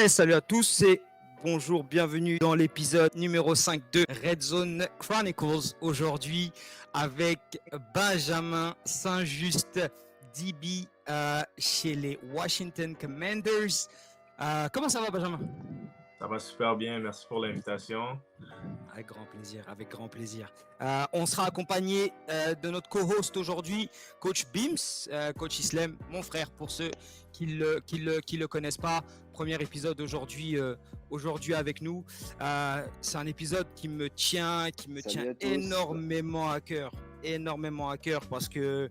Salut à tous et bonjour, bienvenue dans l'épisode numéro 5 de Red Zone Chronicles. Aujourd'hui avec Benjamin Saint-Just, DB chez les Washington Commanders. Comment ça va, Benjamin? Ça va super bien, merci pour l'invitation. Avec grand plaisir, avec grand plaisir. On sera accompagné de notre co-host aujourd'hui, Coach Bims, Coach Islem, mon frère, pour ceux qui le connaissent pas. Premier épisode aujourd'hui avec nous. C'est un épisode qui me tient énormément à cœur parce que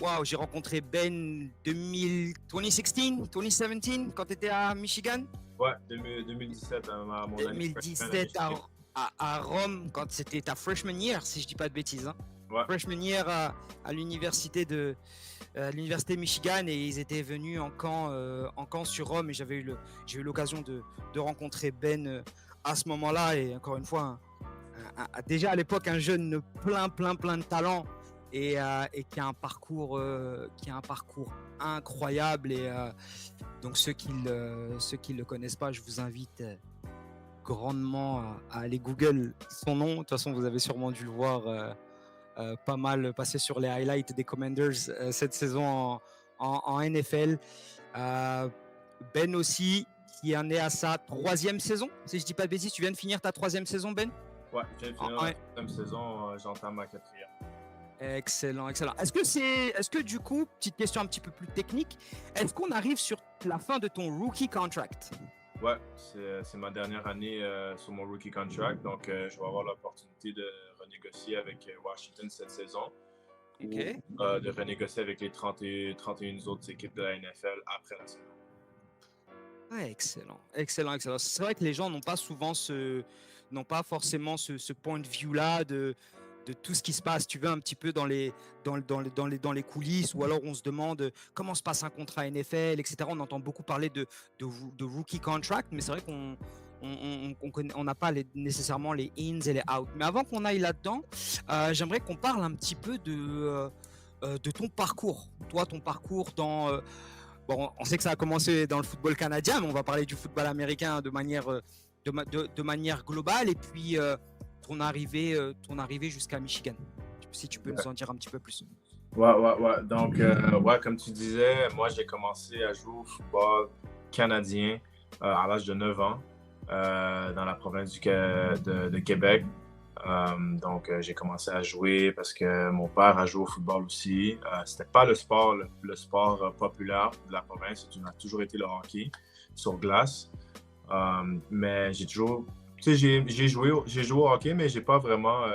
waouh, j'ai rencontré Ben 2017 quand tu étais à Michigan. Ouais, 2017 à mon année 2017 à Rome, quand c'était ta freshman year, si je dis pas de bêtises. Hein. Ouais. Freshman year à l'université de l'université Michigan, et ils étaient venus en camp sur Rome, et j'ai eu l'occasion de rencontrer Ben à ce moment-là, et encore une fois déjà à l'époque un jeune plein de talent, et qui a un parcours incroyable, et donc ceux qui le connaissent pas, je vous invite grandement à aller Google son nom. De toute façon, vous avez sûrement dû le voir pas mal passer sur les highlights des Commanders cette saison en NFL. Ben aussi, qui en est à sa 3e saison, si je dis pas de bêtises. Tu viens de finir ta 3e saison, Ben? Ouais, je viens de finir la 3e saison, j'entame ma 4e. Excellent. Est-ce que du coup, petite question un petit peu plus technique, est-ce qu'on arrive sur la fin de ton rookie contract? Ouais, c'est ma dernière année sur mon rookie contract, donc je vais avoir l'opportunité de renégocier avec Washington cette saison. Okay. Ou de renégocier avec les 31 autres équipes de la NFL après la saison. Ouais, excellent. C'est vrai que les gens n'ont pas forcément ce point de vue-là de tout ce qui se passe, tu veux, un petit peu dans les coulisses, ou alors on se demande comment se passe un contrat NFL, etc. On entend beaucoup parler de rookie contract, mais c'est vrai qu'on n'a pas nécessairement les ins et les outs. Mais avant qu'on aille là-dedans, j'aimerais qu'on parle un petit peu de ton parcours. Toi, ton parcours dans... Bon, on sait que ça a commencé dans le football canadien, mais on va parler du football américain de manière globale, et puis ton arrivée jusqu'à Michigan. Si tu peux nous en dire un petit peu plus. Ouais. Donc, comme tu disais, moi, j'ai commencé à jouer au football canadien à l'âge de 9 ans dans la province de Québec. Donc, j'ai commencé à jouer parce que mon père a joué au football aussi. C'était pas le sport populaire de la province. Ça a toujours été le hockey sur glace. Mais j'ai toujours... Tu sais, j'ai joué au hockey, mais j'ai pas vraiment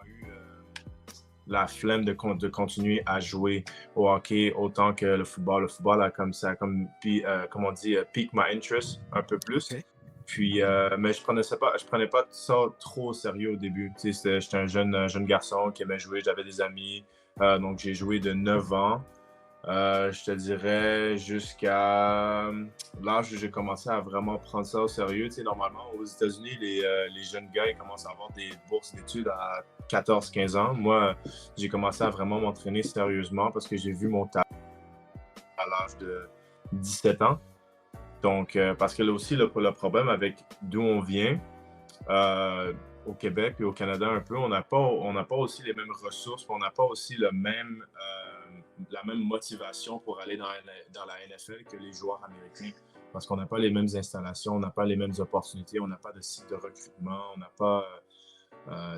eu la flemme de continuer à jouer au hockey autant que le football. Le football a comme on dit, pique my interest un peu plus. Okay. Puis, mais je prenais pas ça trop au sérieux au début. Tu sais, j'étais un jeune garçon qui aimait jouer, j'avais des amis. Donc, j'ai joué de 9 ans. Je te dirais jusqu'à l'âge où j'ai commencé à vraiment prendre ça au sérieux. Tu sais, normalement, aux États-Unis, les jeunes gars ils commencent à avoir des bourses d'études à 14-15 ans. Moi, j'ai commencé à vraiment m'entraîner sérieusement parce que j'ai vu mon talent à l'âge de 17 ans. Donc, parce que là aussi, le problème avec d'où on vient, au Québec et au Canada un peu, on n'a pas aussi les mêmes ressources, on n'a pas aussi la même motivation pour aller dans la NFL que les joueurs américains. Parce qu'on n'a pas les mêmes installations, on n'a pas les mêmes opportunités, on n'a pas de site de recrutement, on n'a pas...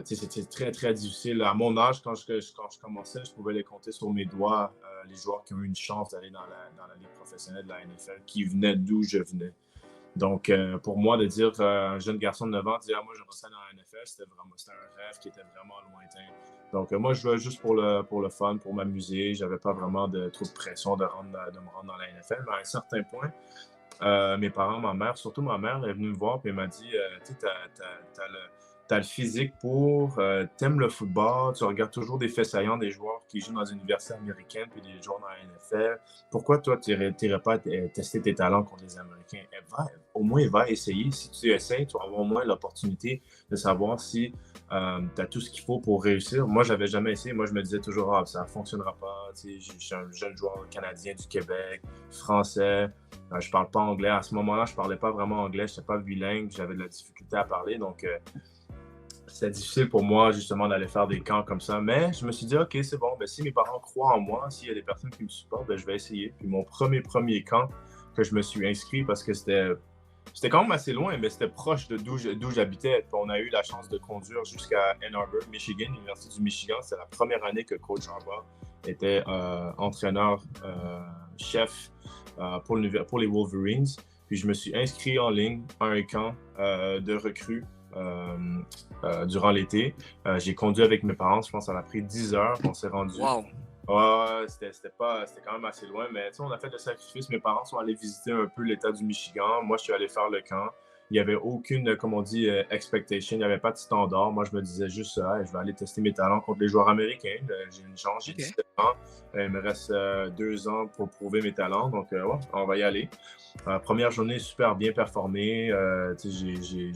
c'était très, très difficile. À mon âge, quand je commençais, je pouvais les compter sur mes doigts, les joueurs qui ont eu une chance d'aller dans la ligue professionnelle de la NFL, qui venaient d'où je venais. Donc, pour moi, de dire un jeune garçon de 9 ans, dire moi, je ressens dans la NFL, c'était un rêve qui était vraiment lointain. Donc, moi, je jouais juste pour le fun, pour m'amuser. J'avais pas vraiment trop de pression de me rendre dans la NFL. Mais à un certain point, mes parents, surtout ma mère, est venue me voir et m'a dit tu sais, t'as le physique pour, t'aimes le football, tu regardes toujours des faits saillants des joueurs qui jouent dans une université américaine puis des joueurs dans la NFL. Pourquoi toi, tu n'irais pas tester tes talents contre les Américains? Au moins, va essayer. Si tu essaies, tu vas avoir au moins l'opportunité de savoir si Tu as tout ce qu'il faut pour réussir. Moi, j'avais jamais essayé. Moi, je me disais toujours, ah, ça ne fonctionnera pas. Tu sais, je suis un jeune joueur canadien du Québec, français. Je parle pas anglais. À ce moment-là, je parlais pas vraiment anglais. Je n'étais pas bilingue. J'avais de la difficulté à parler. Donc, c'était difficile pour moi, justement, d'aller faire des camps comme ça. Mais je me suis dit, OK, c'est bon. Ben, si mes parents croient en moi, s'il y a des personnes qui me supportent, ben, je vais essayer. Puis mon premier camp que je me suis inscrit, parce que c'était quand même assez loin, mais c'était proche de d'où j'habitais. Puis on a eu la chance de conduire jusqu'à Ann Arbor, Michigan, l'Université du Michigan. C'est la première année que Coach Harbaugh était entraîneur, chef pour les Wolverines. Puis je me suis inscrit en ligne à un camp de recrues durant l'été. J'ai conduit avec mes parents, je pense que ça m'a pris 10 heures. On s'est rendu. Wow. Ouais, c'était quand même assez loin, mais on a fait le sacrifice. Mes parents sont allés visiter un peu l'État du Michigan. Moi, je suis allé faire le camp. Il n'y avait aucune, comme on dit, expectation. Il n'y avait pas de standard. Moi, je me disais juste, hey, je vais aller tester mes talents contre les joueurs américains. J'ai une chance, j'ai 17 ans. Il me reste 2 ans pour prouver mes talents. Donc, ouais, on va y aller. Première journée, super bien performé. J'ai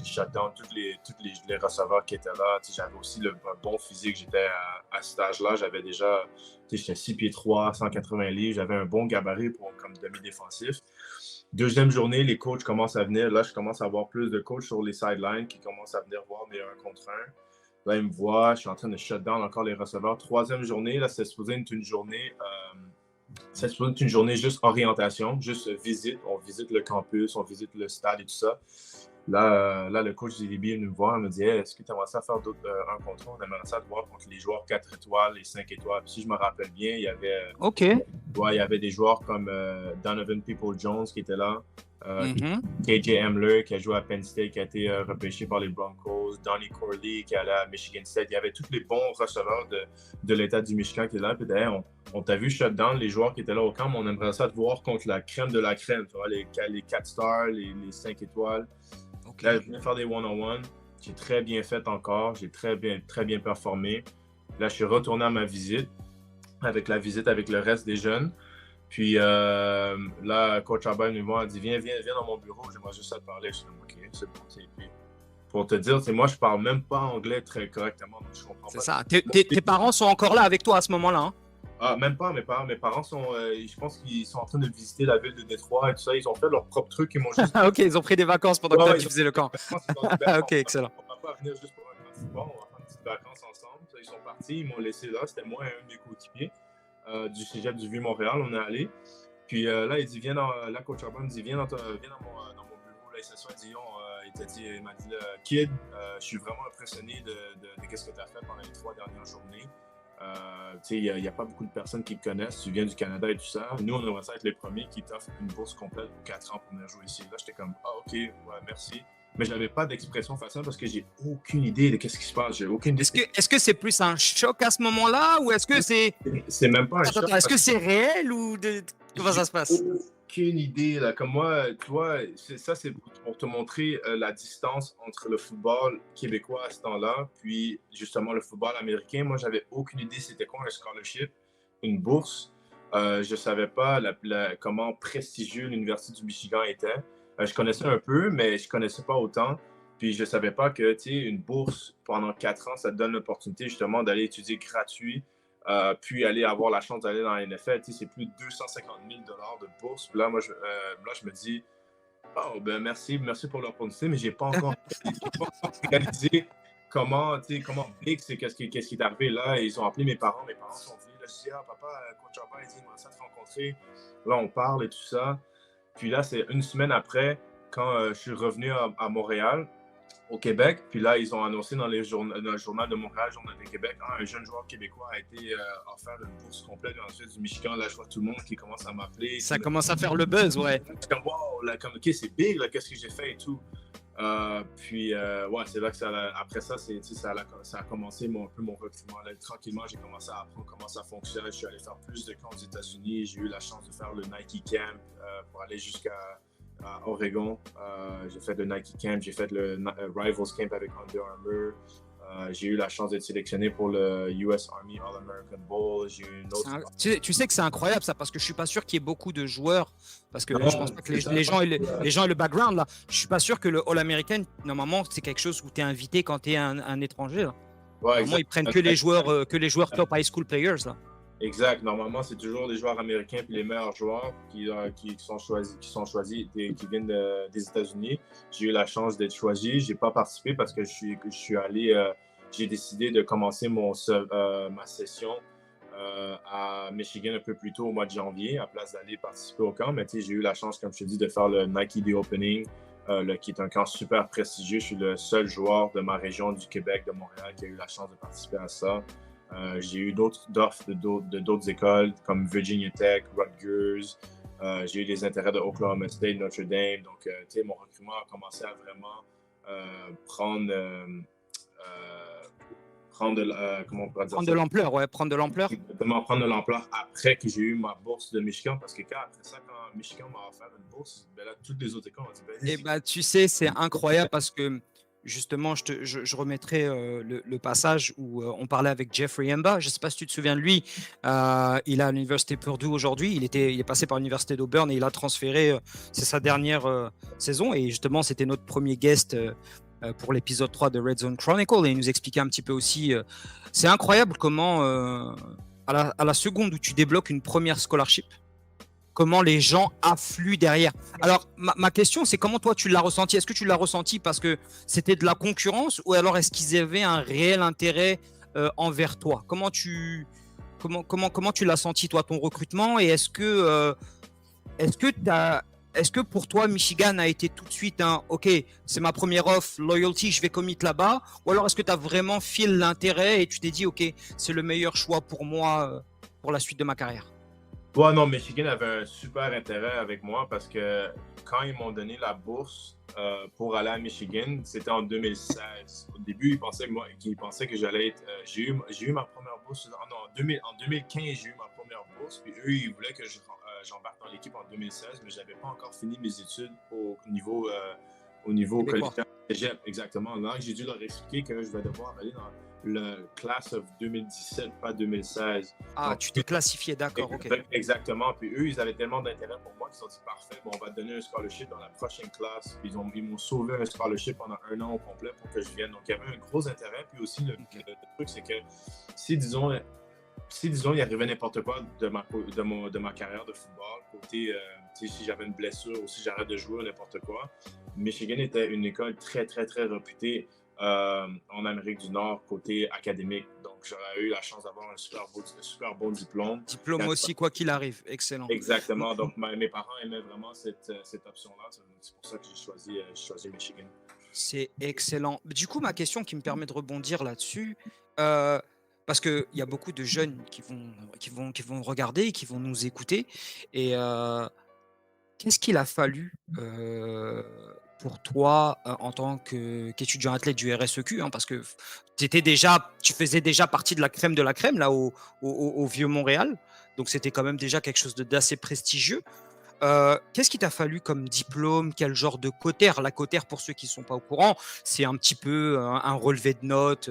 shut down tous les receveurs qui étaient là. J'avais aussi un bon physique. J'étais à cet âge-là. J'avais déjà, j'étais 6 pieds 3, 180 livres. J'avais un bon gabarit comme demi-défensif. Deuxième journée, les coachs commencent à venir. Là, je commence à avoir plus de coachs sur les sidelines qui commencent à venir voir mes 1 contre 1. Là, ils me voient. Je suis en train de shut down encore les receveurs. Troisième journée, là, c'est supposé être une journée... C'est supposé être une journée juste orientation, juste visite. On visite le campus, on visite le stade et tout ça. Là, le coach DDB nous voir, il me dit hey, est-ce que tu aimerais ça faire d'autres 1 contre 1? On aimerait ça te voir contre les joueurs 4 étoiles et 5 étoiles. Puis si je me rappelle bien, il y avait, il y avait des joueurs comme Donovan People-Jones qui était là, KJ Hamler qui a joué à Penn State, qui a été repêché par les Broncos, Donnie Corley qui allait à Michigan State. Il y avait tous les bons receveurs de l'État du Michigan qui étaient là. Puis d'ailleurs, on t'a vu shutdown les joueurs qui étaient là au camp, mais on aimerait ça te voir contre la crème de la crème. Tu vois, les 4 stars, les 5 étoiles. Là, je viens faire des one-on-one. J'ai très bien fait encore. J'ai très bien performé. Là, je suis retourné à ma visite, avec le reste des jeunes. Puis là, Coach Harbaugh nous dit viens dans mon bureau, j'aimerais juste te parler. Je suis comme, OK, c'est bon. Puis, pour te dire, moi, je parle même pas anglais très correctement. Donc je comprends c'est pas. ça. Tes parents sont encore là avec toi à ce moment-là, hein? Ah, même pas, mes parents sont, je pense qu'ils sont en train de visiter la ville de Détroit et tout ça. Ils ont fait leur propre truc, ils m'ont juste... OK, ils ont pris des vacances pendant que toi, tu faisais le camp. OK, excellent. On va pas venir juste pour un camp de football, on va faire une petite vacances ensemble. Ils sont partis, ils m'ont laissé là. C'était moi et un de mes coéquipiers du cégep du Vieux-Montréal. On est allé. Puis là, il dit, là, Coach Harbaugh me dit, viens dans mon bureau. Là, il s'assoit, il m'a dit, Kid, je suis vraiment impressionné de ce que tu as fait pendant les 3 dernières journées. Il n'y a pas beaucoup de personnes qui te connaissent. Tu viens du Canada et tout ça. Nous, on aimerait ça être les premiers qui t'offrent une bourse complète pour 4 ans pour venir jouer ici. Là, j'étais comme, OK, ouais, merci. Mais je n'avais pas d'expression face à ça parce que j'ai aucune idée de ce qui se passe. J'ai aucune idée. Est-ce que c'est plus un choc à ce moment-là ou est-ce que c'est... C'est même pas un choc. Est-ce que c'est réel ou comment ça se passe? Aucune idée. Là. Comme moi, tu vois, ça, c'est pour te montrer la distance entre le football québécois à ce temps-là, puis justement le football américain. Moi, j'avais aucune idée c'était quoi un scholarship, une bourse. Je savais pas comment prestigieux l'Université du Michigan était. Je connaissais un peu, mais je connaissais pas autant. Puis je savais pas que, une bourse pendant 4 ans, ça te donne l'opportunité justement d'aller étudier gratuit. Puis aller avoir la chance d'aller dans la NFL, c'est plus de 250 000 $ de bourse. Puis là, moi, je me dis, oh, ben merci pour l'opportunité, mais j'ai pas encore réalisé comment big c'est, qu'est-ce qui est arrivé là. Ils ont appelé mes parents sont venus. Là, je dis, papa, Coach Harbaugh, il dit, on va ça te rencontrer. Là, on parle et tout ça. Puis là, c'est une semaine après, quand je suis revenu à Montréal, au Québec. Puis là, ils ont annoncé dans le journal de Montréal, Journal de Québec, un jeune joueur québécois a été offert une bourse complète dans le sud du Michigan. Là, je vois tout le monde qui commence à m'appeler. Ça commence à faire le buzz, ouais. C'est comme, wow, là, comme, OK, c'est big, là, qu'est-ce que j'ai fait et tout. Puis, ouais, c'est là que après ça, ça a commencé un peu mon recrutement. Là, tranquillement, j'ai commencé à apprendre comment ça fonctionne. Je suis allé faire plus de camps aux États-Unis. J'ai eu la chance de faire le Nike Camp pour aller jusqu'à Oregon. J'ai fait le Nike Camp, j'ai fait le Rivals Camp avec Under Armour. J'ai eu la chance d'être sélectionné pour le US Army All-American Bowl. J'ai eu une autre. Tu sais que c'est incroyable ça, parce que je suis pas sûr qu'il y ait beaucoup de joueurs, parce que je pense Non, pas que c'est ça. les gens les gens aient le background là. Je suis pas sûr que le All-American, normalement, c'est quelque chose où tu es invité quand tu es un étranger là. Ouais, Normalement, exact. ils prennent que les joueurs top high school players là. Exact. Normalement, c'est toujours les joueurs américains puis les meilleurs joueurs qui sont choisis qui viennent des États-Unis. J'ai eu la chance d'être choisi. J'ai pas participé parce que je suis allé. J'ai décidé de commencer ma session à Michigan un peu plus tôt au mois de janvier, à place d'aller participer au camp. Mais j'ai eu la chance, comme je te dis, de faire le Nike Day Opening, qui est un camp super prestigieux. Je suis le seul joueur de ma région du Québec, de Montréal, qui a eu la chance de participer à ça. J'ai eu d'autres offres de d'autres écoles comme Virginia Tech, Rutgers. J'ai eu des intérêts de Oklahoma State, Notre Dame. Donc, mon recrutement a commencé à vraiment prendre, comment on pourrait dire Prendre ça? de l'ampleur, ouais, prendre de l'ampleur. Exactement, prendre de l'ampleur après que j'ai eu ma bourse de Michigan. Parce que après ça, quand Michigan m'a offert une bourse, ben là, toutes les autres écoles ont dit, ben, Et bah, tu sais, c'est incroyable parce que justement, je remettrai le passage où on parlait avec Jeffrey Emba. Je ne sais pas si tu te souviens de lui. Il est à l'université Purdue aujourd'hui. Il est passé par l'université d'Auburn et il a transféré. C'est sa dernière saison. Et justement, c'était notre premier guest pour l'épisode 3 de Red Zone Chronicle. Et il nous expliquait un petit peu aussi. C'est incroyable comment, à la seconde où tu débloques une première scholarship, comment les gens affluent derrière. Alors, ma question, c'est comment toi tu l'as ressenti? Est-ce que tu l'as ressenti parce que c'était de la concurrence ou alors est-ce qu'ils avaient un réel intérêt envers toi? Comment tu l'as senti toi, ton recrutement? Et est-ce que pour toi Michigan a été tout de suite un OK, c'est ma première offre, loyalty, je vais commit là-bas? Ou alors est-ce que tu as vraiment feel l'intérêt et tu t'es dit OK, c'est le meilleur choix pour moi pour la suite de ma carrière? Ouais, non, Michigan avait un super intérêt avec moi parce que quand ils m'ont donné la bourse pour aller à Michigan, c'était en 2016. Au début, ils pensaient que j'allais être. J'ai eu ma première bourse. Non, en 2015, j'ai eu ma première bourse. Puis eux, ils voulaient que j'embarque dans l'équipe en 2016, mais je n'avais pas encore fini mes études au niveau collégial. Cégep, exactement. Là, j'ai dû leur expliquer que je vais devoir aller dans le class of 2017, pas 2016. Ah, Donc, tu t'es classifié, d'accord, ok. exactement. Puis eux, ils avaient tellement d'intérêt pour moi qu'ils se sont dit parfait, bon, on va te donner un scholarship dans la prochaine classe. Puis ils m'ont sauvé un scholarship pendant un an au complet pour que je vienne. Donc il y avait un gros intérêt. Puis aussi, le truc, c'est que si, disons, il arrivait n'importe quoi de ma carrière de football, côté, si j'avais une blessure ou si j'arrête de jouer, n'importe quoi, Michigan était une école très, très, très réputée en Amérique du Nord, côté académique. Donc, j'aurais eu la chance d'avoir un super bon diplôme. Diplôme aussi, quoi qu'il arrive. Excellent. Exactement. Donc, mes parents aimaient vraiment cette option-là. C'est pour ça que j'ai choisi Michigan. C'est excellent. Du coup, ma question qui me permet de rebondir là-dessus, parce qu'il y a beaucoup de jeunes qui vont regarder, qui vont nous écouter. Et qu'est-ce qu'il a fallu pour toi en tant qu'étudiant athlète du RSEQ, hein, parce que tu faisais déjà partie de la crème là au Vieux Montréal, donc c'était quand même déjà quelque chose d'assez prestigieux. Qu'est-ce qui t'a fallu comme diplôme? Quel genre de quater? La quater, pour ceux qui ne sont pas au courant, c'est un petit peu un relevé de notes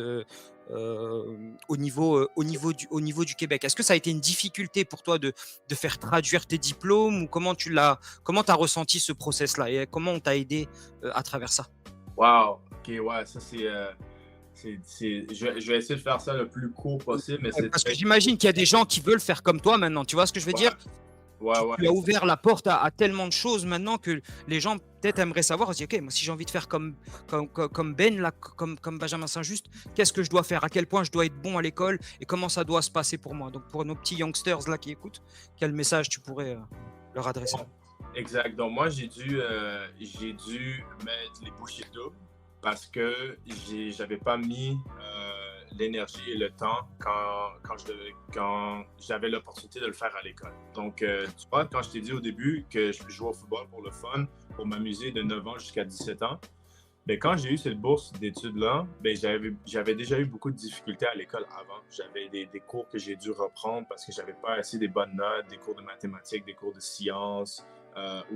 au niveau du Québec. Est-ce que ça a été une difficulté pour toi de faire traduire tes diplômes ou comment t'as ressenti ce process-là et comment on t'a aidé à travers ça? Wow, ok, ouais, ça je vais essayer de faire ça le plus court possible, mais c'est Parce que j'imagine qu'il y a des gens qui veulent faire comme toi maintenant. Tu vois ce que je veux dire? Ouais, Tu as ouvert la porte à tellement de choses maintenant que les gens peut-être aimeraient savoir. On se dit, ok, moi si j'ai envie de faire comme Ben, là, comme Benjamin Saint-Just, qu'est-ce que je dois faire? À quel point je dois être bon à l'école et comment ça doit se passer pour moi? Donc pour nos petits youngsters là qui écoutent, quel message tu pourrais leur adresser? Exact. Donc moi, j'ai dû mettre les bouchées doubles parce que j'avais pas mis l'énergie et le temps quand j'avais l'opportunité de le faire à l'école. Donc, tu vois, quand je t'ai dit au début que je jouais au football pour le fun, pour m'amuser de 9 ans jusqu'à 17 ans, mais quand j'ai eu cette bourse d'études-là, ben, j'avais déjà eu beaucoup de difficultés à l'école avant. J'avais des cours que j'ai dû reprendre parce que j'avais pas assez des bonnes notes, des cours de mathématiques, des cours de sciences.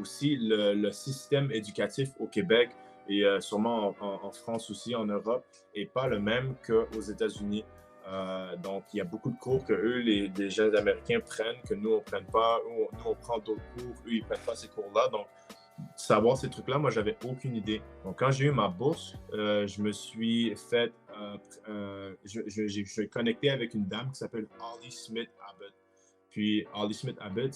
Aussi, le système éducatif au Québec et sûrement en France aussi, en Europe, et pas le même qu'aux États-Unis. Donc, il y a beaucoup de cours que eux, les jeunes Américains prennent, que nous, on ne prenne pas. Nous, on prend d'autres cours, eux, ils ne prennent pas ces cours-là. Donc, savoir ces trucs-là, moi, j'avais aucune idée. Donc, quand j'ai eu ma bourse, je me suis fait, je suis connecté avec une dame qui s'appelle Holly Smith Abbott. Puis, Holly Smith Abbott,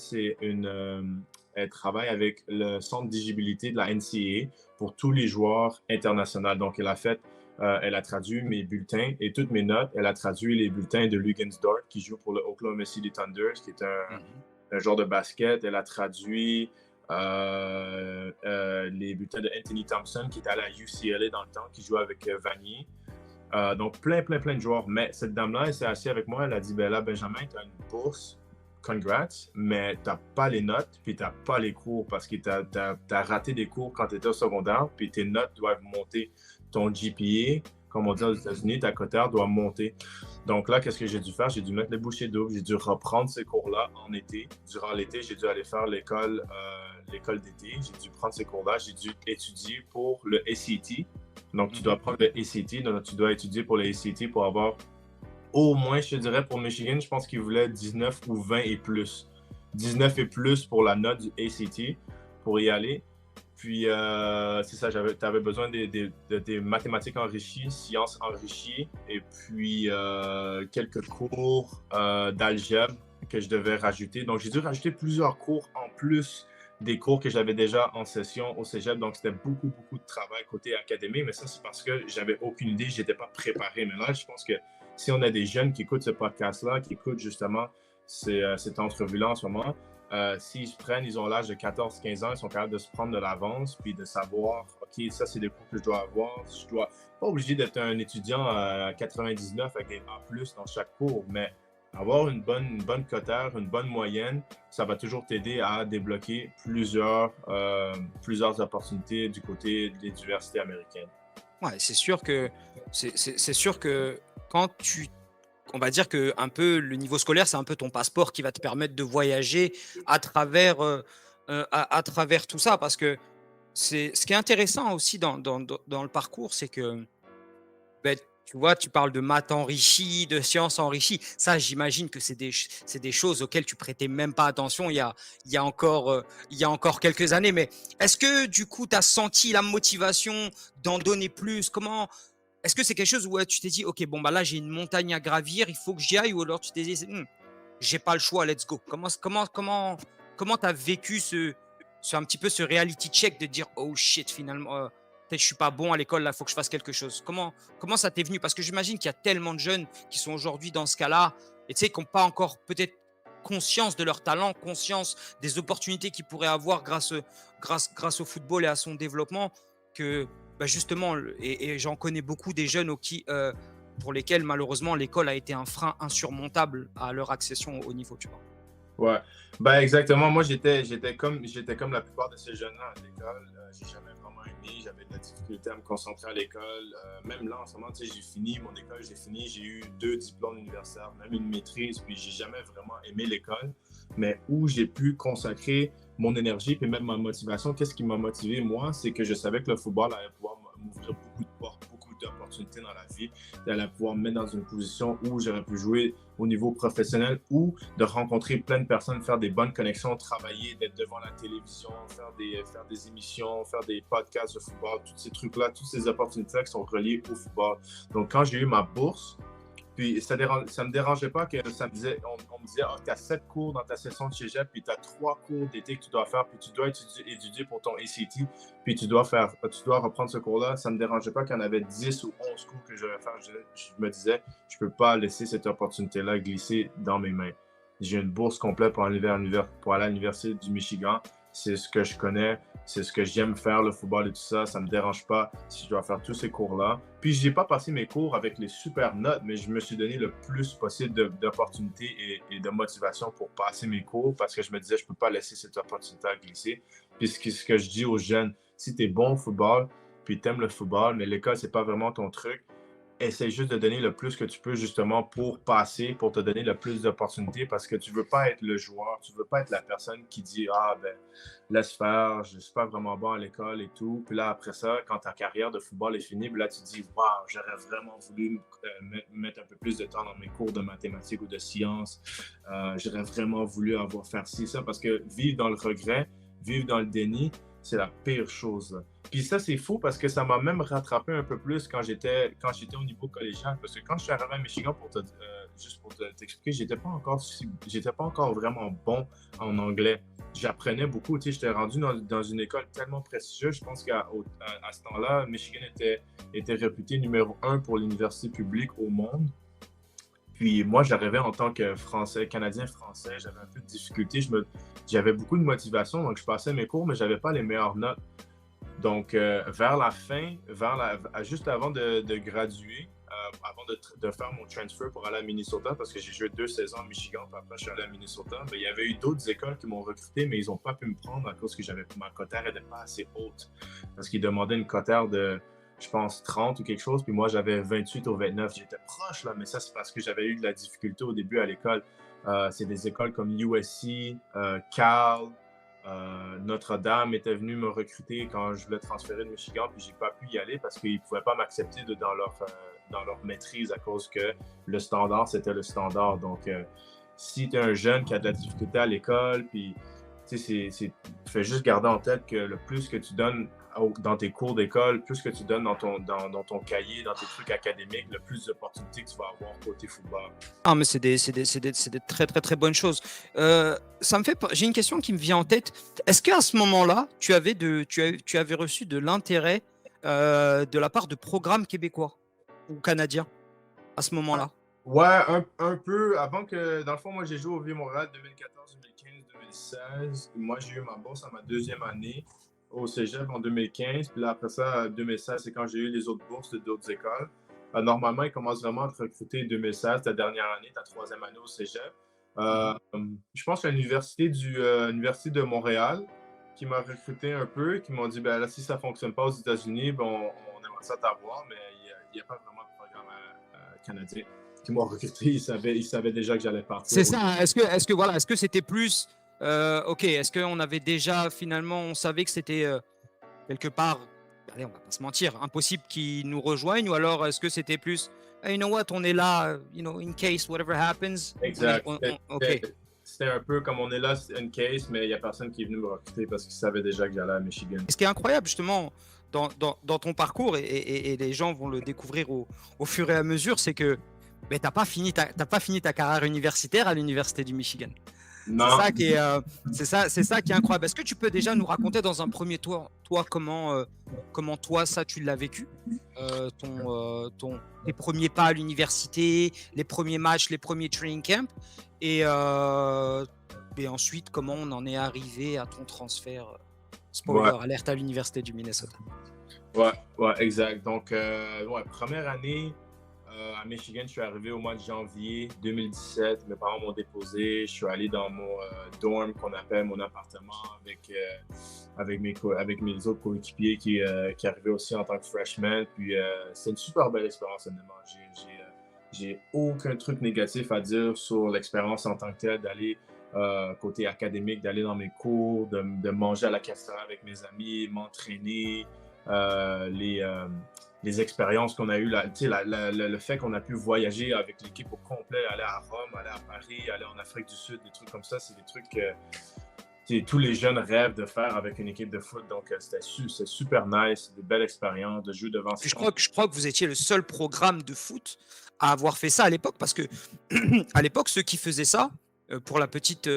elle travaille avec le centre d'éligibilité de la NCAA pour tous les joueurs internationaux. Donc, elle a traduit mes bulletins et toutes mes notes. Elle a traduit les bulletins de Lugansdorf, qui joue pour le Oklahoma City Thunder, qui est Mhm. un joueur de basket. Elle a traduit les bulletins de Anthony Thompson, qui était allé à UCLA dans le temps, qui jouait avec Vanier. Donc, plein de joueurs. Mais cette dame-là, elle s'est assise avec moi. Elle a dit, ben là, Benjamin, tu as une bourse. Congrats, mais tu n'as pas les notes, puis tu n'as pas les cours parce que tu as raté des cours quand tu étais au secondaire, puis tes notes doivent monter. Ton GPA, comme on dit aux États-Unis, ta cotère doit monter. Donc là, qu'est-ce que j'ai dû faire? J'ai dû mettre les bouchées doubles. J'ai dû reprendre ces cours-là en été. Durant l'été, j'ai dû aller faire l'école d'été. J'ai dû prendre ces cours-là. J'ai dû étudier pour le ACT. Donc, tu dois prendre le ACT. Donc, tu dois étudier pour le ACT pour avoir au moins, je te dirais, pour Michigan, je pense qu'ils voulaient 19 ou 20 et plus. 19 et plus pour la note du ACT pour y aller. Puis, c'est ça, tu avais besoin des mathématiques enrichies, sciences enrichies, et puis quelques cours d'algèbre que je devais rajouter. Donc, j'ai dû rajouter plusieurs cours en plus des cours que j'avais déjà en session au cégep. Donc, c'était beaucoup de travail côté académique, mais ça, c'est parce que j'avais aucune idée, je n'étais pas préparé. Mais là, je pense que si on a des jeunes qui écoutent ce podcast-là, qui écoutent justement cette entrevue-là en ce moment, s'ils se prennent, ils ont l'âge de 14-15 ans, ils sont capables de se prendre de l'avance, puis de savoir, OK, ça, c'est des cours que je dois avoir. Je dois pas obligé d'être un étudiant à 99 avec des A+ dans chaque cours, mais avoir une bonne cotère, une bonne moyenne, ça va toujours t'aider à débloquer plusieurs opportunités du côté des universités américaines. Ouais, c'est sûr que quand tu on va dire que un peu le niveau scolaire, c'est un peu ton passeport qui va te permettre de voyager à travers tout ça. Parce que c'est ce qui est intéressant aussi dans le parcours, c'est que, beh, tu vois, tu parles de maths enrichies, de sciences enrichies. Ça, j'imagine que c'est des choses auxquelles tu prêtais même pas attention il y a encore quelques années. Mais est-ce que du coup, tu as senti la motivation d'en donner plus? Est-ce que c'est quelque chose où tu t'es dit: «OK, bon, bah, là, j'ai une montagne à gravir, il faut que j'y aille», ou alors tu t'es dit: j'ai pas le choix, let's go»? Comment tu as vécu un petit peu ce reality check de dire: «Oh shit, finalement, peut-être je suis pas bon à l'école, là, il faut que je fasse quelque chose»? Comment ça t'est venu? Parce que j'imagine qu'il y a tellement de jeunes qui sont aujourd'hui dans ce cas-là et tu sais, qui ont pas encore peut-être conscience de leur talent, conscience des opportunités qu'ils pourraient avoir grâce au football et à son développement, que, bah, justement et j'en connais beaucoup des jeunes pour lesquels malheureusement l'école a été un frein insurmontable à leur accession au niveau, tu vois? Ouais, ben exactement. Moi, j'étais comme la plupart de ces jeunes-là à l'école. J'ai jamais vraiment aimé. J'avais de la difficulté à me concentrer à l'école. Même là, en ce moment, tu sais, j'ai fini mon école, j'ai fini, j'ai eu 2 diplômes universitaires, même une maîtrise, puis j'ai jamais vraiment aimé l'école. Mais où j'ai pu consacrer mon énergie, puis même ma motivation, qu'est-ce qui m'a motivé, moi, c'est que je savais que le football allait pouvoir m'ouvrir beaucoup de portes, beaucoup d'opportunités dans la vie. Allait pouvoir me mettre dans une position où j'aurais pu jouer au niveau professionnel ou de rencontrer plein de personnes, faire des bonnes connexions, travailler, d'être devant la télévision, faire des émissions, faire des podcasts de football, tous ces trucs-là, toutes ces opportunités qui sont reliées au football. Donc, quand j'ai eu ma bourse, puis ça me dérangeait pas que on me disait, tu as 7 cours dans ta session de cégep, puis tu as 3 cours d'été que tu dois faire, puis tu dois étudier pour ton ACT, puis tu dois reprendre ce cours-là. Ça me dérangeait pas qu'il y en avait 10 ou 11 cours que je devais faire. Je me disais, je peux pas laisser cette opportunité-là glisser dans mes mains. J'ai une bourse complète pour aller à l'Université du Michigan. C'est ce que je connais, c'est ce que j'aime faire, le football et tout ça. Ça ne me dérange pas si je dois faire tous ces cours-là. Puis, je n'ai pas passé mes cours avec les super notes, mais je me suis donné le plus possible d'opportunités et de motivation pour passer mes cours parce que je me disais, je ne peux pas laisser cette opportunité à glisser. Puis, ce que je dis aux jeunes, si tu es bon au football, puis tu aimes le football, mais l'école, ce n'est pas vraiment ton truc, essaie juste de donner le plus que tu peux justement pour passer, pour te donner le plus d'opportunités parce que tu veux pas être le joueur, tu veux pas être la personne qui dit ah ben laisse faire, je suis pas vraiment bon à l'école et tout. Puis là après ça, quand ta carrière de football est finie, puis là tu dis waouh, j'aurais vraiment voulu mettre un peu plus de temps dans mes cours de mathématiques ou de sciences. J'aurais vraiment voulu avoir faire ci ça parce que vivre dans le regret, vivre dans le déni, c'est la pire chose, là. Puis ça, c'est fou parce que ça m'a même rattrapé un peu plus quand j'étais au niveau collégial. Parce que quand je suis arrivé à Michigan, juste pour t'expliquer, j'étais pas encore vraiment bon en anglais. J'apprenais beaucoup. Tu sais, j'étais rendu dans une école tellement prestigieuse. Je pense qu'à ce temps-là, Michigan était réputé numéro un pour l'université publique au monde. Puis moi, j'arrivais en tant que Français, Canadien français, j'avais un peu de difficulté. J'avais beaucoup de motivation, donc je passais mes cours, mais je n'avais pas les meilleures notes. Donc, vers la fin, juste avant de graduer, avant de faire mon transfer pour aller à Minnesota, parce que j'ai joué 2 saisons à Michigan, puis après je suis allé à Minnesota, ben, il y avait eu d'autres écoles qui m'ont recruté, mais ils n'ont pas pu me prendre à cause que ma cotère n'était pas assez haute. Parce qu'ils demandaient une cotère de, je pense, 30 ou quelque chose, puis moi j'avais 28 ou 29. J'étais proche, là, mais ça c'est parce que j'avais eu de la difficulté au début à l'école. C'est des écoles comme USC, Cal, Notre-Dame était venu me recruter quand je voulais transférer de Michigan, puis j'ai pas pu y aller parce qu'ils ne pouvaient pas m'accepter dans leur maîtrise à cause que le standard, c'était le standard. Donc, si tu es un jeune qui a de la difficulté à l'école, puis tu sais, fais juste garder en tête que le plus que tu donnes dans tes cours d'école, plus que tu donnes dans ton cahier, dans tes trucs académiques, le plus d'opportunités que tu vas avoir côté football. Ah, mais c'est des très très très bonnes choses. J'ai une question qui me vient en tête. Est-ce qu'à ce moment-là, tu avais reçu de l'intérêt de la part de programmes québécois ou canadiens à ce moment-là? Ouais, un peu. Avant que, dans le fond, moi, j'ai joué au Vieux-Montréal 2014, 2015, 2016. Moi, j'ai eu ma bourse à ma 2e année au cégep en 2015. Puis là, après ça, 2016, c'est quand j'ai eu les autres bourses d'autres écoles. Normalement, ils commencent vraiment à te recruter 2016, ta dernière année, ta 3e année au cégep. Je pense que l'université l'Université de Montréal qui m'a recruté un peu, qui m'ont dit, ben là, si ça ne fonctionne pas aux États-Unis, ben, on aimerait ça t'avoir, mais il n'y a pas vraiment de programme canadien qui m'ont recruté. Ils savaient déjà que j'allais partir. C'est ça. Est-ce que c'était plus ok, est-ce qu'on avait déjà finalement, on savait que c'était quelque part, allez, on va pas se mentir, impossible qu'ils nous rejoignent, ou alors est-ce que c'était plus, hey, you know what, on est là, in case whatever happens. Exact. Ok. C'était un peu comme on est là, in case, mais il n'y a personne qui est venu me recruter parce qu'ils savaient déjà que j'allais à Michigan. Ce qui est incroyable justement dans ton parcours, et les gens vont le découvrir au fur et à mesure, c'est que ben, t'as pas fini ta carrière universitaire à l'Université du Michigan. Non. C'est ça qui est incroyable. Est-ce que tu peux déjà nous raconter dans un premier toi comment toi ça tu l'as vécu, tes premiers pas à l'université, les premiers matchs, les premiers training camps, et ensuite comment on en est arrivé à ton transfert, spoiler alerte, à l'Université du Minnesota. Ouais, exact. Donc, première année à Michigan, je suis arrivé au mois de janvier 2017. Mes parents m'ont déposé. Je suis allé dans mon dorm qu'on appelle mon appartement avec mes autres coéquipiers qui arrivaient aussi en tant que freshman. Puis c'est une super belle expérience, honnêtement. J'ai aucun truc négatif à dire sur l'expérience en tant que telle, d'aller côté académique, d'aller dans mes cours, de manger à la cafétéria avec mes amis, m'entraîner, les expériences qu'on a eues, le fait qu'on a pu voyager avec l'équipe au complet, aller à Rome, aller à Paris, aller en Afrique du Sud, des trucs comme ça, c'est des trucs que tous les jeunes rêvent de faire avec une équipe de foot. Donc, c'est super nice, de belles expériences, de jouer devant. Je crois que vous étiez le seul programme de foot à avoir fait ça à l'époque, parce que à l'époque, ceux qui faisaient ça, pour la petite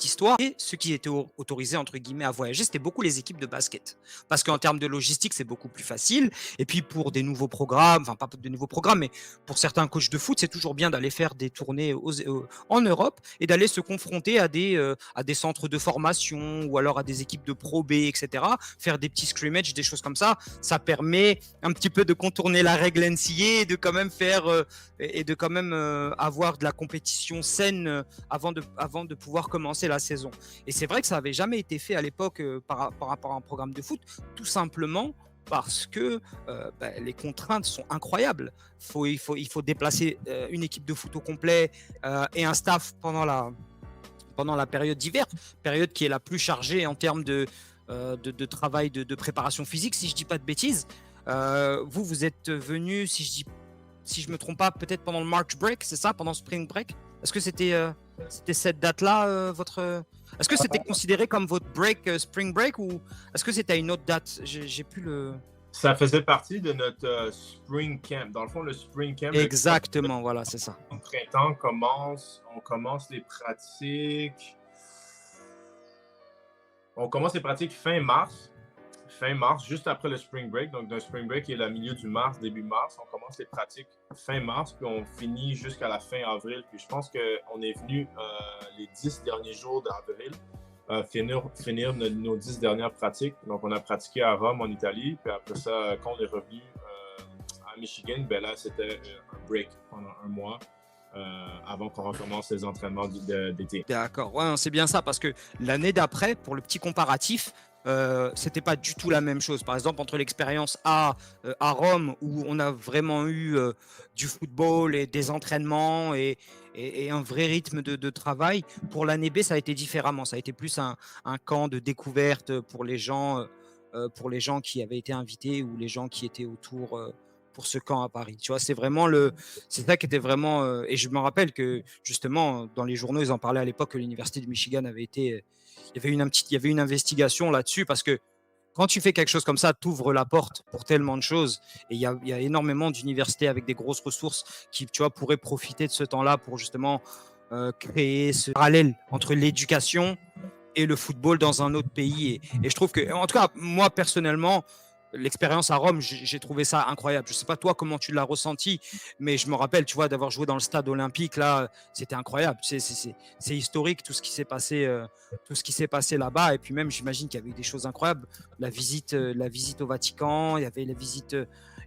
histoire, et ceux qui étaient autorisés entre guillemets à voyager, c'était beaucoup les équipes de basket, parce qu'en termes de logistique c'est beaucoup plus facile, et puis pour des nouveaux programmes, enfin pas de nouveaux programmes, mais pour certains coachs de foot, c'est toujours bien d'aller faire des tournées en Europe et d'aller se confronter à des centres de formation, ou alors à des équipes de Pro B, etc., faire des petits scrimmages, des choses comme ça. Ça permet un petit peu de contourner la règle NCAA et de quand même avoir de la compétition saine avant de pouvoir commencer la saison. Et c'est vrai que ça n'avait jamais été fait à l'époque par rapport à un programme de foot, tout simplement parce que les contraintes sont incroyables. Il faut déplacer une équipe de foot au complet et un staff pendant la période d'hiver, période qui est la plus chargée en termes de travail, de préparation physique, si je ne dis pas de bêtises. Vous êtes venu, si je me trompe pas, peut-être pendant le March break, c'est ça, pendant le spring break. Est-ce que c'était cette date-là, est-ce que c'était considéré comme votre break, spring break, ou est-ce que c'était à une autre date? J'ai plus le. Ça faisait partie de notre spring camp. Dans le fond, le spring camp, Exactement, voilà, c'est ça. le printemps on commence les pratiques. On commence les pratiques fin mars. Fin mars, juste après le spring break. Donc, le spring break est le milieu du mars, début mars. On commence les pratiques fin mars, puis on finit jusqu'à la fin avril. Puis je pense qu'on est venu les 10 derniers jours d'avril finir nos 10 dernières pratiques. Donc, on a pratiqué à Rome, en Italie. Puis après ça, quand on est revenu à Michigan, ben là, c'était un break pendant un mois. Avant qu'on recommence les entraînements d'été. D'accord, ouais, c'est bien ça, parce que l'année d'après, pour le petit comparatif, c'était pas du tout la même chose. Par exemple, entre l'expérience à Rome, où on a vraiment eu du football et des entraînements et un vrai rythme de travail, pour l'année B, ça a été différemment. Ça a été plus un camp de découverte pour les gens qui avaient été invités ou les gens qui étaient autour pour ce camp à Paris. Tu vois, c'est ça qui était vraiment. Et je me rappelle que justement, dans les journaux, ils en parlaient à l'époque que l'université du Michigan avait été. Il y avait une investigation là-dessus, parce que quand tu fais quelque chose comme ça, tu ouvres la porte pour tellement de choses. Et il y a énormément d'universités avec des grosses ressources qui, tu vois, pourraient profiter de ce temps-là pour justement créer ce parallèle entre l'éducation et le football dans un autre pays. Et je trouve que, en tout cas, moi personnellement, l'expérience à Rome, j'ai trouvé ça incroyable. Je sais pas toi comment tu l'as ressenti, mais je me rappelle, tu vois, d'avoir joué dans le stade olympique là, c'était incroyable. C'est historique tout ce qui s'est passé, tout ce qui s'est passé là-bas. Et puis même, j'imagine qu'il y avait eu des choses incroyables. La visite au Vatican, il y avait il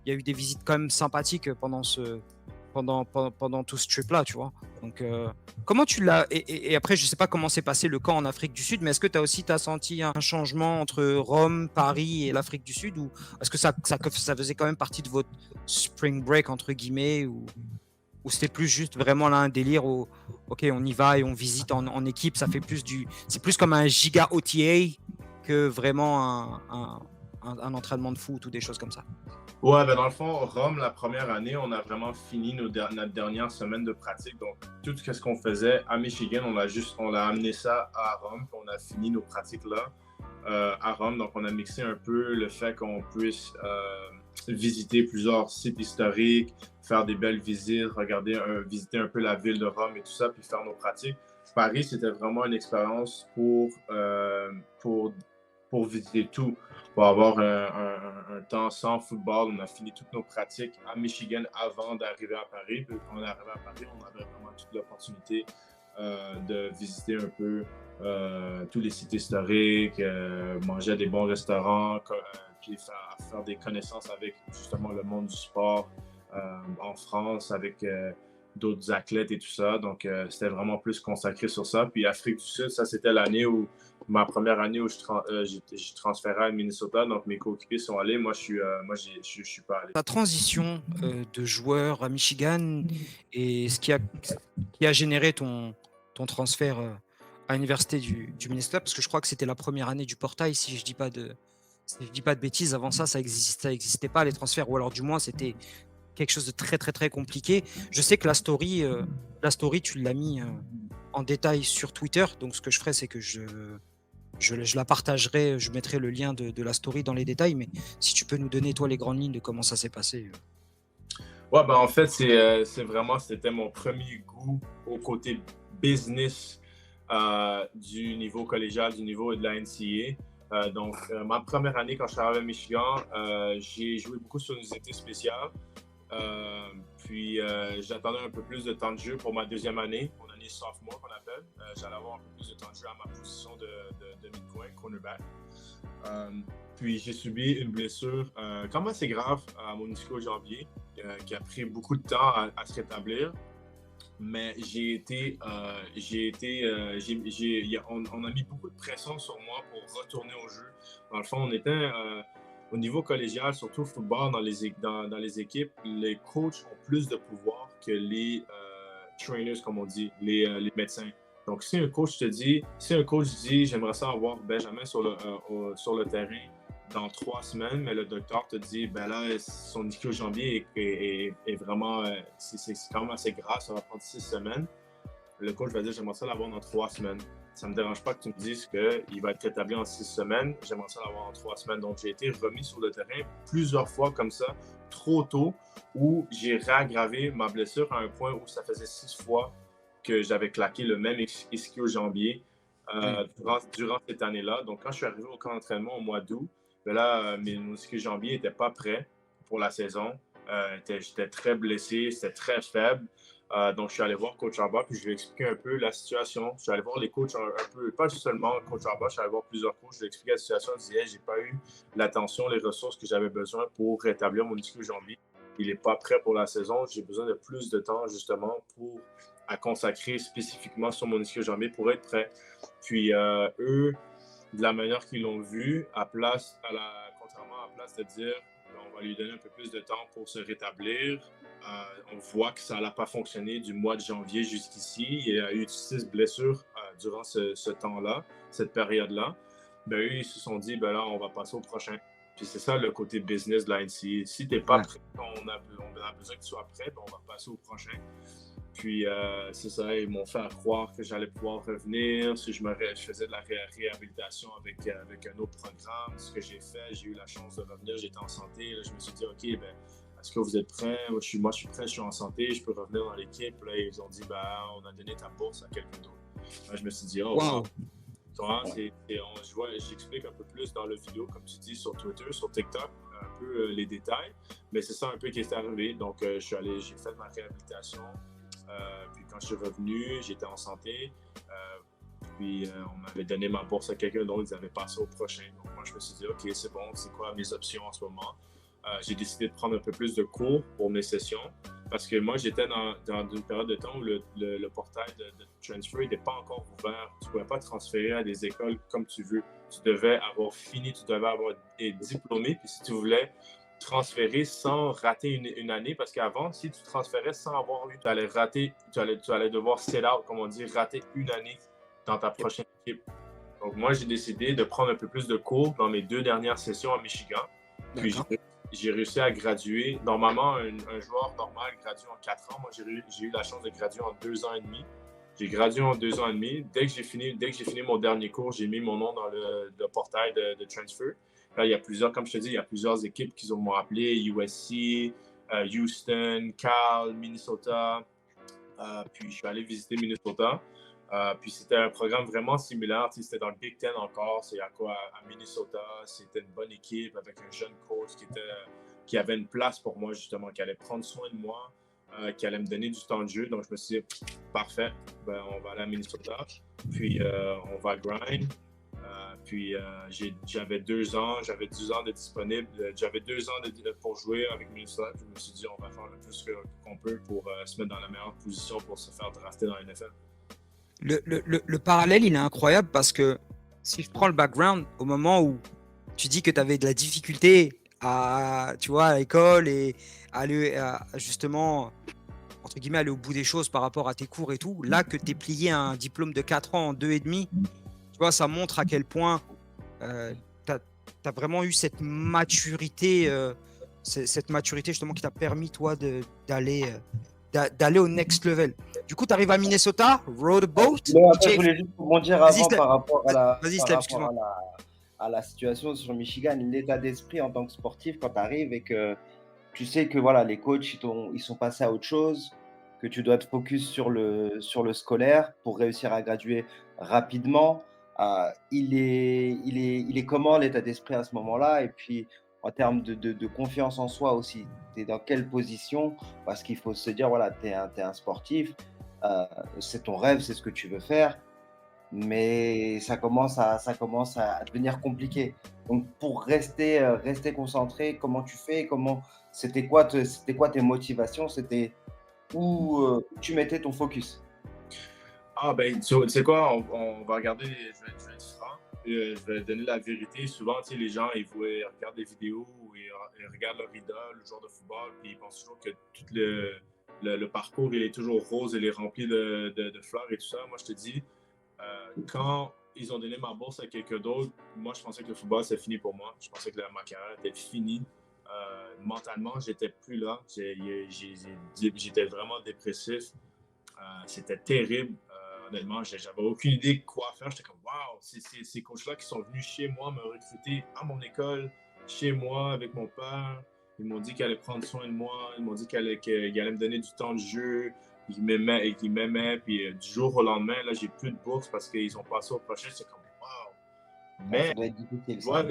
y a eu des visites quand même sympathiques pendant tout ce trip-là, tu vois. Donc, comment tu l'as. Et après, je sais pas comment s'est passé le camp en Afrique du Sud, mais est-ce que tu as aussi senti un changement entre Rome, Paris et l'Afrique du Sud, ou est-ce que ça faisait quand même partie de votre spring break, entre guillemets, ou c'était plus juste vraiment là un délire où, ok, on y va et on visite en équipe, c'est plus comme un giga OTA que vraiment un entraînement de foot ou des choses comme ça. Ouais, ben dans le fond, Rome, la première année, on a vraiment fini notre dernière semaine de pratique. Donc, tout ce qu'on faisait à Michigan, on a amené ça à Rome, puis on a fini nos pratiques là à Rome. Donc, on a mixé un peu le fait qu'on puisse visiter plusieurs sites historiques, faire des belles visites, visiter un peu la ville de Rome et tout ça, puis faire nos pratiques. Paris, c'était vraiment une expérience pour visiter tout, pour avoir un temps sans football. On a fini toutes nos pratiques à Michigan avant d'arriver à Paris. Puis quand on est arrivé à Paris, on avait vraiment toute l'opportunité de visiter un peu tous les sites historiques, manger à des bons restaurants, puis faire des connaissances avec justement le monde du sport en France, avec d'autres athlètes et tout ça. Donc, c'était vraiment plus consacré sur ça. Puis Afrique du Sud, ça, c'était ma première année où je transférais à Minnesota. Donc, mes coéquipiers sont allés. Moi, je suis pas allé. Ta transition de joueur à Michigan et qui a généré ton transfert à l'université du Minnesota, parce que je crois que c'était la première année du portail, si je dis pas de bêtises. Avant ça, ça existait pas, les transferts, ou alors du moins c'était quelque chose de très très très compliqué. Je sais que la story tu l'as mis en détail sur Twitter, donc ce que je ferai, c'est que je la partagerai, je mettrai le lien de la story dans les détails, mais si tu peux nous donner toi les grandes lignes de comment ça s'est passé. Ouais, ben en fait, c'était mon premier goût au côté business du niveau collégial, du niveau de la NCAA. Donc, ma première année, quand je suis arrivé à Michigan, j'ai joué beaucoup sur une unité spéciale. Puis, j'attendais un peu plus de temps de jeu pour ma deuxième année, mon année sophomore qu'on appelle. J'allais avoir un peu plus de temps de jeu à ma position de mid-coin, cornerback. Puis, j'ai subi une blessure quand même assez grave à mon ischio-jambier qui a pris beaucoup de temps à se rétablir. Mais on a mis beaucoup de pression sur moi pour retourner au jeu. Dans le fond, on était au niveau collégial, surtout football, dans les équipes, les coachs ont plus de pouvoir que les trainers, comme on dit, les médecins. Donc, si un coach dit, j'aimerais ça avoir Benjamin sur le terrain dans 3 semaines, mais le docteur te dit, ben là, son ischio-jambier est vraiment, c'est quand même assez grave, ça va prendre 6 semaines. Le coach va dire, j'aimerais ça l'avoir dans 3 semaines. Ça ne me dérange pas que tu me dises qu'il va être rétabli en 6 semaines. J'aimerais ça l'avoir en 3 semaines. Donc, j'ai été remis sur le terrain plusieurs fois comme ça, trop tôt, où j'ai réaggravé ma blessure à un point où ça faisait 6 fois que j'avais claqué le même ischio-jambier durant cette année-là. Donc, quand je suis arrivé au camp d'entraînement au mois d'août, ben là, mon ischio-jambier n'était pas prêt pour la saison. J'étais très blessé, c'était très faible. Donc, je suis allé voir Coach Arba, puis je lui ai expliqué un peu la situation. Je suis allé voir les coachs un peu, pas seulement Coach Arba, je suis allé voir plusieurs coachs. Je lui ai expliqué la situation. Je disais, hey, j'ai pas eu l'attention, les ressources que j'avais besoin pour rétablir mon ischio-jambier. Il n'est pas prêt pour la saison. J'ai besoin de plus de temps, justement, à consacrer spécifiquement sur mon ischio-jambier pour être prêt. Puis, eux, de la manière qu'ils l'ont vu, contrairement à la place de dire, on va lui donner un peu plus de temps pour se rétablir. On voit que ça n'a pas fonctionné du mois de janvier jusqu'ici. Il y a eu 6 blessures durant ce temps-là, cette période-là. Ben, eux, ils se sont dit, ben là, on va passer au prochain. Puis c'est ça le côté business de la NCAA. Si tu n'es pas prêt, on a besoin que tu sois prêt, ben on va passer au prochain. Puis c'est ça, ils m'ont fait croire que j'allais pouvoir revenir. Si je faisais de la réhabilitation avec un autre programme, ce que j'ai fait, j'ai eu la chance de revenir, j'étais en santé. Là, je me suis dit, OK, ben, est-ce que vous êtes prêts? Moi, je suis prêt, je suis en santé, je peux revenir dans l'équipe. Là, ils ont dit, ben, on a donné ta bourse à quelqu'un d'autre. Là, je me suis dit, oh, wow. J'explique un peu plus dans la vidéo, comme tu dis, sur Twitter, sur TikTok, un peu les détails. Mais c'est ça un peu qui est arrivé. Donc, j'ai fait ma réhabilitation. Puis quand je suis revenu, j'étais en santé. Puis on m'avait donné ma bourse à quelqu'un d'autre, ils avaient passé au prochain. Donc moi, je me suis dit, OK, c'est bon, c'est quoi mes options en ce moment? J'ai décidé de prendre un peu plus de cours pour mes sessions parce que moi, j'étais dans une période de temps où le portail de transfer n'était pas encore ouvert. Tu ne pouvais pas transférer à des écoles comme tu veux. Tu devais avoir fini, tu devais avoir été diplômé. Puis si tu voulais transférer sans rater une année, parce qu'avant, si tu transférais sans avoir eu, tu allais devoir set out, comme on dit, rater une année dans ta prochaine équipe. Donc moi, j'ai décidé de prendre un peu plus de cours dans mes 2 dernières sessions à Michigan. Puis j'ai réussi à graduer. Normalement, un joueur normal gradue en 4 ans. Moi, j'ai eu la chance de graduer en 2 ans et demi. J'ai gradué en 2 ans et demi. Dès que j'ai fini mon dernier cours, j'ai mis mon nom dans le portail de transfer. Là, il y a plusieurs, comme je te dis, il y a plusieurs équipes qui m'ont appelé, USC, Houston, Cal, Minnesota. Puis je suis allé visiter Minnesota. Puis c'était un programme vraiment similaire. C'était dans le Big Ten encore. C'est à Minnesota. C'était une bonne équipe avec un jeune coach qui avait une place pour moi, justement, qui allait prendre soin de moi, qui allait me donner du temps de jeu. Donc je me suis dit, parfait, ben, on va aller à Minnesota. Puis on va grind. Puis j'avais 2 ans, j'avais 10 ans de disponible. J'avais 2 ans pour jouer avec Minnesota. Puis je me suis dit, on va faire le plus qu'on peut pour se mettre dans la meilleure position pour se faire drafter dans la NFL. Le parallèle, il est incroyable parce que si je prends le background, au moment où tu dis que tu avais de la difficulté à l'école et justement, entre guillemets, aller au bout des choses par rapport à tes cours et tout, là que tu es plié à un diplôme de 4 ans en 2 et demi, tu vois, ça montre à quel point tu as vraiment eu cette maturité justement qui t'a permis, toi, d'aller au next level. Du coup, tu arrives à Minnesota, road a boat. Je voulais juste rebondir avant par rapport à la situation sur Michigan, l'état d'esprit en tant que sportif quand tu arrives et que tu sais que voilà, les coachs ils sont passés à autre chose, que tu dois te focus sur le scolaire pour réussir à graduer rapidement. Il est comment l'état d'esprit à ce moment-là? Et puis en termes de confiance en soi aussi, tu es dans quelle position? Parce qu'il faut se dire, voilà, tu es un sportif, c'est ton rêve, c'est ce que tu veux faire, mais ça commence à devenir compliqué. Donc pour rester concentré, comment tu fais? C'était quoi tes motivations? C'était où tu mettais ton focus? Ben, tu sais quoi, on va regarder, je vais être franc. je vais donner la vérité. Souvent, les gens, ils regardent des vidéos ou ils regardent leur idole, le joueur de football, puis ils pensent toujours que tout le parcours, il est toujours rose, il est rempli de fleurs et tout ça. Moi, je te dis, quand ils ont donné ma bourse à quelqu'un d'autre, moi, je pensais que le football, c'est fini pour moi. Je pensais que ma carrière était finie. Mentalement, j'étais plus là. J'étais vraiment dépressif. C'était terrible. Honnêtement, j'avais aucune idée de quoi faire. J'étais comme, waouh, c'est ces coachs-là qui sont venus chez moi me recruter à mon école, chez moi, avec mon père. Ils m'ont dit qu'ils allaient prendre soin de moi. Ils m'ont dit qu'ils allaient me donner du temps de jeu, qu'ils m'aimaient et qu'ils m'aimaient. Puis du jour au lendemain, là, j'ai plus de bourse parce qu'ils ont passé au prochain. C'est comme, waouh. Ah, ça Mais doit être difficile, ça.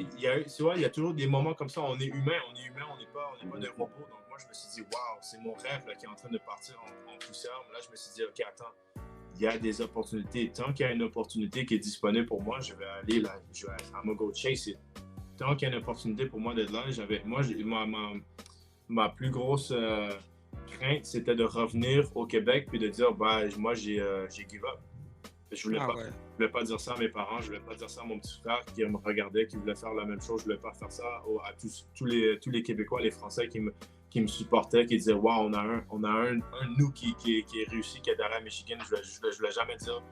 ouais, il y a toujours des moments comme ça. On est humain, on n'est pas des robots. Donc moi, je me suis dit, waouh, c'est mon rêve là, qui est en train de partir en poussière. Là, je me suis dit, OK, attends, il y a des opportunités. Tant qu'il y a une opportunité qui est disponible pour moi, je vais aller là, I'm gonna go chase it. Tant qu'il y a une opportunité pour moi d'être là, ma plus grosse crainte, c'était de revenir au Québec puis de dire, bah, moi, j'ai give up. Je voulais pas, Ouais. je voulais pas dire ça à mes parents, je voulais pas dire ça à mon petit frère qui me regardait, qui voulait faire la même chose. Je voulais pas faire ça à tous les Québécois, les Français qui me supportaient, qui disaient waouh, on a un de nous qui est réussi, qui est derrière Michigan. Je voulais jamais dire.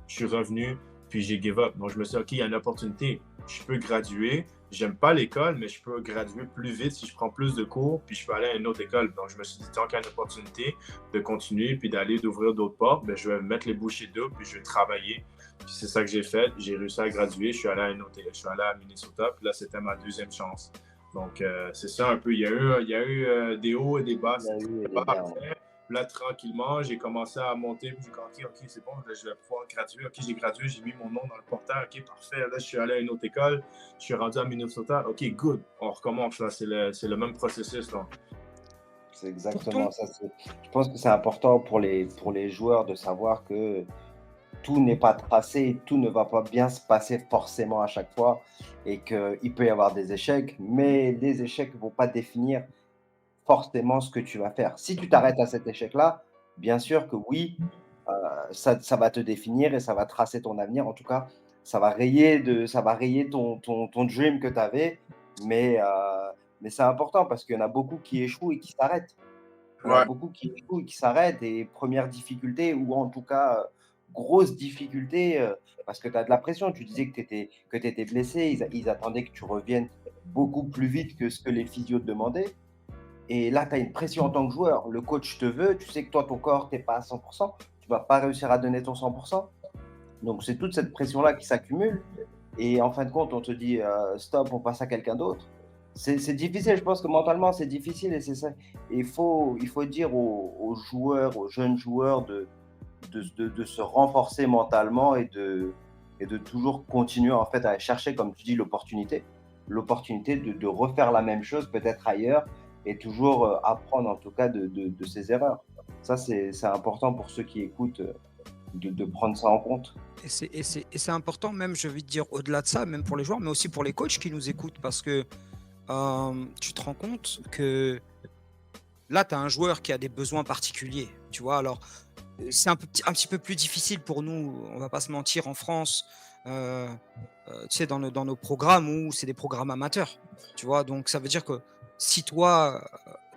Je suis revenu, puis j'ai give up. Donc je me suis dit, OK, il y a une opportunité. Je peux graduer. J'aime pas l'école, mais je peux graduer plus vite si je prends plus de cours, puis je peux aller à une autre école. Donc je me suis dit, tant qu'il y a une opportunité, de continuer puis d'ouvrir d'autres portes, ben, je vais mettre les bouchées doubles puis je vais travailler. Puis c'est ça que j'ai fait. J'ai réussi à graduer. Je suis allé à Minnesota. Puis là, c'était ma deuxième chance. Donc, c'est ça un peu. Il y a eu des hauts et des bas. Il y a eu C'était des pas bas. parfait. Là, tranquillement, j'ai commencé à monter. Puis j'ai dit, OK, c'est bon. Là, je vais pouvoir graduer. OK, j'ai gradué. J'ai mis mon nom dans le portail. OK, parfait. Là, je suis allé à une autre école. Je suis rendu à Minnesota. OK, good. On recommence. Là, c'est le même processus. Donc, C'est exactement ça. Je pense que c'est important pour les joueurs de savoir que tout n'est pas tracé, tout ne va pas bien se passer forcément à chaque fois et qu'il peut y avoir des échecs, mais les échecs ne vont pas définir forcément ce que tu vas faire. Si tu t'arrêtes à cet échec-là, bien sûr que oui, ça va te définir et ça va tracer ton avenir. En tout cas, ça va rayer ton dream que tu avais, mais c'est important parce qu'il y en a beaucoup qui échouent et qui s'arrêtent. Il y en a ouais. beaucoup qui échouent et qui s'arrêtent et première difficulté ou en tout cas, grosse difficulté, parce que tu as de la pression. Tu disais que tu étais blessé, ils attendaient que tu reviennes beaucoup plus vite que ce que les physios te demandaient et là, tu as une pression en tant que joueur. Le coach te veut, tu sais que toi, ton corps, tu es pas à 100, tu vas pas réussir à donner ton 100. Donc c'est toute cette pression-là qui s'accumule et en fin de compte, on te dit, «Stop, on passe à quelqu'un d'autre». C'est difficile, je pense que mentalement, c'est difficile et c'est ça. Et il faut dire aux joueurs, aux jeunes joueurs de se renforcer mentalement et de toujours continuer en fait à chercher, comme tu dis, l'opportunité de refaire la même chose peut-être ailleurs et toujours apprendre en tout cas de ses erreurs. Ça, c'est important pour ceux qui écoutent de prendre ça en compte. Et c'est important même, je vais te dire, au-delà de ça, même pour les joueurs, mais aussi pour les coachs qui nous écoutent, parce que tu te rends compte que là, tu as un joueur qui a des besoins particuliers, tu vois. Alors, c'est un petit peu plus difficile pour nous, on va pas se mentir, en France, euh, tu sais, dans nos programmes où c'est des programmes amateurs, tu vois. Donc, ça veut dire que si toi,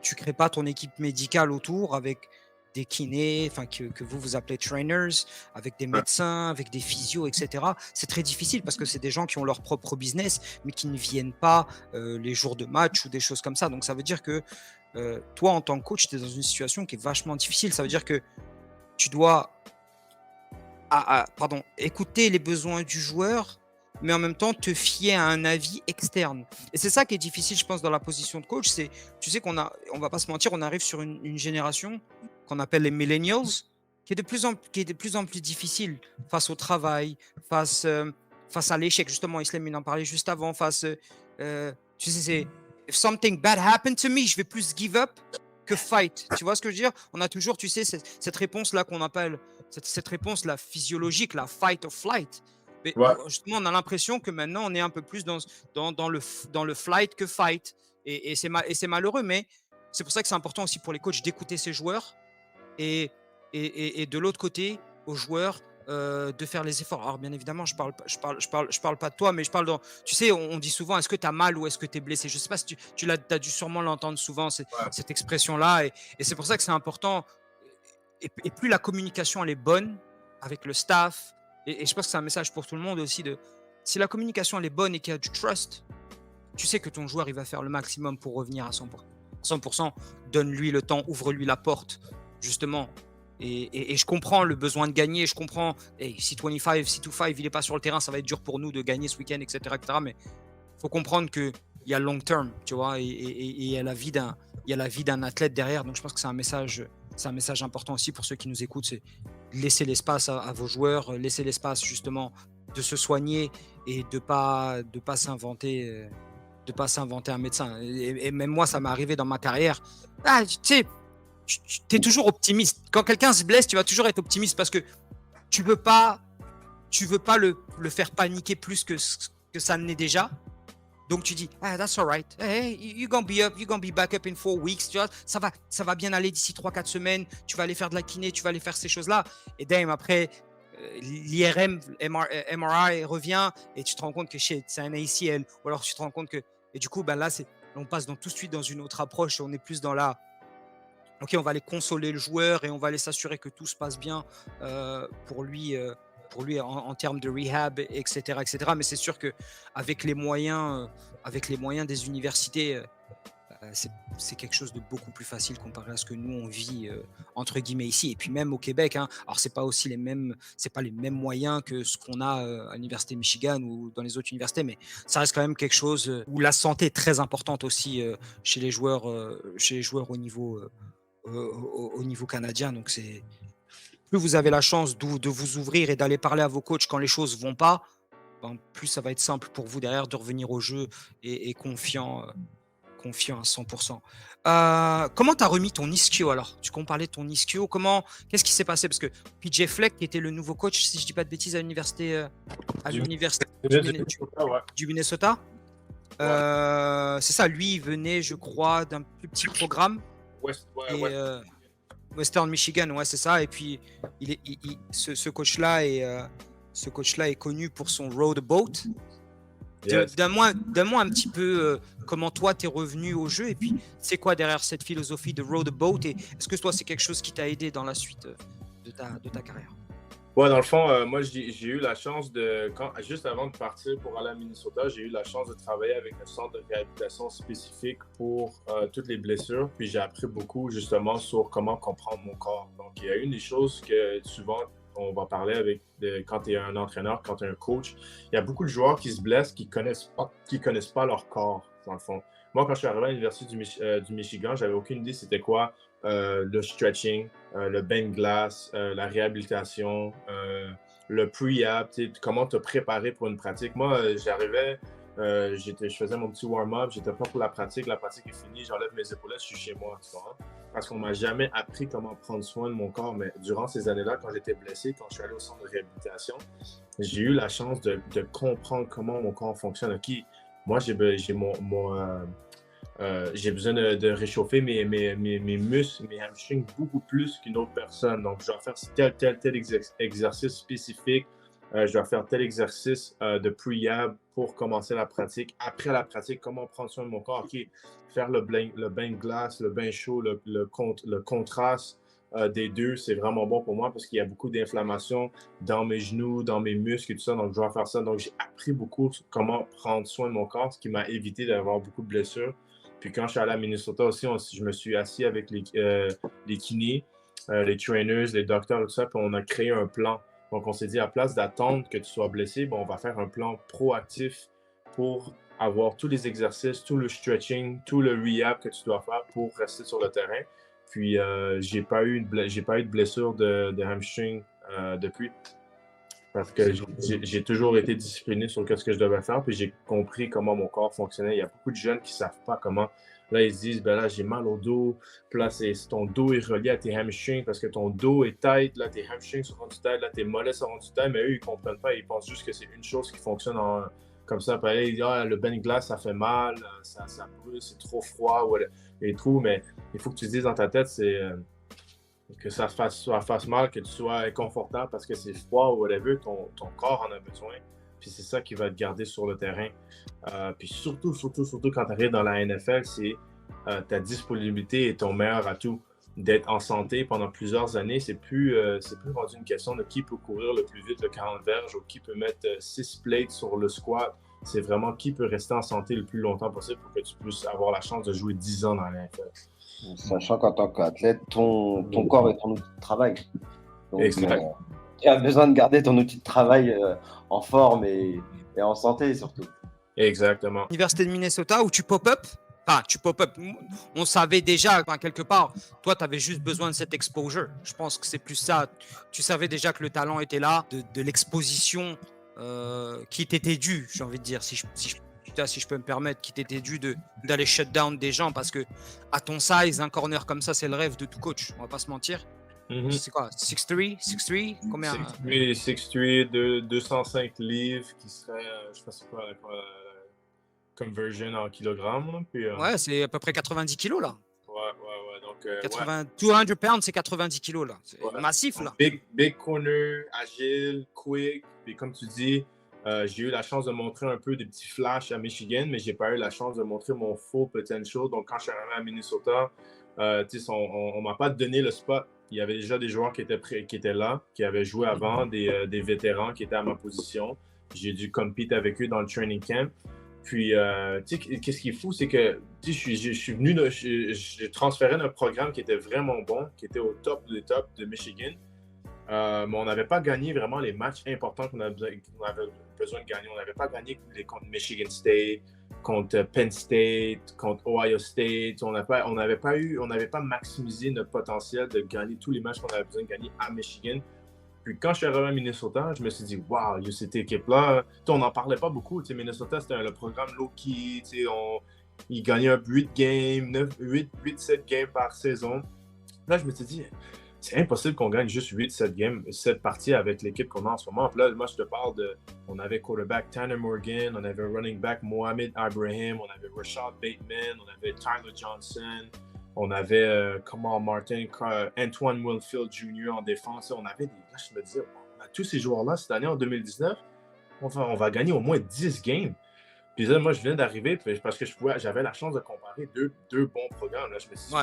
tu crées pas ton équipe médicale autour avec des kinés, enfin que vous appelez trainers, avec des médecins, avec des physios, etc. C'est très difficile parce que c'est des gens qui ont leur propre business, mais qui ne viennent pas les jours de match ou des choses comme ça. Donc ça veut dire que toi, en tant que coach, tu es dans une situation qui est vachement difficile. Ça veut dire que tu dois écouter les besoins du joueur, mais en même temps te fier à un avis externe. Et c'est ça qui est difficile, je pense, dans la position de coach. C'est, tu sais on va pas se mentir, on arrive sur une génération qu'on appelle les millennials, qui est de plus en plus difficile face au travail, face à l'échec. Justement, Islam, il en parlait juste avant, tu sais, c'est if something bad happened to me, je vais plus give up que fight. Tu vois ce que je veux dire? On a toujours, tu sais, cette réponse-là qu'on appelle, cette réponse-là physiologique, la fight or flight. Mais Ouais. justement, on a l'impression que maintenant, on est un peu plus dans le flight que fight. Et c'est malheureux, mais c'est pour ça que c'est important aussi pour les coachs d'écouter ces joueurs et de l'autre côté, aux joueurs, de faire les efforts. Alors bien évidemment, je parle pas de toi, mais je parle dans, tu sais, on dit souvent, est-ce que tu as mal ou est-ce que tu es blessé? Je sais pas si tu as dû sûrement l'entendre souvent, Ouais. cette expression-là, et c'est pour ça que c'est important. Et plus la communication elle est bonne avec le staff, et je pense que c'est un message pour tout le monde aussi, si la communication elle est bonne et qu'il y a du trust, tu sais que ton joueur il va faire le maximum pour revenir à 100%. 100%, donne-lui le temps, ouvre-lui la porte, justement. Et je comprends le besoin de gagner, je comprends, hey, si 25, si 25 il n'est pas sur le terrain, ça va être dur pour nous de gagner ce week-end, etc. Mais il faut comprendre qu'il y a long term, tu vois, et il y a la vie d'un athlète derrière. Donc je pense que c'est un message important aussi pour ceux qui nous écoutent, c'est laisser l'espace à vos joueurs, laisser l'espace justement de se soigner et de pas s'inventer un médecin. Et même moi, ça m'est arrivé dans ma carrière. Ah, tu sais, tu es toujours optimiste. Quand quelqu'un se blesse, tu vas toujours être optimiste parce que tu veux pas, le faire paniquer plus que ça ne l'est déjà. Donc tu dis, ah, that's all right. Hey, you're gonna be up, you're gonna be back up in 4 weeks. Tu vois, ça va bien aller d'ici 3-4 semaines. Tu vas aller faire de la kiné, tu vas aller faire ces choses-là. Et damn, après, l'IRM, MRI revient et tu te rends compte que shit, c'est un ACL. Ou alors tu te rends compte que. Et du coup, ben là, on passe tout de suite dans une autre approche. On est plus dans la. Ok, on va aller consoler le joueur et on va aller s'assurer que tout se passe bien pour lui en termes de rehab, etc., etc. Mais c'est sûr que avec les moyens des universités, c'est quelque chose de beaucoup plus facile comparé à ce que nous on vit entre guillemets ici. Et puis même au Québec, hein, alors c'est pas les mêmes moyens que ce qu'on a à l'université Michigan ou dans les autres universités, mais ça reste quand même quelque chose où la santé est très importante aussi chez les joueurs au niveau canadien. Donc plus vous avez la chance de vous ouvrir et d'aller parler à vos coachs quand les choses vont pas, ben, plus ça va être simple pour vous derrière de revenir au jeu et confiant à 100%. Comment tu as remis ton ischio alors? On parlait de ton ischio. Qu'est-ce qui s'est passé? Parce que PJ Fleck, qui était le nouveau coach, si je dis pas de bêtises, à l'université du Minnesota, c'est ça, lui, il venait, je crois, d'un plus petit programme. Western Michigan, ouais, c'est ça. Et puis, ce coach-là est connu pour son road boat. Yes. Donne-moi un petit peu comment toi t'es revenu au jeu et puis c'est quoi derrière cette philosophie de road boat, et est-ce que toi c'est quelque chose qui t'a aidé dans la suite de ta carrière? Ouais, dans le fond, moi j'ai eu la chance juste avant de partir pour aller à Minnesota, j'ai eu la chance de travailler avec un centre de réhabilitation spécifique pour toutes les blessures. Puis j'ai appris beaucoup justement sur comment comprendre mon corps. Donc il y a une des choses que souvent on va parler quand tu es un entraîneur, quand tu es un coach. Il y a beaucoup de joueurs qui se blessent, qui connaissent pas leur corps, dans le fond. Moi, quand je suis arrivé à l'Université du Michigan, j'avais aucune idée c'était quoi le stretching, le bain de glace, la réhabilitation, le pre-ab, comment te préparer pour une pratique. Moi, j'arrivais, je faisais mon petit warm-up, j'étais prêt pour la pratique est finie, j'enlève mes épaulettes, je suis chez moi, tu vois? Parce qu'on ne m'a jamais appris comment prendre soin de mon corps. Mais durant ces années-là, quand j'étais blessé, quand je suis allé au centre de réhabilitation, j'ai eu la chance de comprendre comment mon corps fonctionne. Okay, moi, j'ai besoin de réchauffer mes muscles, mes hamstrings beaucoup plus qu'une autre personne. Donc, je dois faire tel exercice spécifique. Je dois faire tel exercice de pre-ab pour commencer la pratique. Après la pratique, comment prendre soin de mon corps? Okay, faire le bain de glace, le bain chaud, le contraste des deux, c'est vraiment bon pour moi parce qu'il y a beaucoup d'inflammation dans mes genoux, dans mes muscles et tout ça. Donc, je dois faire ça. Donc, j'ai appris beaucoup comment prendre soin de mon corps, ce qui m'a évité d'avoir beaucoup de blessures. Puis quand je suis allé à Minnesota aussi, je me suis assis avec les kinés, les trainers, les docteurs, tout ça, puis on a créé un plan. Donc, on s'est dit, à place d'attendre que tu sois blessé, on va faire un plan proactif pour avoir tous les exercices, tout le stretching, tout le rehab que tu dois faire pour rester sur le terrain. Puis, j'ai pas eu de blessure de hamstring depuis. Parce que j'ai toujours été discipliné sur ce que je devais faire, puis j'ai compris comment mon corps fonctionnait. Il y a beaucoup de jeunes qui ne savent pas comment. Là, ils se disent, ben là, j'ai mal au dos. Puis là, ton dos est relié à tes hamstrings parce que ton dos est tight. Là, tes hamstrings sont rendus tight. Là, tes mollets sont rendus tight. Mais eux, ils ne comprennent pas. Ils pensent juste que c'est une chose qui fonctionne comme ça. Puis là, ils disent, le bain de glace, ça fait mal. Ça brûle, c'est trop froid. Et tout. Mais il faut que tu te dises dans ta tête, que ça fasse mal, que tu sois inconfortable parce que c'est froid ou whatever, ton corps en a besoin. Puis c'est ça qui va te garder sur le terrain. Puis surtout quand tu arrives dans la NFL, c'est ta disponibilité et ton meilleur atout. D'être en santé pendant plusieurs années, c'est plus rendu une question de qui peut courir le plus vite le 40 verges ou qui peut mettre 6 plates sur le squat. C'est vraiment qui peut rester en santé le plus longtemps possible pour que tu puisses avoir la chance de jouer 10 ans dans la NFL. Sachant qu'en tant qu'athlète, ton corps est ton outil de travail. Donc, exact. Tu as besoin de garder ton outil de travail en forme et en santé surtout. Exactement. Université de Minnesota où tu pop-up. Enfin, tu pop-up. On savait déjà, enfin, quelque part, toi, tu avais juste besoin de cette exposure. Je pense que c'est plus ça. Tu savais déjà que le talent était là, de l'exposition qui t'était due, j'ai envie de dire, si je peux me permettre, qui t'était due d'aller shut down des gens. Parce que à ton size, un corner comme ça, c'est le rêve de tout coach. On va pas se mentir. C'est quoi 6'3", 6'3", combien 6'3", 205 livres, qui serait, je sais pas c'est quoi, conversion en kilogrammes. Puis, ouais, c'est à peu près 90 kilos là. Ouais. Donc, 200 pounds, c'est 90 kilos là. C'est massif là. Big corner, agile, quick. Puis comme tu dis, j'ai eu la chance de montrer un peu des petits flashs à Michigan, mais j'ai pas eu la chance de montrer mon full potential. Donc quand je suis arrivé à Minnesota, on m'a pas donné le spot. Il y avait déjà des joueurs qui étaient là, qui avaient joué avant, des vétérans qui étaient à ma position. J'ai dû compete avec eux dans le training camp. Puis, qu'est-ce qui est fou, c'est que je suis venu, j'ai transféré d'un programme qui était vraiment bon, qui était au top des tops de Michigan. Mais on n'avait pas gagné vraiment les matchs importants qu'on avait besoin de gagner. On n'avait pas gagné contre Michigan State, contre Penn State, contre Ohio State. On n'avait pas maximisé notre potentiel de gagner tous les matchs qu'on avait besoin de gagner à Michigan. Puis quand je suis arrivé à Minnesota, je me suis dit, wow, cette équipe-là, on n'en parlait pas beaucoup. Minnesota, c'était le programme low-key. Ils gagnaient 8 games, 8-7 games par saison. Là, je me suis dit, c'est impossible qu'on gagne juste 8-7 games, 7 parties avec l'équipe qu'on a en ce moment. Puis là, moi, je te parle on avait quarterback Tanner Morgan, on avait running back Mohamed Abraham, on avait Rashad Bateman, on avait Tyler Johnson. On avait Kamal Martin, Antoine Winfield Jr. en défense. On avait là, je me disais, on a tous ces joueurs-là cette année en 2019. On va gagner au moins 10 games. Puis là, moi, je viens d'arriver parce que j'avais la chance de comparer deux bons programmes. Là, je me suis dit,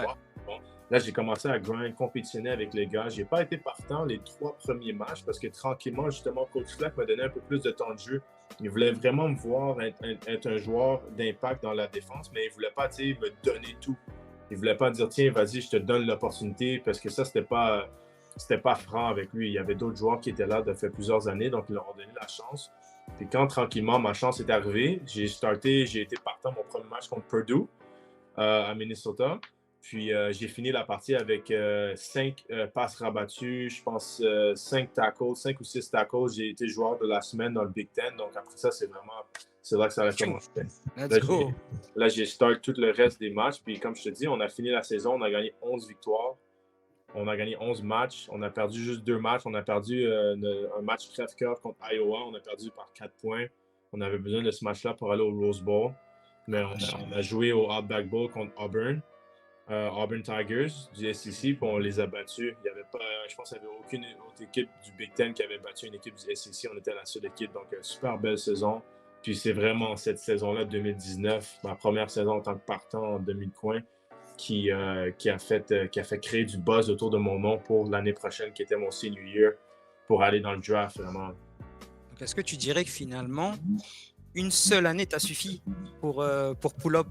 bon. Là, j'ai commencé à compétitionner avec les gars. Je n'ai pas été partant les 3 premiers matchs parce que tranquillement, justement, Coach Flack m'a donné un peu plus de temps de jeu. Il voulait vraiment me voir être un joueur d'impact dans la défense, mais il ne voulait pas me donner tout. Il ne voulait pas dire, tiens, vas-y, je te donne l'opportunité, parce que ça, c'était pas franc avec lui. Il y avait d'autres joueurs qui étaient là depuis plusieurs années, donc ils leur ont donné la chance. Puis quand, tranquillement, ma chance est arrivée, j'ai été partant mon premier match contre Purdue à Minnesota. Puis j'ai fini la partie avec 5 passes rabattues, je pense 5 tackles, 5 ou 6 tackles. J'ai été joueur de la semaine dans le Big Ten, donc après ça, c'est là que ça a commencé. Là, j'ai start tout le reste des matchs. Puis comme je te dis, on a fini la saison, on a gagné 11 victoires. On a gagné 11 matchs. On a perdu juste 2 matchs. On a perdu un match crève-cœur contre Iowa. On a perdu par 4 points. On avait besoin de ce match-là pour aller au Rose Bowl. Mais on a joué au Outback Bowl contre Auburn. Auburn Tigers du SEC, puis on les a battus. Il y avait pas, je pense qu'il n'y avait aucune autre équipe du Big Ten qui avait battu une équipe du SEC. On était la seule équipe. Donc, super belle saison. Puis c'est vraiment cette saison-là, 2019, ma première saison en tant que partant en demi-coin, qui a fait créer du buzz autour de mon nom pour l'année prochaine, qui était mon senior year, pour aller dans le draft, vraiment. Donc, est-ce que tu dirais que finalement, une seule année t'a suffi pour pull-up,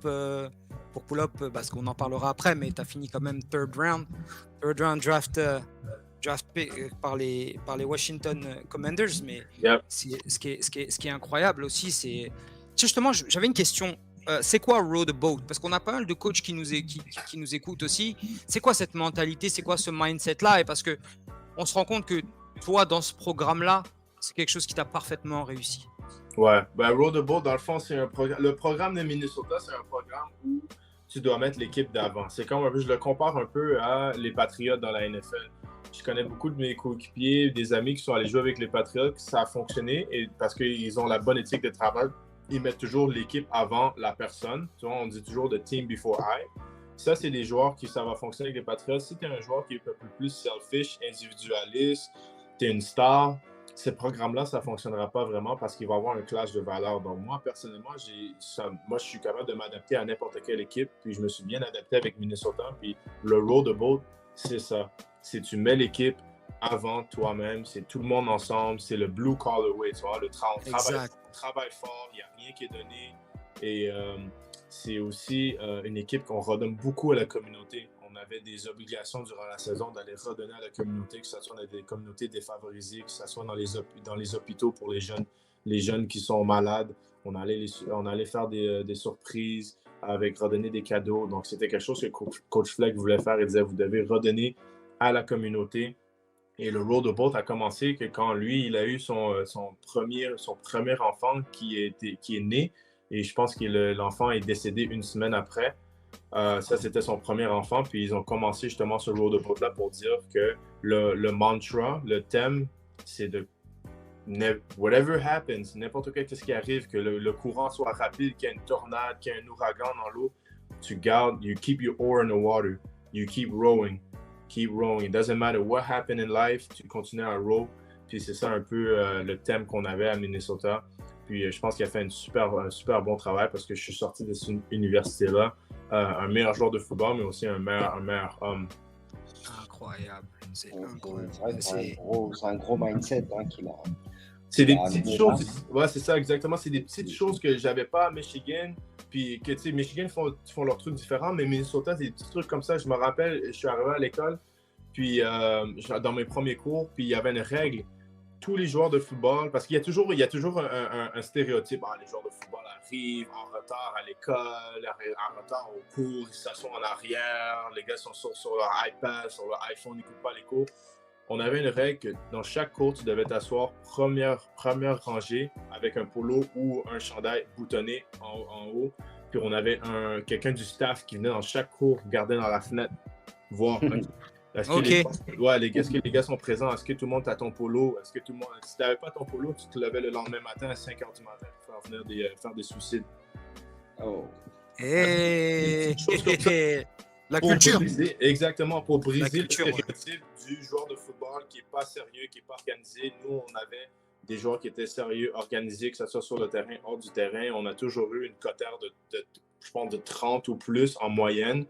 parce qu'on en parlera après, mais tu as fini quand même third round draft par les Washington Commanders, mais ce qui est incroyable aussi, c'est justement, j'avais une question. C'est quoi row the boat? Parce qu'on a pas mal de coachs qui nous écoutent aussi. C'est quoi cette mentalité? C'est quoi ce mindset-là? Et parce que on se rend compte que toi, dans ce programme-là, c'est quelque chose qui t'a parfaitement réussi. Ouais, row the boat, dans le fond, c'est un programme. Le programme de Minnesota, c'est un programme où tu dois mettre l'équipe d'avant. C'est comme je le compare un peu à les Patriots dans la NFL. Je connais beaucoup de mes coéquipiers, des amis qui sont allés jouer avec les Patriots, ça a fonctionné et parce qu'ils ont la bonne éthique de travail. Ils mettent toujours l'équipe avant la personne. Tu vois, on dit toujours « the team before I ». Ça, c'est des joueurs qui ça va fonctionner avec les Patriots. Si tu es un joueur qui est un peu plus selfish, individualiste, tu es une star, ces programmes-là, ça ne fonctionnera pas vraiment parce qu'il va y avoir un clash de valeurs. Donc, moi, personnellement, moi, je suis capable de m'adapter à n'importe quelle équipe. Puis, je me suis bien adapté avec Minnesota. Puis, le role de boat, c'est ça. C'est tu mets l'équipe avant toi-même. C'est tout le monde ensemble. C'est le blue collar way. Tu vois, on travaille fort. Il n'y a rien qui est donné. Et c'est aussi une équipe qu'on redonne beaucoup à la communauté. On avait des obligations durant la saison d'aller redonner à la communauté, que ce soit dans des communautés défavorisées, que ce soit dans les hôpitaux pour les jeunes qui sont malades. On allait faire des surprises avec redonner des cadeaux. Donc, c'était quelque chose que Coach Fleck voulait faire. Il disait, vous devez redonner à la communauté. Et le Road to Boat a commencé que quand lui, il a eu son premier enfant qui est né. Et je pense que l'enfant est décédé une semaine après. Ça, c'était son premier enfant. Puis ils ont commencé justement ce road to boat-là pour dire que le mantra, le thème, c'est de whatever happens, n'importe qu'est-ce qui arrive, que le courant soit rapide, qu'il y ait une tornade, qu'il y ait un ouragan dans l'eau, tu gardes, you keep your oar in the water, you keep rowing. Keep rowing. It doesn't matter what happened in life, tu continues à row. Puis c'est ça un peu le thème qu'on avait à Minnesota. Puis je pense qu'il a fait un super bon travail parce que je suis sorti de cette université-là un meilleur joueur de football, mais aussi un meilleur homme. Incroyable. C'est incroyable. C'est un gros mindset qu'il a. C'est des petites choses. Ouais, c'est ça, exactement. C'est des petites choses que j'avais pas à Michigan. Puis que, tu sais, Michigan font leurs trucs différents, mais Minnesota, c'est des petits trucs comme ça. Je me rappelle, je suis arrivé à l'école, puis dans mes premiers cours, puis il y avait une règle. Tous les joueurs de football, parce qu'il y a toujours un stéréotype. Les joueurs de football arrivent en retard à l'école, en retard aux cours, ils s'assoient en arrière, les gars sont sur leur iPad, sur leur iPhone, ils n'écoutent pas les cours. On avait une règle que dans chaque cours, tu devais t'asseoir première rangée avec un polo ou un chandail boutonné en haut. Puis on avait quelqu'un du staff qui venait dans chaque cours regarder dans la fenêtre, voir. Est-ce que les gars sont présents? Est-ce que tout le monde a ton polo? Est-ce que tout le monde. Si tu n'avais pas ton polo, tu te levais le lendemain matin à 5h du matin pour faire des suicides. Oh. Et la culture. Exactement, pour briser le stéréotype du joueur de football qui n'est pas sérieux, qui n'est pas organisé. Nous, on avait des joueurs qui étaient sérieux, organisés, que ce soit sur le terrain, hors du terrain. On a toujours eu une cotère je pense, de 30 ou plus en moyenne.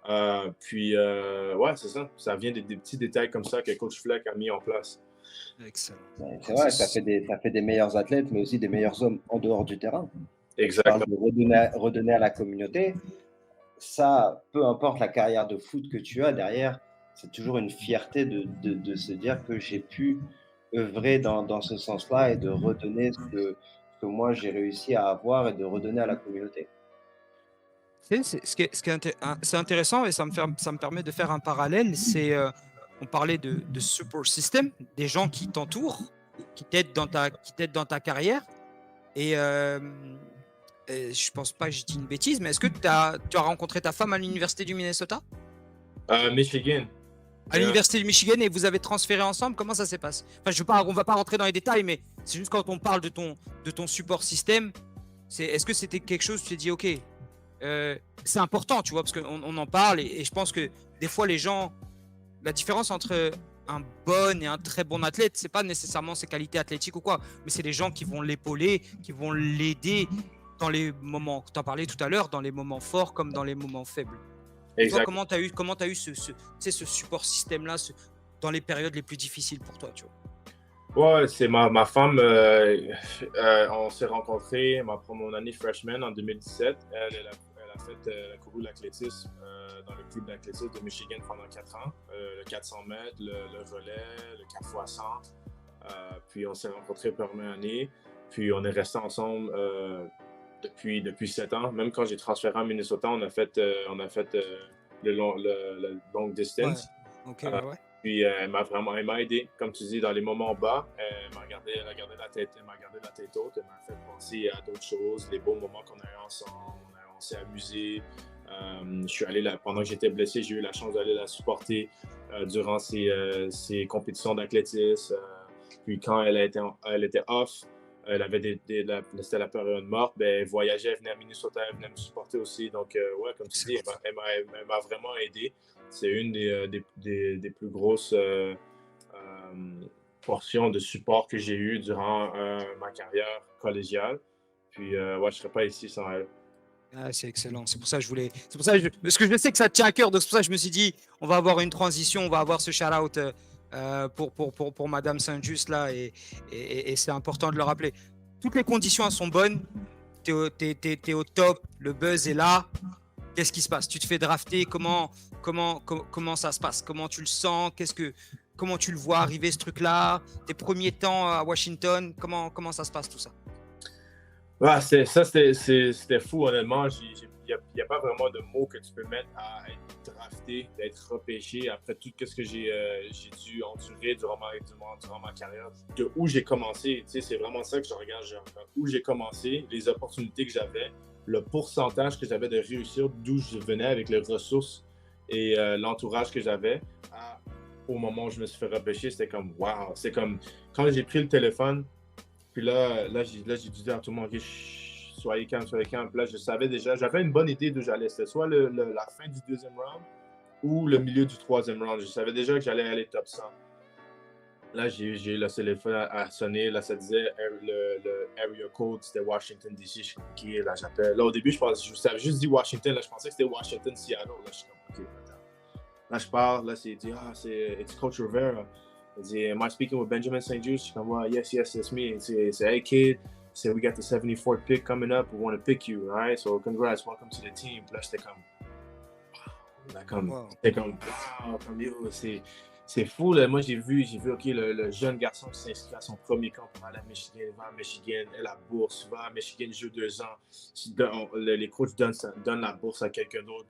Ouais, c'est ça. Ça vient des petits détails comme ça que Coach Fleck a mis en place. Excellent. C'est vrai, ça fait des meilleurs athlètes, mais aussi des meilleurs hommes en dehors du terrain. Exactement. De redonner à la communauté. Ça, peu importe la carrière de foot que tu as derrière, c'est toujours une fierté de se dire que j'ai pu œuvrer dans ce sens-là et de redonner ce que moi j'ai réussi à avoir et de redonner à la communauté. C'est intéressant et ça me permet de faire un parallèle. On parlait de support system, des gens qui t'entourent, qui t'aident dans ta carrière. Et je pense pas que je dis une bêtise, mais est-ce que tu as rencontré ta femme à l'université du Minnesota? Michigan. À l'université du Michigan, et vous avez transféré ensemble? Comment ça s'est passé? Enfin, on va pas rentrer dans les détails, mais c'est juste quand on parle de ton support système, est-ce que c'était quelque chose où tu t'es dit, ok, c'est important, tu vois, parce qu'on en parle, et je pense que des fois les gens, la différence entre un bon et un très bon athlète, c'est pas nécessairement ses qualités athlétiques ou quoi, mais c'est les gens qui vont l'épauler, qui vont l'aider dans les moments, tu en parlais tout à l'heure, dans les moments forts comme dans les moments faibles. Et toi, comment tu as eu ce support système-là dans les périodes les plus difficiles pour toi, tu vois? Ouais, c'est ma femme. On s'est rencontrés mon année freshman en 2017. Elle a couru l'athlétisme dans le club d'athlétisme de Michigan pendant 4 ans. Le 400 mètres, le relais, le 4x100. Puis on s'est rencontrés première année. Puis on est restés ensemble depuis 7 ans. Même quand j'ai transféré à Minnesota, on a fait le long distance. Ouais. Okay, ouais. Puis elle m'a aidé, comme tu dis, dans les moments bas. Elle a gardé la tête haute. Elle m'a fait penser à d'autres choses, les beaux moments qu'on a eu ensemble. On s'est amusé. Je suis allé pendant que j'étais blessé, j'ai eu la chance d'aller la supporter durant ses compétitions d'athlétisme. Puis quand elle était off, C'était la période morte. Ben, elle voyageait, elle venait à Minnesota, elle venait me supporter aussi. Donc, ouais, comme tu dis, elle m'a vraiment aidé. C'est une des plus grosses portions de support que j'ai eu durant ma carrière collégiale. Puis, ouais, je ne serais pas ici sans elle. Ah, c'est excellent. C'est pour ça que je voulais. C'est pour ça que parce que je sais que ça te tient à cœur. Donc, c'est pour ça que je me suis dit, on va avoir une transition, on va avoir ce shout-out pour Madame Saint-Just là. Et c'est important de le rappeler. Toutes les conditions elles sont bonnes. T'es au top. Le buzz est là. Qu'est-ce qui se passe? Tu te fais drafter. Comment ça se passe? Comment tu le sens? Comment tu le vois arriver ce truc-là? Tes premiers temps à Washington, comment ça se passe tout ça? Ouais, c'était fou, honnêtement. Il n'y a pas vraiment de mots que tu peux mettre à être drafté, d'être repêché après tout ce que j'ai dû endurer durant ma carrière. De où j'ai commencé, c'est vraiment ça que je regarde. Où j'ai commencé, les opportunités que j'avais, le pourcentage que j'avais de réussir, d'où je venais avec les ressources et l'entourage que j'avais. Au moment où je me suis fait repêcher, c'était comme wow. C'est comme quand j'ai pris le téléphone. Puis là j'ai dû dire à tout le monde, OK, soyez calme. Puis là, je savais déjà, j'avais une bonne idée d'où j'allais. C'était soit la fin du deuxième round ou le milieu du troisième round. Je savais déjà que j'allais aller top 100. Là, j'ai le téléphone à sonner. Là, ça disait le area code, c'était Washington DC. Je suis comme, OK, là, j'appelle. Là, au début, je savais juste dit Washington. Là, je pensais que c'était Washington, Seattle. Là, je suis comme, OK, attends. Là, je parle. Là, c'est dit, it's Coach Rivera. Il dit, am I speaking with Benjamin St-Juste? Je suis comme, well, yes, it's me. It's hey, kid. Said we got the 74th pick coming up. We want to pick you, all right? So congrats, welcome to the team. Puis là, j'étais comme, wow, comme yo, c'est fou. Là. Moi, j'ai vu, OK, le jeune garçon qui s'inscrit à son premier camp pour aller à Michigan, va à Michigan, la bourse, va à Michigan, joue 2 ans. Les coachs donnent la bourse à quelqu'un d'autre,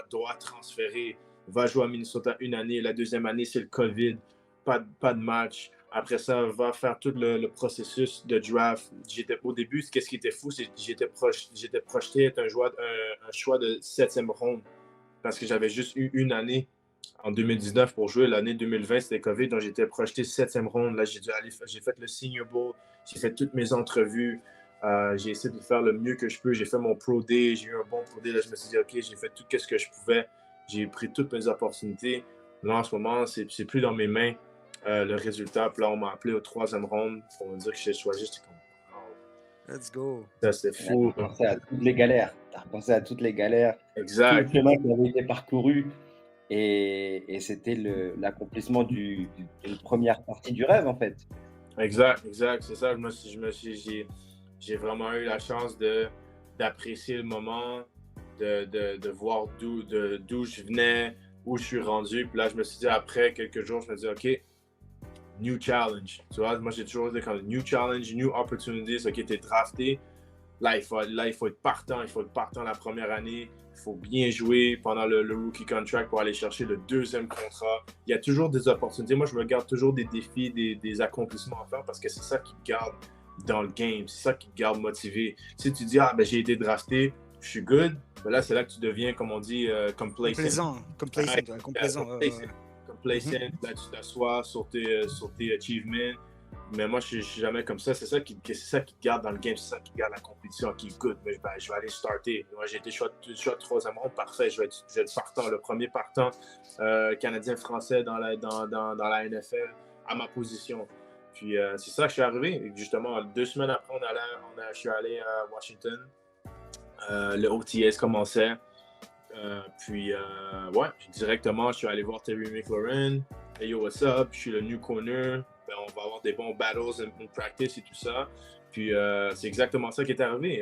doit transférer, va jouer à Minnesota 1 année. La deuxième année, c'est le COVID. Pas de match. Après ça, va faire tout le processus de draft. Au début, ce qui était fou, c'est que j'étais projeté être un choix de 7e ronde parce que j'avais juste eu 1 année en 2019 pour jouer. L'année 2020, c'était COVID, donc j'étais projeté 7e ronde. Là, j'ai fait le Senior Bowl, j'ai fait toutes mes entrevues. J'ai essayé de faire le mieux que je peux. J'ai fait mon Pro Day, j'ai eu un bon Pro Day. Là, je me suis dit, OK, j'ai fait tout ce que je pouvais. J'ai pris toutes mes opportunités. Là, en ce moment, c'est plus dans mes mains. Le résultat, puis là, on m'a appelé au 3e round pour me dire que j'ai choisi. J'étais comme, wow. Let's go. Ça, c'était fou. Tu as repensé à toutes les galères. Exact. Tout le chemin qui avait été parcouru. Et c'était l'accomplissement d'une première partie du rêve, en fait. Exact. C'est ça. J'ai vraiment eu la chance d'apprécier le moment, de voir d'où je venais, où je suis rendu. Puis là, je me suis dit, après quelques jours, je me dis, OK, new challenge. Tu vois, moi, j'ai toujours dit comme new challenge, new opportunities. OK, t'es drafté. Là, il faut être partant. Il faut être partant la première année. Il faut bien jouer pendant le rookie contract pour aller chercher le 2e contrat. Il y a toujours des opportunités. Moi, je me garde toujours des défis, des accomplissements à faire parce que c'est ça qui me garde dans le game. C'est ça qui me garde motivé. Si tu dis, j'ai été drafté, je suis good, ben là, c'est là que tu deviens, comme on dit, complacent. Complacent. Là, tu t'assois sur tes achievements. Mais moi, je suis jamais comme ça. C'est ça qui te garde dans le game. C'est ça qui garde la compétition, qui est good. Mais je vais aller starter. Moi, j'ai été choix de 3e ronde. Parfait. Je vais être partant. Le premier partant canadien-français dans la NFL à ma position. Puis, c'est ça que je suis arrivé. Et justement, 2 semaines après, je suis allé à Washington. Le OTS commençait. Puis, directement, je suis allé voir Terry McLaurin. Hey, yo, what's up? Je suis le new corner. Ben, on va avoir des bons battles in practice et tout ça. Puis, c'est exactement ça qui est arrivé.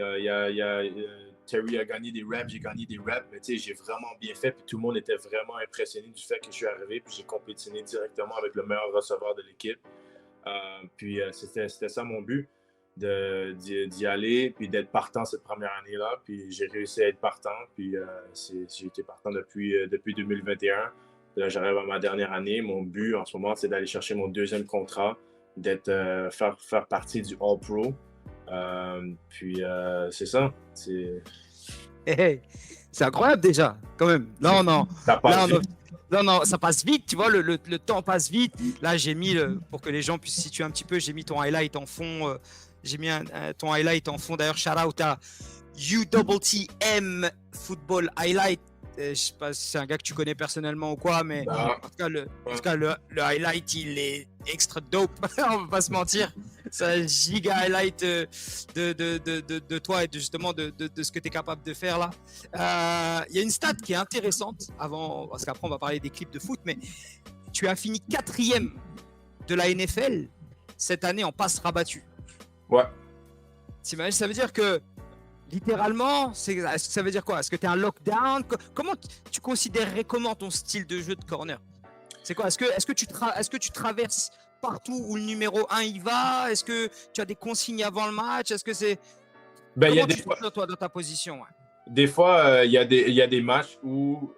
Terry a gagné des reps, j'ai gagné des reps, mais j'ai vraiment bien fait. Puis, tout le monde était vraiment impressionné du fait que je suis arrivé. Puis, j'ai compétitionné directement avec le meilleur receveur de l'équipe. Puis, c'était ça mon but. D'y aller, puis d'être partant cette première année-là. Puis j'ai réussi à être partant, puis j'ai été partant depuis 2021. Là, j'arrive à ma dernière année. Mon but en ce moment, c'est d'aller chercher mon 2e contrat, faire partie du All-Pro. Puis c'est ça. C'est incroyable déjà, quand même. Non, ça passe vite, tu vois, le temps passe vite. Là, j'ai mis, pour que les gens puissent situer un petit peu, j'ai mis ton highlight en fond J'ai mis ton highlight en fond. D'ailleurs, shout out à UTTM Football Highlight. Je sais pas si c'est un gars que tu connais personnellement ou quoi, mais en tout cas, le highlight, il est extra dope. On va pas se mentir. C'est un giga highlight de toi et justement de ce que tu es capable de faire là. Il y a une stat qui est intéressante avant, parce qu'après on va parler des clips de foot, mais tu as fini 4e de la NFL cette année en passe rabattue. Ouais. T'imagines, ça veut dire que littéralement, ça veut dire quoi? Est-ce que tu es un lockdown? Comment tu considérerais comment ton style de jeu de corner? C'est quoi? Est-ce que tu traverses partout où le numéro 1 y va? Est-ce que tu as des consignes avant le match? Est-ce que c'est... Comment tu te sens, toi, dans ta position? Ouais. Des fois, il y a des matchs où,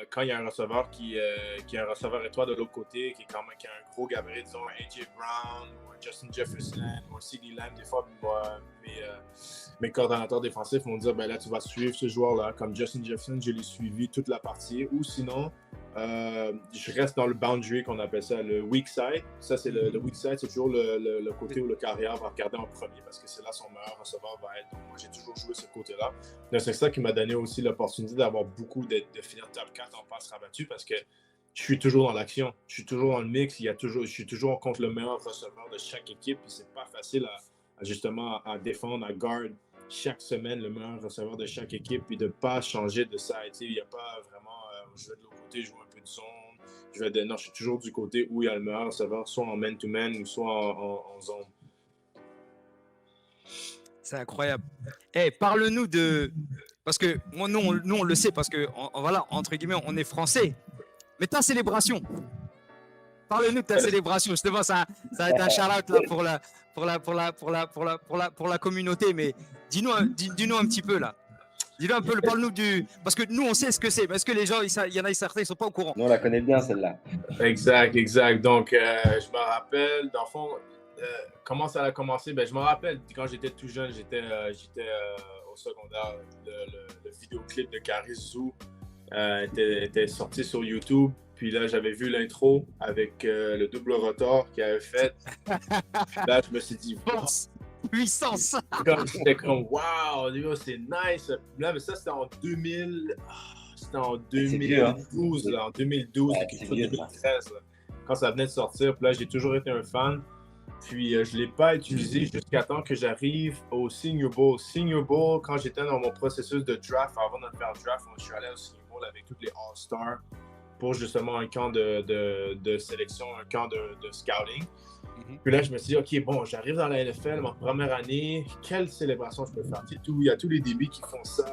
quand il y a un receveur qui est un receveur étoile de l'autre côté, qui a un gros gabarit, disons A.J. Brown ou un Justin Jefferson ou un CeeDee Lamb, des fois, mes coordonnateurs défensifs vont dire, ben là, tu vas suivre ce joueur-là. Comme Justin Jefferson, je l'ai suivi toute la partie. Ou sinon, je reste dans le boundary qu'on appelle ça, le weak side. Ça, c'est le weak side, c'est toujours le côté où le carrière va regarder en premier parce que c'est là son meilleur receveur va être. Donc, moi, j'ai toujours joué ce côté-là. Donc, c'est ça qui m'a donné aussi l'opportunité d'avoir de finir top 4 en passe rabattue parce que je suis toujours dans l'action. Je suis toujours dans le mix. Je suis toujours contre le meilleur receveur de chaque équipe. Puis c'est pas facile justement à défendre, à guard chaque semaine le meilleur receveur de chaque équipe puis de ne pas changer de side. Il n'y a pas vraiment je vais de l'autre côté, je joue un peu de zone. Non, je suis toujours du côté où il y a le meilleur receveur, soit en man-to-man ou soit en zone. C'est incroyable. Hey, parle-nous de... Parce que nous, on le sait, parce que, voilà, entre guillemets, on est français. Mais ta célébration, parle-nous de ta célébration. Justement, ça va être un shout-out là pour la communauté. Mais dis-nous un petit peu là. Dis-nous un peu, parle-nous du... Parce que nous, on sait ce que c'est. Parce que les gens, il y en a certains, ils ne sont pas au courant. Nous, on la connaît bien, celle-là. Exact. Donc, je me rappelle, dans le fond, comment ça a commencé? Ben, je me rappelle, quand j'étais tout jeune, j'étais au secondaire, le vidéoclip de Caris Zoo était sorti sur YouTube. Puis là, j'avais vu l'intro avec le double rotor qu'il avait fait. Là, je me suis dit, puissance! J'étais comme, wow, c'est nice. Là, mais ça, c'était en 2000. C'était en 2012, là, en 2012, quelque chose de 2013, là, quand ça venait de sortir. Puis là, j'ai toujours été un fan. Puis je ne l'ai pas utilisé jusqu'à temps que j'arrive au Senior Bowl. Senior Bowl, quand j'étais dans mon processus de draft, avant de faire draft, je suis allé au Senior Bowl avec tous les All-Stars pour justement un camp de sélection, un camp de scouting. Puis là, je me suis dit, OK, bon, j'arrive dans la NFL, ma première année, quelle célébration je peux faire? Il y a tous les débits qui font ça,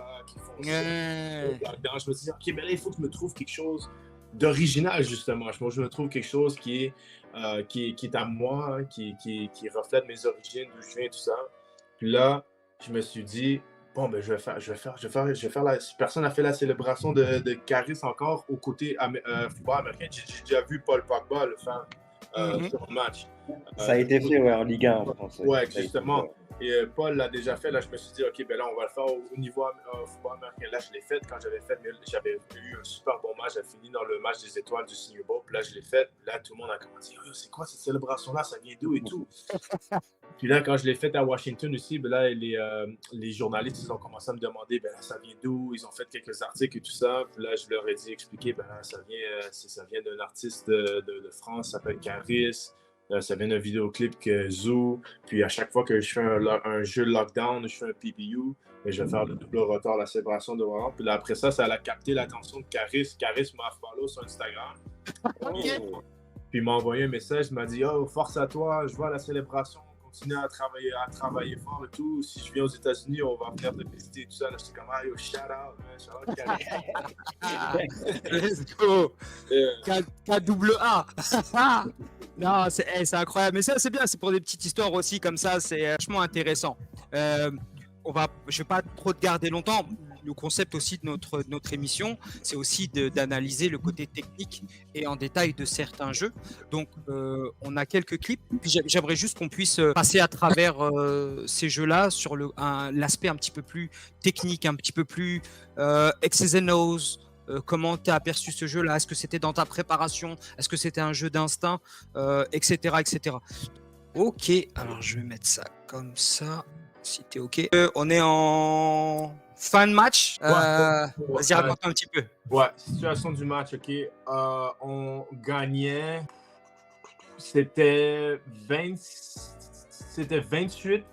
Je me suis dit, OK, ben là, il faut que je me trouve quelque chose d'original, justement. Je me trouve quelque chose qui est à moi, qui reflète mes origines, d'où je viens, tout ça. Puis là, je me suis dit, bon, ben, je vais faire personne n'a fait la célébration de Caris encore au côté football américain. J'ai déjà vu Paul Pogba le faire sur un match. Ça a été fait, en Ligue 1 en France. Ouais, justement. Et Paul l'a déjà fait. Là, je me suis dit, OK, ben là, on va le faire au niveau football américain. Là, je l'ai fait. Quand j'avais eu un super bon match. J'ai fini dans le match des étoiles du Senior Bowl. Puis là, je l'ai fait. Là, tout le monde a commencé, c'est quoi cette célébration-là? Ça vient d'où et tout? Puis là, quand je l'ai fait à Washington aussi, ben là, les journalistes, ils ont commencé à me demander, ben là, ça vient d'où? Ils ont fait quelques articles et tout ça. Puis là, je leur ai expliqué, ben là, ça vient d'un artiste de France, ça s'appelle Caris. Ça vient d'un vidéoclip que Zoo. Puis à chaque fois que je fais un jeu de lockdown, je fais un PPU, et je vais faire le double rotor, la célébration de Warren. Puis là, après ça, ça a capté l'attention de Caris. Caris m'a follow sur Instagram. Puis il m'a envoyé un message, il m'a dit, force à toi, je vois la célébration, continue à travailler fort et tout. Si je viens aux États-Unis, on va venir te visiter et tout ça. Là, j'étais comme, shout out Caris. Let's go! KAA! Non, c'est incroyable. Mais ça, c'est bien. C'est pour des petites histoires aussi comme ça. C'est vachement intéressant. Je vais pas trop te garder longtemps. Le concept aussi de notre émission, c'est aussi d'analyser le côté technique et en détail de certains jeux. Donc, on a quelques clips. Puis j'aimerais juste qu'on puisse passer à travers ces jeux-là sur l'aspect un petit peu plus technique, un petit peu plus X's and O's. Comment tu as aperçu ce jeu-là? Est-ce que c'était dans ta préparation? Est-ce que c'était un jeu d'instinct? Etc. Ok, alors je vais mettre ça comme ça, si t'es ok. On est en fin de match. Vas-y, raconte un petit peu. Ouais, situation du match, ok. On gagnait. C'était 28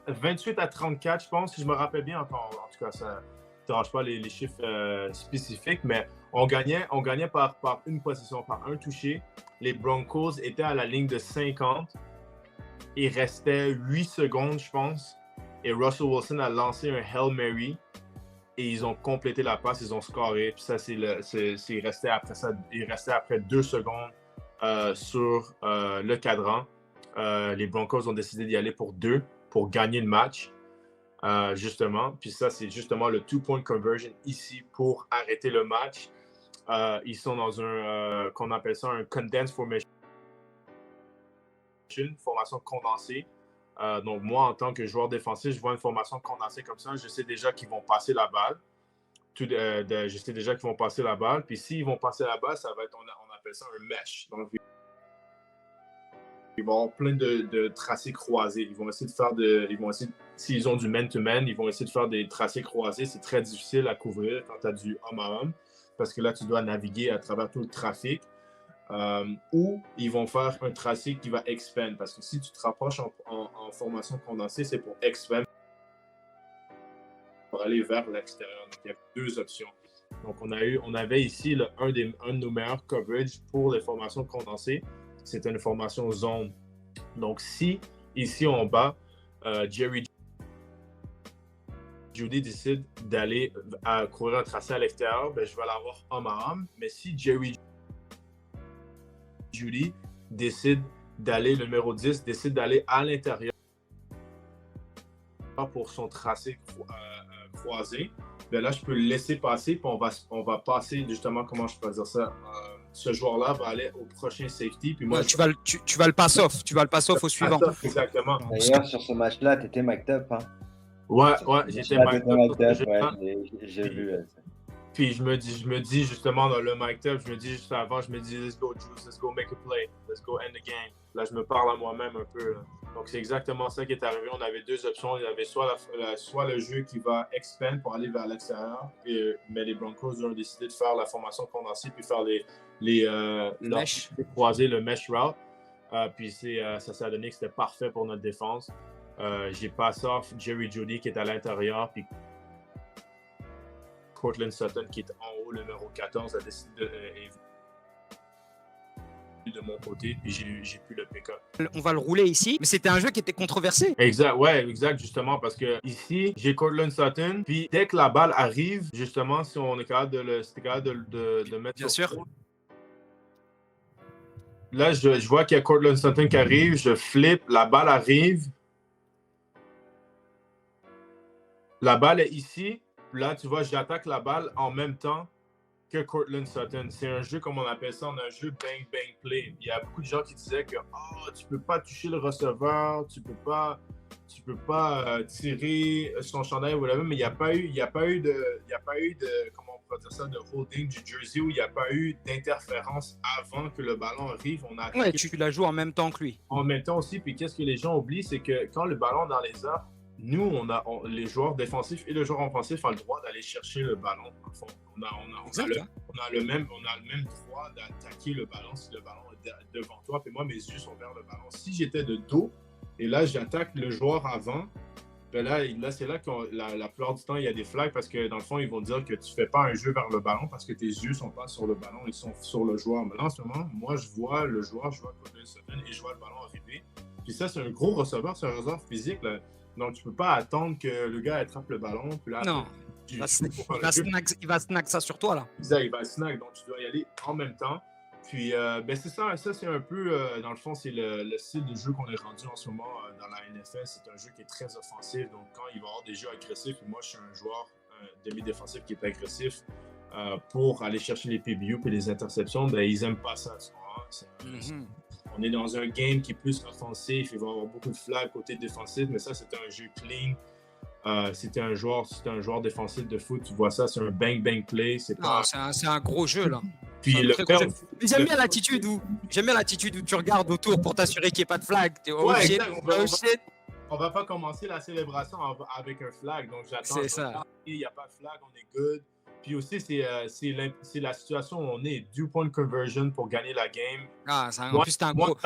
à 34, je pense, si je me rappelle bien. En tout cas, ça ne dérange pas les chiffres spécifiques, mais on gagnait par une possession, par un touché. Les Broncos étaient à la ligne de 50. Il restait 8 secondes, je pense. Et Russell Wilson a lancé un Hail Mary. Et ils ont complété la passe, ils ont scoré. Puis ça, il restait après 2 secondes sur le cadran. Les Broncos ont décidé d'y aller pour 2 pour gagner le match, justement. Puis ça, c'est justement le 2-point conversion ici pour arrêter le match. Ils sont dans qu'on appelle ça un condensed formation, formation condensée. Donc, moi, en tant que joueur défensif, je vois une formation condensée comme ça. Je sais déjà qu'ils vont passer la balle. Je sais déjà qu'ils vont passer la balle. Puis, s'ils vont passer la balle, ça va être, on appelle ça un mesh. Donc, ils vont avoir plein de tracés croisés. Ils vont essayer de faire s'ils ont du man-to-man, ils vont essayer de faire des tracés croisés. C'est très difficile à couvrir quand tu as du homme à homme, parce que là, tu dois naviguer à travers tout le trafic. Ou ils vont faire un tracé qui va expand, parce que si tu te rapproches en formation condensée, c'est pour expand, pour aller vers l'extérieur. Donc, il y a 2 options. Donc, on avait ici un de nos meilleurs coverage pour les formations condensées. C'était une formation zone. Donc, si ici en bas, Jerry Jeudy décide d'aller courir un tracé à l'extérieur, ben, je vais l'avoir homme à homme. Mais si Jerry Jeudy décide d'aller, le numéro 10, décide d'aller à l'intérieur pour son tracé croisé, ben là, je peux le laisser passer, puis on va passer, justement, comment je peux dire ça, ce joueur-là va aller au prochain safety. Puis moi, tu vas le pass-off. Tu vas le pass-off au suivant. Exactement. D'ailleurs, sur ce match-là, tu étais mic'd up. Hein. Ouais, j'étais mic'd up. J'ai vu. Puis je me dis justement dans le mic up, je me dis juste avant, let's go Juice, let's go make a play, let's go end the game. Là, je me parle à moi-même un peu. Là. Donc, c'est exactement ça qui est arrivé. On avait 2 options. Il y avait soit le jeu qui va expand pour aller vers l'extérieur, mais les Broncos ont décidé de faire la formation condensée puis faire croiser le mesh route. Puis ça s'est donné que c'était parfait pour notre défense. J'ai passé off Jerry Jeudy qui est à l'intérieur, puis Courtland Sutton qui est en haut, le numéro 14, a décidé de mon côté, puis j'ai pu le pick-up. On va le rouler ici, mais c'était un jeu qui était controversé. Exact, justement, parce que ici, j'ai Courtland Sutton, puis dès que la balle arrive, justement, si on est capable de mettre... Bien sûr. Là, je vois qu'il y a Courtland Sutton qui arrive, je flippe, la balle arrive. La balle est ici. Là, tu vois, j'attaque la balle en même temps que Courtland Sutton. C'est un jeu, comme on appelle ça, un jeu bang-bang play. Il y a beaucoup de gens qui disaient que tu peux pas toucher le receveur, tu peux pas tirer son chandail ou whatever, mais il n'y a pas eu de comment on pourrait dire ça, de holding du jersey, où il n'y a pas eu d'interférence avant que le ballon arrive. Ouais, tu la joues en même temps que lui. En même temps aussi, puis qu'est-ce que les gens oublient, c'est que quand le ballon est dans les airs, nous, les joueurs défensifs et le joueur offensif ont le droit d'aller chercher le ballon. On a le même droit d'attaquer le ballon si le ballon est devant toi. Puis moi, mes yeux sont vers le ballon. Si j'étais de dos et là, j'attaque le joueur avant, ben là c'est là que la plupart du temps, il y a des flags parce que dans le fond, ils vont dire que tu ne fais pas un jeu vers le ballon parce que tes yeux ne sont pas sur le ballon, ils sont sur le joueur. Mais là, en ce moment, moi, je vois le joueur, je vois Courtland Sutton et je vois le ballon arriver. Puis ça, c'est un gros receveur, c'est un receveur physique, là. Donc, tu ne peux pas attendre que le gars attrape le ballon. Puis là, non, il va snack ça sur toi, là. Exact, il va snack. Donc, tu dois y aller en même temps. Puis, c'est ça. Ça, c'est un peu, dans le fond, c'est le style de jeu qu'on est rendu en ce moment dans la NFL. C'est un jeu qui est très offensif. Donc, quand il va y avoir des jeux agressifs, et moi, je suis un joueur demi-défensif qui est agressif pour aller chercher les PBU et les interceptions, ben, ils n'aiment pas ça. On est dans un game qui est plus offensif, il va y avoir beaucoup de flags côté défensif, mais ça, c'était un jeu clean. C'était un joueur défensif de foot, tu vois ça, c'est un bang-bang play. C'est un gros jeu, là. Puis C'est un le très fait, gros jeu. Mais j'aime bien l'attitude où tu regardes autour pour t'assurer qu'il n'y ait pas de flag. Oh ouais, shit, exact. oh shit. On va pas commencer la célébration avec un flag. Donc j'attends, C'est je ça. regarde, il n'y a pas de flag, on est good. Puis aussi, c'est la situation où on est. 2 point conversion pour gagner la game. Ah, en Moi, plus, c'est un moi, gros.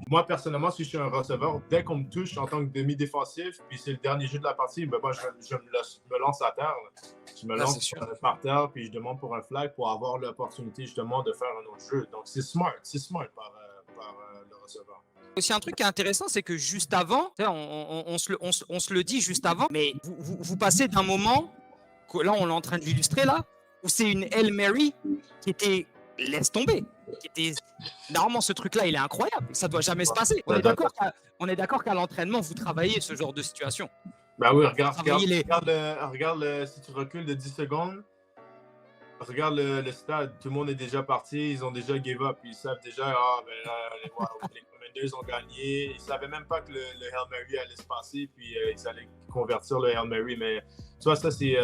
moi, personnellement, si je suis un receveur, dès qu'on me touche en tant que demi-défensif, puis c'est le dernier jeu de la partie, ben moi, je me lance à terre. Là. Je me Ah, c'est lance sûr. par terre, puis je demande pour un flag pour avoir l'opportunité justement de faire un autre jeu. Donc c'est smart par le receveur. Aussi un truc qui est intéressant, c'est que juste avant, on se le dit juste avant, mais vous passez d'un moment, que là on est en train de l'illustrer là, où c'est une Hail Mary qui était, laisse tomber, qui était, normalement ce truc-là il est incroyable, ça doit jamais se passer. On est d'accord qu'à l'entraînement vous travaillez ce genre de situation. Ben oui, regarde, si tu recules de 10 secondes, regarde le stade, tout le monde est déjà parti, ils ont déjà give up, ils savent déjà, les Commanders ont gagné, ils savaient même pas que le Hail Mary allait se passer, puis ils allaient convertir le Hail Mary, mais tu vois, ça c'est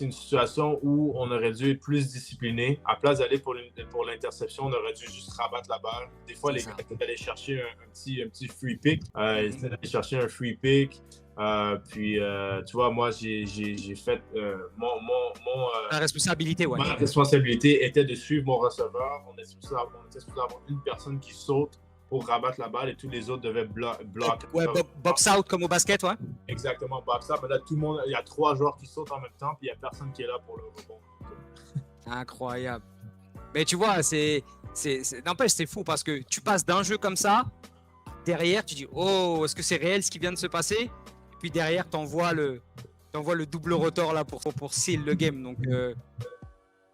une situation où on aurait dû être plus discipliné. À place d'aller pour l'interception, on aurait dû juste rabattre la balle. Des fois, les gars étaient allés chercher un petit free pick, ils étaient allés chercher un free pick. Puis, tu vois, moi, j'ai fait La responsabilité, ouais. Ma responsabilité était de suivre mon receveur. On était supposé avoir une personne qui saute pour rabattre la balle et tous les autres devaient bloquer. Ouais, box out comme au basket, ouais. Exactement, box out. Mais là, tout le monde, il y a 3 joueurs qui sautent en même temps, puis il n'y a personne qui est là pour le rebond. Incroyable. Mais tu vois, n'empêche, c'est fou parce que tu passes d'un jeu comme ça, derrière, tu dis, oh, est-ce que c'est réel ce qui vient de se passer? Et puis derrière, t'envoies le double rotor là pour seal le game. Donc,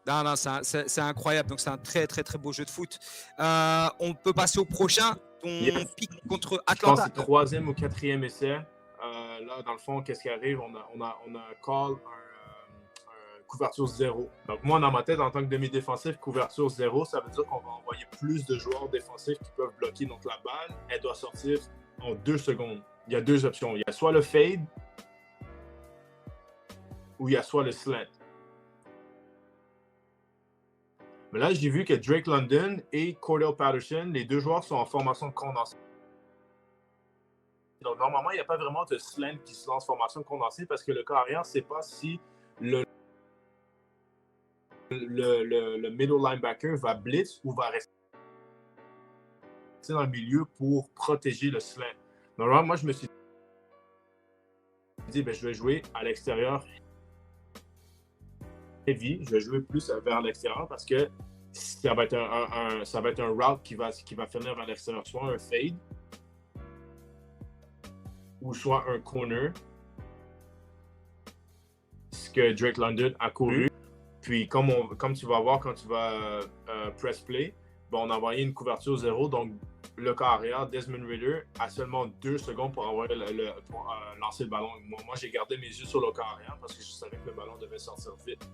non, c'est incroyable. Donc, c'est un très, très, très beau jeu de foot. On peut passer au prochain. Ton pic contre Atlanta. Je pense que c'est 3e ou 4e essai. Là, dans le fond, qu'est-ce qui arrive? On a call un couverture 0. Donc, moi, dans ma tête, en tant que demi-défensif, couverture 0, ça veut dire qu'on va envoyer plus de joueurs défensifs qui peuvent bloquer. Donc, la balle, elle doit sortir en 2 secondes. Il y a 2 options. Il y a soit le fade ou il y a soit le slant. Mais là, j'ai vu que Drake London et Cordell Patterson, les 2 joueurs sont en formation condensée. Donc, normalement, il n'y a pas vraiment de slant qui se lance formation condensée parce que le carrière ne sait pas si le middle linebacker va blitz ou va rester dans le milieu pour protéger le slant. Normalement, moi, je me suis dit, je vais jouer à l'extérieur heavy, je vais jouer plus vers l'extérieur parce que ça va être un route qui va finir vers l'extérieur, soit un fade ou soit un corner, ce que Drake London a couru. Puis comme tu vas voir quand tu vas press play, on a envoyé une couverture 0, donc le carrière, Desmond Ridder, a seulement 2 secondes pour lancer le ballon. Moi, j'ai gardé mes yeux sur le carrière parce que je savais que le ballon devait sortir vite.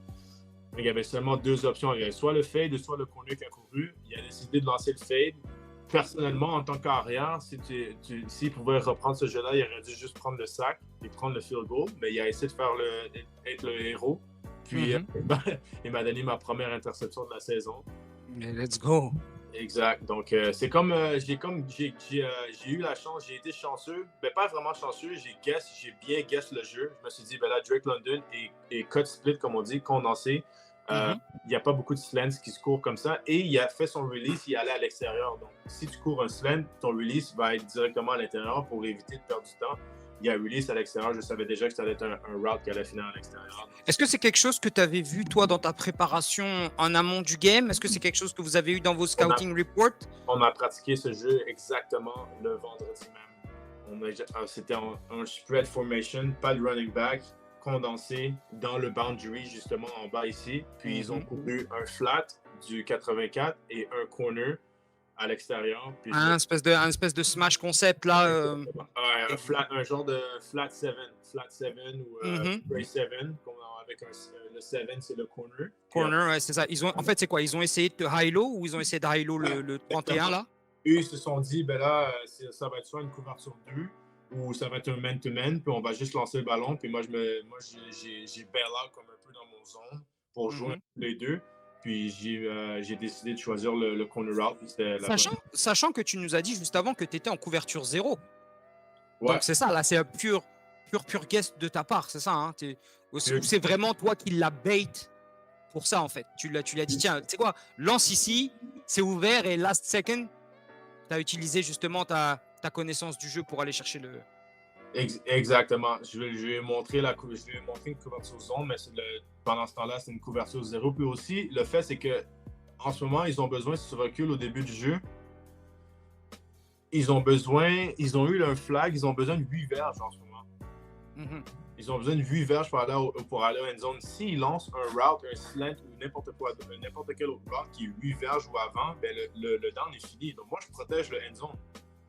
Mais il y avait seulement 2 options. Il y avait soit le fade, soit le corner qui a couru. Il a décidé de lancer le fade. Personnellement, en tant qu'arrière, s'il pouvait reprendre ce jeu-là, il aurait dû juste prendre le sac et prendre le field goal. Mais il a essayé de être le héros. Puis, il m'a donné ma première interception de la saison. Let's go. Exact. Donc, c'est comme j'ai eu la chance, j'ai été chanceux, mais pas vraiment chanceux. J'ai bien guess le jeu. Je me suis dit, là, Drake London est cut split, comme on dit, condensé. Il n'y a pas beaucoup de slants qui se courent comme ça. Et il a fait son release, il allait à l'extérieur. Donc, si tu cours un slant, ton release va être directement à l'intérieur pour éviter de perdre du temps. Il y a release à l'extérieur. Je savais déjà que ça allait être un route qui allait finir à l'extérieur. Est-ce que c'est quelque chose que tu avais vu, toi, dans ta préparation en amont du game? Est-ce que c'est quelque chose que vous avez eu dans vos scouting reports? On a pratiqué ce jeu exactement le vendredi même. C'était un spread formation, pas de running back, condensé dans le boundary, justement, en bas ici. Puis ils ont couru un flat du 84 et un corner à l'extérieur. Un espèce de smash concept là. Un genre de flat 7 ou spray 7 avec le 7 c'est le corner. Corner, ouais, c'est ça. En fait, c'est quoi? Ils ont essayé de high-low ou ils ont essayé de high-low le 31 là? Eux, ils se sont dit, là, ça va être soit une couverture 2 ou ça va être un man-to-man, puis on va juste lancer le ballon. Puis moi j'ai bail out comme un peu dans mon zone pour jouer les deux. Puis j'ai décidé de choisir le corner route. Sachant que tu nous as dit juste avant que tu étais en couverture 0. Ouais. Donc c'est ça, là, c'est un pur guess de ta part, c'est ça, hein? Ou c'est vraiment toi qui l'as bait pour ça, en fait. Tu l'as dit, tiens, tu sais quoi, lance ici, c'est ouvert, et last second, tu as utilisé justement ta connaissance du jeu pour aller chercher le... Exactement. Je vais lui montrer une couverture zone, mais pendant ce temps-là, c'est une couverture 0. Puis aussi, le fait, c'est que en ce moment, ils ont besoin, si tu recules au début du jeu, ils ont eu un flag, ils ont besoin de 8 verges en ce moment. Mm-hmm. Ils ont besoin de 8 verges pour aller au end zone. S'ils lancent un route, un slant ou n'importe quel autre route qui est 8 verges ou avant, ben le down est fini. Donc moi, je protège le end zone.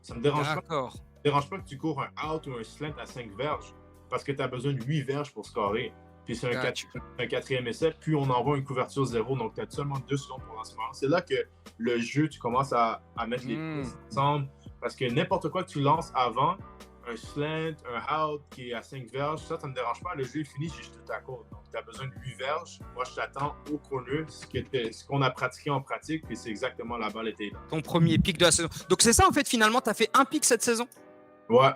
Ça me dérange pas. Ça me dérange pas que tu cours un out ou un slant à 5 verges parce que tu as besoin de 8 verges pour scorer. Puis c'est un quatrième essai, puis on envoie une couverture 0, donc tu as seulement 2 secondes pour lancement. C'est là que le jeu, tu commences à mettre les pièces ensemble. Parce que n'importe quoi que tu lances avant, un slant, un out qui est à 5 verges, ça ne me dérange pas. Le jeu est fini, j'ai juste ta côte. Donc, tu as besoin de 8 verges. Moi, je t'attends au corner, ce qu'on a pratiqué en pratique, puis c'est exactement la balle était là. Ton premier pick de la saison. Donc, c'est ça, en fait, finalement, tu as fait un pick cette saison? Ouais.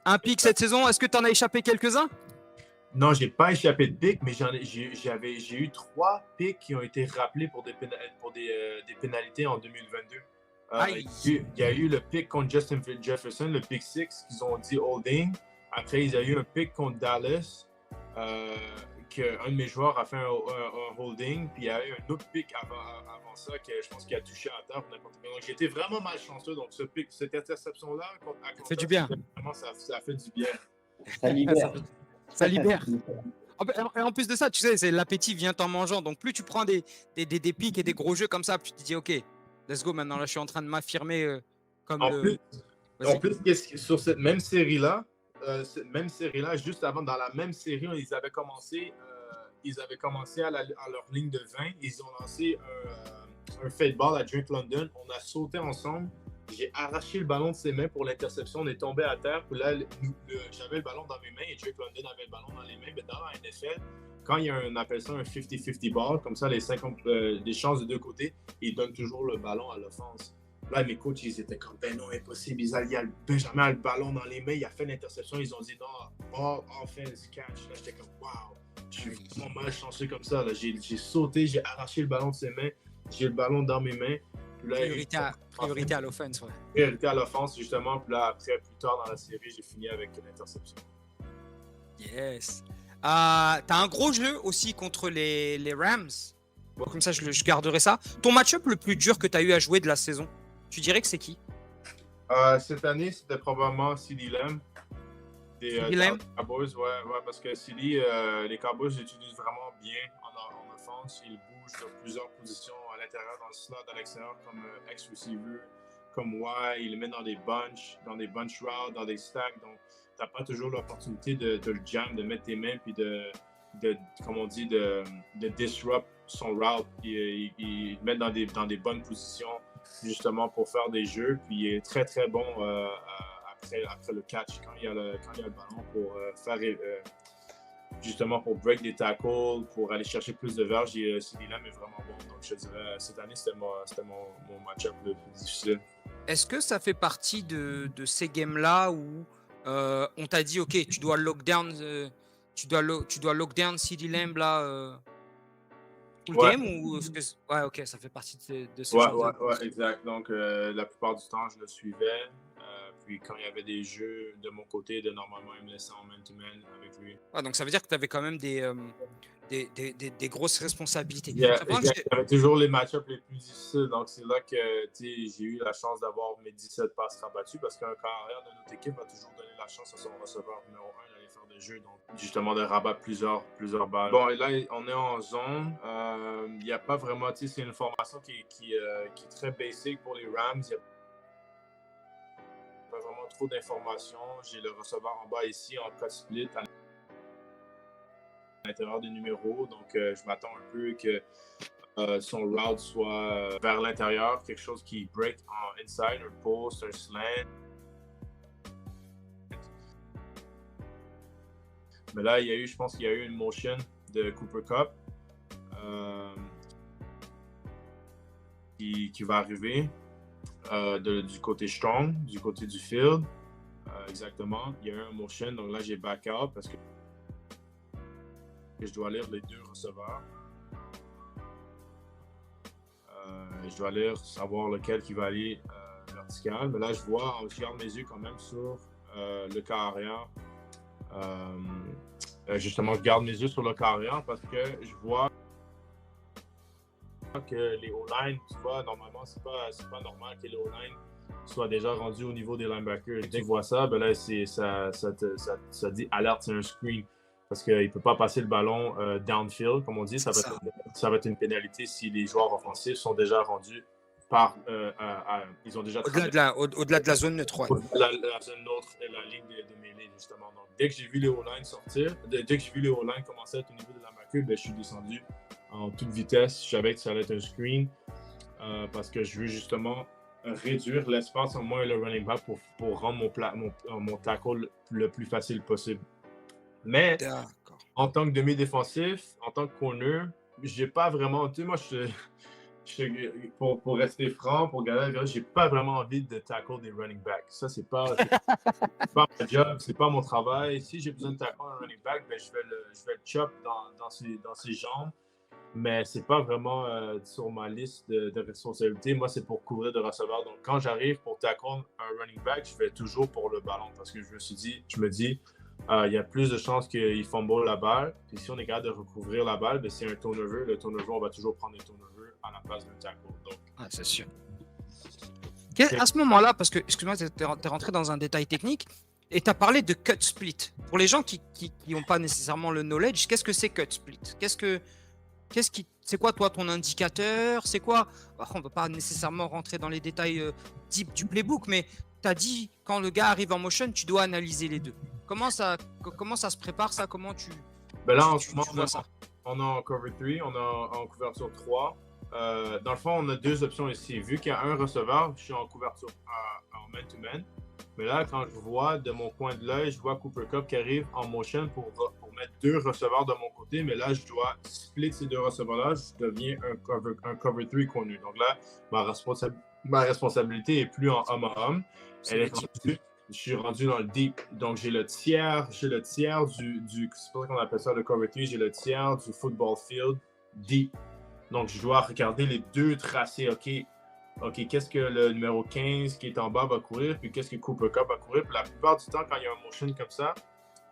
Un pick cette saison. Est-ce que tu en as échappé quelques-uns? Non, j'ai pas échappé de pick, mais j'ai eu 3 picks qui ont été rappelés pour des pénalités en 2022. Il y a eu le pick contre Justin Jefferson, le pick 6, qu'ils ont dit holding. Après, il y a eu un pick contre Dallas, qu'un de mes joueurs a fait un holding. Puis il y a eu un autre pick avant ça, que je pense qu'il a touché à terre. Donc j'ai été vraiment malchanceux. Donc cette interception-là, ça fait du bien. Vraiment, ça fait du bien. Ça libère. Ça libère. Et en plus de ça, tu sais, c'est l'appétit vient en mangeant. Donc plus tu prends des pics et des gros jeux comme ça, plus tu te dis ok, let's go, maintenant là je suis en train de m'affirmer comme en plus, sur cette même série-là, juste avant, dans la même série, ils avaient commencé à leur ligne de 20. Ils ont lancé un fade ball à Drake London. On a sauté ensemble. J'ai arraché le ballon de ses mains pour l'interception. On est tombé à terre. Puis là, j'avais le ballon dans mes mains et Drake London avait le ballon dans les mains. Mais dans la NFL, quand il y a on appelle ça un 50-50 ball, comme ça, les chances de deux côtés, ils donnent toujours le ballon à l'offense. Là, mes coachs, ils étaient comme, ben non, impossible. Benjamin a le ballon dans les mains, il a fait l'interception. Ils ont dit, non, ball, offense, catch. Là, j'étais comme, wow, je suis vraiment malchanceux comme ça. J'ai sauté, j'ai arraché le ballon de ses mains, j'ai le ballon dans mes mains. Là, priorité à l'offense, ouais. Priorité à l'offense, justement. Puis là, après, plus tard dans la série, j'ai fini avec une interception. Yes. T'as un gros jeu aussi contre les Rams. Bon, comme ça, je garderai ça. Ton match-up le plus dur que tu as eu à jouer de la saison, tu dirais que c'est qui? Cette année, c'était probablement CeeDee Lamb. Des Cowboys, ouais, parce que CeeDee, les Cowboys l'utilisent vraiment bien en offense. Ils bougent sur plusieurs positions à l'intérieur, dans le slot, à l'extérieur, comme ex-receiver, comme Y. Ils le mettent dans des bunch routes, dans des stacks. Donc, tu n'as pas toujours l'opportunité de le jam, de mettre tes mains, puis comme on dit, de disrupt son route. Puis ils le mettent dans des bonnes positions, justement, pour faire des jeux. Puis il est très, très bon après le catch, quand il y a le ballon pour faire justement pour break des tackles, pour aller chercher plus de verges. CeeDee Lamb est vraiment bon. Donc je dirais, cette année, c'était mon match-up le plus difficile. Est-ce que ça fait partie de ces games-là où on t'a dit, ok, tu dois lockdown CeeDee Lamb là tout le game, ou ouais, ok, ça fait partie de ce genre ouais, exact. Donc la plupart du temps, je le suivais. Puis quand il y avait des jeux de mon côté, normalement, il me laissait en man-to-man avec lui. Ouais, donc ça veut dire que tu avais quand même des grosses responsabilités. Il y avait toujours les match-ups les plus difficiles. Donc c'est là que j'ai eu la chance d'avoir mes 17 passes rabattues, parce qu'un carrière de notre équipe a toujours donné la chance à son receveur numéro 1 d'aller faire des jeux. Donc justement de rabattre plusieurs balles. Bon, et là, on est en zone. Il n'y a pas vraiment, c'est une formation qui est très basic pour les Rams. Il n'y a pas vraiment trop d'informations. J'ai le receveur en bas ici en cut split à l'intérieur des numéros. Donc, je m'attends un peu que son route soit vers l'intérieur, quelque chose qui break en inside, un post, un slant. Mais là, je pense qu'il y a eu une motion de Cooper Kupp. qui va arriver du côté strong, du côté du field. Exactement. Il y a eu un motion, donc là, j'ai back out parce que je dois lire les deux receveurs. Je dois lire, savoir lequel qui va aller vertical. Mais là, je garde mes yeux quand même sur le quart arrière. Justement, je garde mes yeux sur le quart arrière parce que je vois que les O-line, tu vois, normalement, c'est pas normal que les O-line soient déjà rendus au niveau des linebackers. Dès que tu vois ça, ben là, ça dit alerte, c'est un screen. Parce qu'il ne peut pas passer le ballon downfield, comme on dit. Ça va être une pénalité si les joueurs offensifs sont déjà rendus ils ont déjà au-delà de la zone neutre. Ouais. La zone neutre et la ligne de mêlée, justement. Donc, dès que j'ai vu les O-line sortir, dès que j'ai vu les O-line commencer à être au niveau de la linebacker, ben, je suis descendu en toute vitesse. Je savais que ça allait être un screen parce que je veux justement réduire l'espace en moi et le running back pour rendre mon tackle le plus facile possible. Mais en tant que demi-défensif, en tant que corner, j'ai pas vraiment. Tu sais, moi, pour rester franc, pour garder, j'ai pas vraiment envie de tackle des running backs. Ça, c'est pas mon job, c'est pas mon travail. Si j'ai besoin de tackle un running back, ben, je vais le chop dans ses jambes. Mais c'est pas vraiment sur ma liste de responsabilités. Moi, c'est pour couvrir de receveurs. Donc, quand j'arrive pour tackle un running back, je vais toujours pour le ballon parce que je me dis, il y a plus de chances qu'il fumble la balle. Puis si on est capable de recouvrir la balle, ben, c'est un turnover. Le turnover, on va toujours prendre le turnover à la place d'un tackle. Donc, c'est sûr. À ce moment-là, parce que, excuse-moi, tu es rentré dans un détail technique et tu as parlé de cut split. Pour les gens qui n'ont pas nécessairement le knowledge, qu'est-ce que c'est cut split? C'est quoi, toi, ton indicateur? C'est quoi? On ne va pas nécessairement rentrer dans les détails deep du playbook, mais tu as dit, quand le gars arrive en motion, tu dois analyser les deux. Comment ça se prépare, ça? Comment tu là, en ce moment, on est en cover 3, on est en couverture 3. Dans le fond, on a deux options ici. Vu qu'il y a un receveur, je suis en couverture en man-to-man. Mais là, quand je vois de mon coin de l'œil, je vois Cooper Kupp qui arrive en motion pour mettre deux receveurs de mon côté. Mais là, je dois split ces deux receveurs-là. Je deviens un cover 3 corner. Donc là, ma responsabilité est plus en homme à homme. Je suis rendu dans le deep. Donc, j'ai le tiers du c'est pas qu'on appelle ça le cover 3, j'ai le tiers du football field deep. Donc, je dois regarder les deux tracés. OK, qu'est-ce que le numéro 15 qui est en bas va courir, puis qu'est-ce que Cooper Kupp va courir. Puis la plupart du temps, quand il y a un motion comme ça,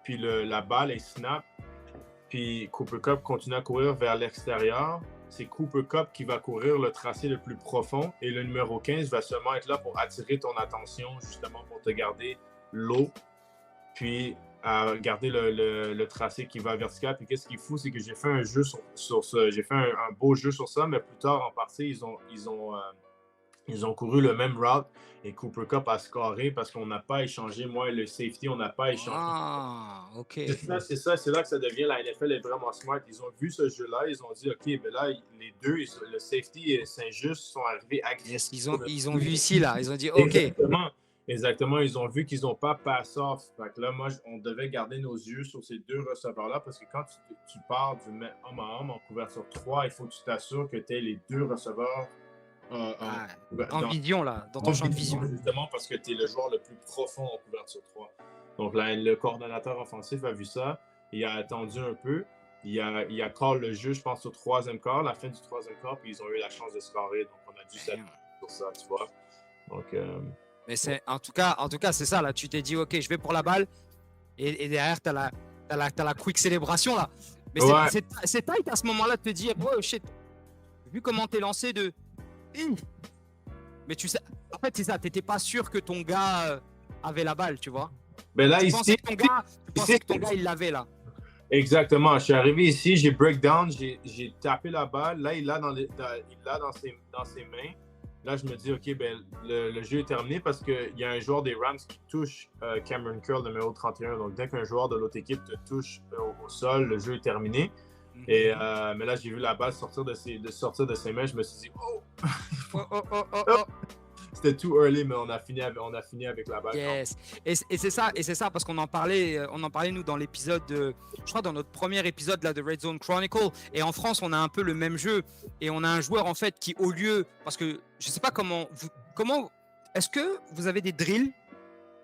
puis la balle est snap, puis Cooper Kupp continue à courir vers l'extérieur, c'est Cooper Kupp qui va courir le tracé le plus profond et le numéro 15 va seulement être là pour attirer ton attention, justement pour te garder l'eau, puis à garder le tracé qui va vertical. Puis qu'est-ce qui est fou, c'est que j'ai fait un jeu sur ça. J'ai fait un beau jeu sur ça, mais plus tard en partie, ils ont couru le même route et Cooper Kupp a scoré parce qu'on n'a pas échangé. Moi et le safety, on n'a pas échangé. OK. C'est là que ça devient. La NFL est vraiment smart. Ils ont vu ce jeu-là. Ils ont dit, OK, mais là, les deux, le safety et Saint-Just sont arrivés agressifs. Ils ont vu ici, là. Ils ont dit, OK. Exactement. Ils ont vu qu'ils n'ont pas pass-off. Fait que là, on devait garder nos yeux sur ces deux receveurs-là parce que quand tu pars du homme à homme en couverture 3, il faut que tu t'assures que tu aies les deux receveurs en vision, là, dans ton champ de vision. Justement parce que tu es le joueur le plus profond en couverture 3. Donc là, le coordonnateur offensif a vu ça. Il a attendu un peu. Il a call le jeu, je pense, au troisième quart, la fin du troisième quart, puis ils ont eu la chance de scorer. Donc on a dû s'appuyer sur ça, tu vois. Donc, mais en tout cas, c'est ça. Là, tu t'es dit, OK, je vais pour la balle. Et derrière, tu as la quick célébration, là. Mais c'est tight à ce moment-là de te dire, oh shit, vu comment t'es lancé de. Mais tu sais, en fait, c'est ça, t'étais pas sûr que ton gars avait la balle, tu vois. Mais là, tu pensais que ton gars, il l'avait là. Exactement. Je suis arrivé ici, j'ai breakdown, j'ai tapé la balle. Là, il l'a dans ses mains. Là, je me dis, OK, ben, le jeu est terminé parce qu'il y a un joueur des Rams qui touche Cameron Curl, numéro 31. Donc, dès qu'un joueur de l'autre équipe te touche au sol, le jeu est terminé. Et, mais là, j'ai vu la balle sortir de ses mains. Je me suis dit, oh! c'était too early, mais on a fini avec la balle. Yes. Et c'est ça, parce qu'on en parlait nous dans l'épisode, je crois dans notre premier épisode là de Red Zone Chronicle. Et en France, on a un peu le même jeu et on a un joueur en fait qui, au lieu, parce que je sais pas comment, est-ce que vous avez des drills,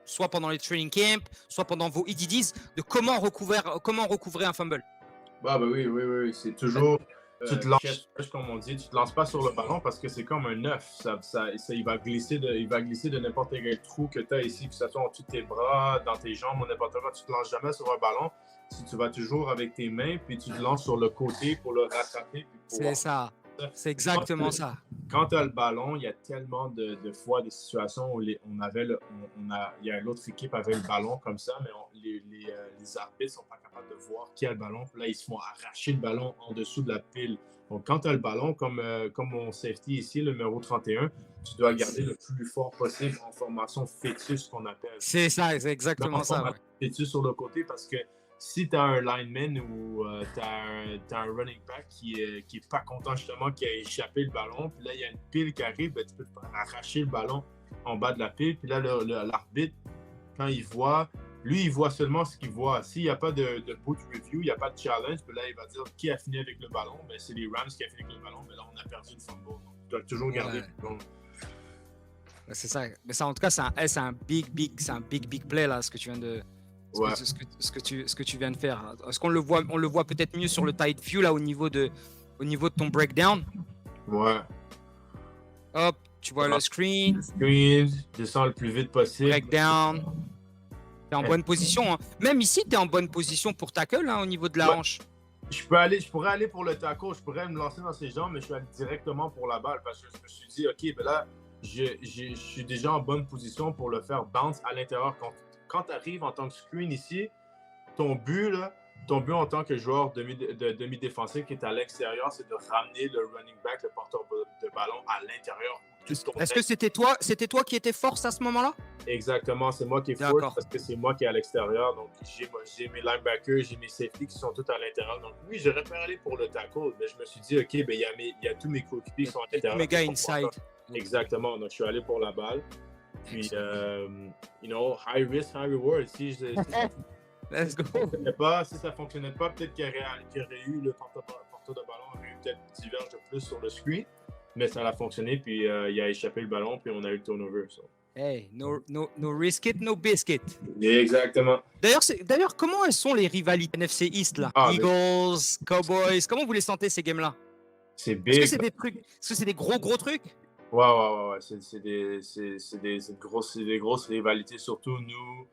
soit pendant les training camps, soit pendant vos EDDs, de comment recouvrer un fumble? Bah oui, c'est toujours. Tu te lances, comme on dit, tu te lances pas sur le ballon parce que c'est comme un œuf. Il va glisser de n'importe quel trou que tu as ici, que ce soit en dessous de tes bras, dans tes jambes ou n'importe quoi. Tu te lances jamais sur un ballon. Si tu vas toujours avec tes mains, puis tu te lances sur le côté pour le rattraper. C'est ça. C'est exactement ça. Quand tu as le ballon, il y a tellement de fois des situations où il y a l'autre équipe avait le ballon comme ça, mais les arbitres sont pas capables de voir qui a le ballon. Puis là, ils se font arracher le ballon en dessous de la pile. Donc, quand tu as le ballon, comme mon safety ici, le numéro 31, tu dois garder le plus fort possible en formation fœtus, qu'on appelle. C'est ça, c'est exactement ça. Ouais. Fœtus sur le côté parce que si tu as un lineman ou tu as un running back qui est pas content justement, qui a échappé le ballon, puis là, il y a une pile qui arrive, ben, tu peux arracher le ballon en bas de la pile. Puis là, l'arbitre, quand il voit, lui, il voit seulement ce qu'il voit. S'il n'y a pas de boot review, il n'y a pas de challenge, puis là, il va dire qui a fini avec le ballon. Ben, c'est les Rams qui a fini avec le ballon, mais là, on a perdu le fumble. Donc, tu dois toujours garder le ballon. C'est ça. Mais ça, en tout cas, c'est un big play, là, ce que tu viens de... Ouais. Ce que tu viens de faire. Est-ce qu'on le voit peut-être mieux sur le tight view là au niveau de ton breakdown? Ouais. Hop, tu vois le screen. Descends le plus vite possible. Breakdown. T'es en bonne position. Hein. Même ici, t'es en bonne position pour tackle hein, au niveau de la hanche. Je pourrais aller pour le tackle, je pourrais me lancer dans ses jambes, mais je suis allé directement pour la balle parce que je me suis dit, OK, ben là, je suis déjà en bonne position pour le faire bounce à l'intérieur. Quand tu arrives en tant que screen ici, ton but en tant que joueur demi-défensif qui est à l'extérieur, c'est de ramener le running back, le porteur de ballon à l'intérieur. Est-ce que c'était toi qui étais force à ce moment-là? Exactement, c'est moi qui est force parce que c'est moi qui est à l'extérieur. Donc, j'ai mes linebackers, j'ai mes safeties qui sont tous à l'intérieur. Donc, oui, j'aurais pu aller pour le tackle, mais je me suis dit, OK, ben, il y a tous mes coéquipiers qui sont à l'intérieur. Tous mes gars inside. Exactement, donc je suis allé pour la balle. Puis, high risk, high reward. Let's go. Si ça ne fonctionnait pas, peut-être qu'il y aurait eu le porteur de ballon, aurait eu peut-être 10 verges de plus sur le screen. Mais ça a fonctionné, puis il a échappé le ballon, puis on a eu le turnover. So. Hey, no risk it, no biscuit. Exactement. D'ailleurs, comment elles sont les rivalités NFC East là? Eagles, Cowboys, comment vous les sentez ces games-là? C'est big. Est-ce que c'est des gros trucs? Ouais. C'est des grosses rivalités, surtout nous,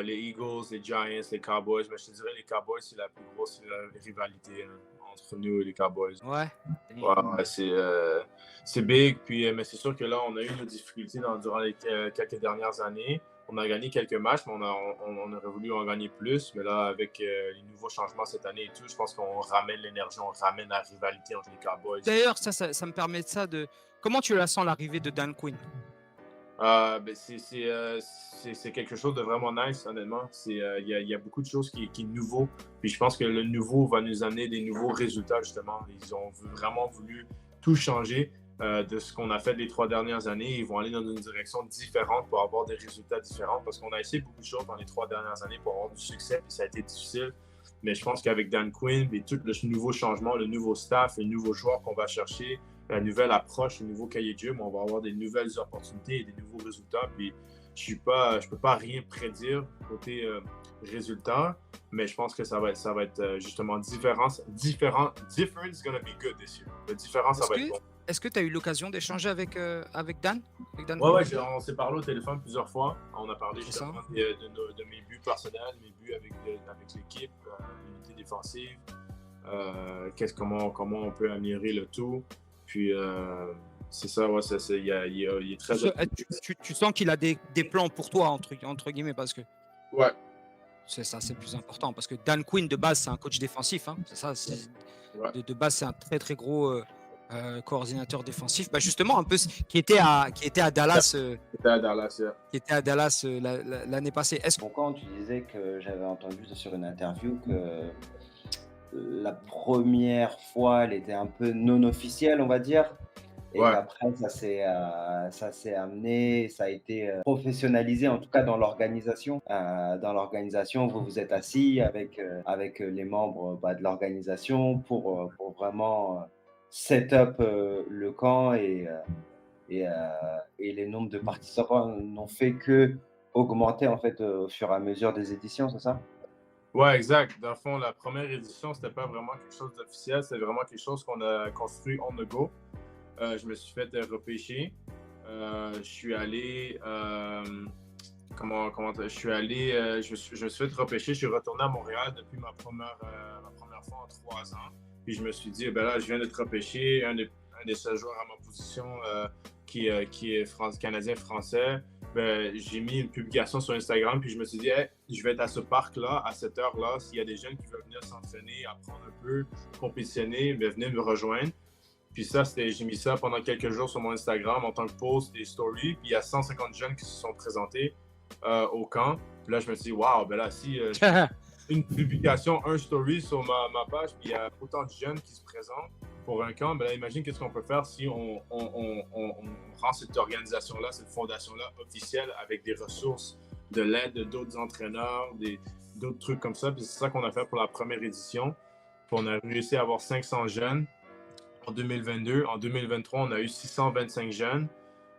les Eagles, les Giants, les Cowboys. Mais je te dirais, les Cowboys, c'est la plus grosse rivalité entre nous et les Cowboys. Ouais. C'est big. Puis, mais c'est sûr que là, on a eu nos difficultés durant les quelques dernières années. On a gagné quelques matchs, mais on aurait voulu en gagner plus. Mais là, avec les nouveaux changements cette année et tout, je pense qu'on ramène l'énergie, on ramène la rivalité entre les Cowboys. D'ailleurs, ça me permet de ça de... Comment tu la sens l'arrivée de Dan Quinn? C'est quelque chose de vraiment nice, honnêtement. Il y a beaucoup de choses qui est nouveau. Puis je pense que le nouveau va nous amener des nouveaux résultats, justement. Ils ont vraiment voulu tout changer de ce qu'on a fait les 3 dernières années. Ils vont aller dans une direction différente pour avoir des résultats différents parce qu'on a essayé beaucoup de choses dans les 3 dernières années pour avoir du succès. Puis ça a été difficile. Mais je pense qu'avec Dan Quinn et tout le nouveau changement, le nouveau staff, les nouveaux joueurs qu'on va chercher, la nouvelle approche, le nouveau cahier de jeu, on va avoir des nouvelles opportunités et des nouveaux résultats. Puis je peux pas rien prédire côté résultats, mais je pense que ça va être justement différent. Different is gonna be good this year. Le différent, ça va être bon. Est-ce que tu as eu l'occasion d'échanger avec Dan? Ouais, on s'est parlé au téléphone plusieurs fois. On a parlé justement de mes buts personnels, mes buts avec l'équipe, l'unité défensive, comment on peut améliorer le tout. Puis, c'est ça, ouais, il est très... Tu sens qu'il a des plans pour toi, entre guillemets, parce que... Ouais. C'est ça, c'est le plus important. Parce que Dan Quinn, de base, c'est un coach défensif. Hein, c'est ça, ouais. De base, c'est un très, très gros coordinateur défensif. Bah, justement, un peu qui était à Dallas. Qui était à Dallas l'année passée. Quand tu disais que j'avais entendu sur une interview que la première fois, elle était un peu non officielle, on va dire. et Ouais, qu'après ça s'est amené, ça a été, professionnalisé en tout cas dans l'organisation. Dans l'organisation, vous vous êtes assis avec les membres, bah, de l'organisation pour vraiment, set up, le camp et, heu, et les nombres de participants n'ont fait que augmenter en fait, au fur et à mesure des éditions, c'est ça? ouais, exact. Dans le fond, la première édition, c'était pas vraiment quelque chose d'officiel, c'était vraiment quelque chose qu'on a construit on the go. Je me suis fait repêcher. Je suis allé. Je suis allé. Je me suis fait repêcher. Je suis retourné à Montréal depuis ma première fois en 3 ans. Puis je me suis dit, ben là, je viens d'être repêché. Un des seuls joueurs à ma position qui est canadien-français. Ben, j'ai mis une publication sur Instagram. Puis je me suis dit, hey, je vais être à ce parc-là, à cette heure-là. S'il y a des jeunes qui veulent venir s'entraîner, apprendre un peu, compétitionner, ben, venez me rejoindre. Puis ça, j'ai mis ça pendant quelques jours sur mon Instagram en tant que post des stories. Puis il y a 150 jeunes qui se sont présentés au camp. Puis là, je me suis dit, waouh, ben là, si je fais une publication, un story sur ma page, puis il y a autant de jeunes qui se présentent pour un camp, ben là, imagine qu'est-ce qu'on peut faire si on rend cette organisation-là, cette fondation-là officielle avec des ressources, de l'aide de d'autres entraîneurs, d'autres trucs comme ça. Puis c'est ça qu'on a fait pour la première édition. Puis on a réussi à avoir 500 jeunes en 2022. En 2023, on a eu 625 jeunes.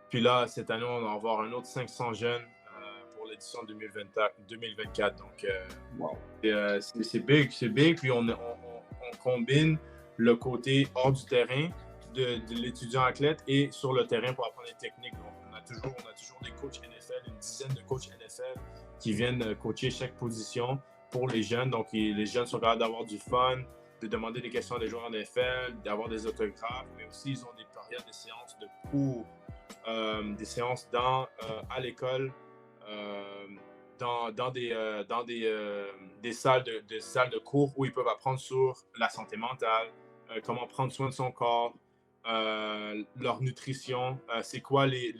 Puis là, cette année, on va avoir un autre 500 jeunes pour l'édition 2024. Donc, Wow. c'est big, c'est big. Puis on combine le côté hors du terrain de l'étudiant athlète et sur le terrain pour apprendre les techniques. Donc, on a toujours des coachs NFL, une dizaine de coachs NFL qui viennent coacher chaque position pour les jeunes. Donc, les jeunes sont capables d'avoir du fun, de demander des questions à des joueurs en NFL, d'avoir des autographes, mais aussi ils ont des périodes de séances de cours, des séances à l'école, des salles de cours où ils peuvent apprendre sur la santé mentale, comment prendre soin de son corps, leur nutrition, c'est quoi les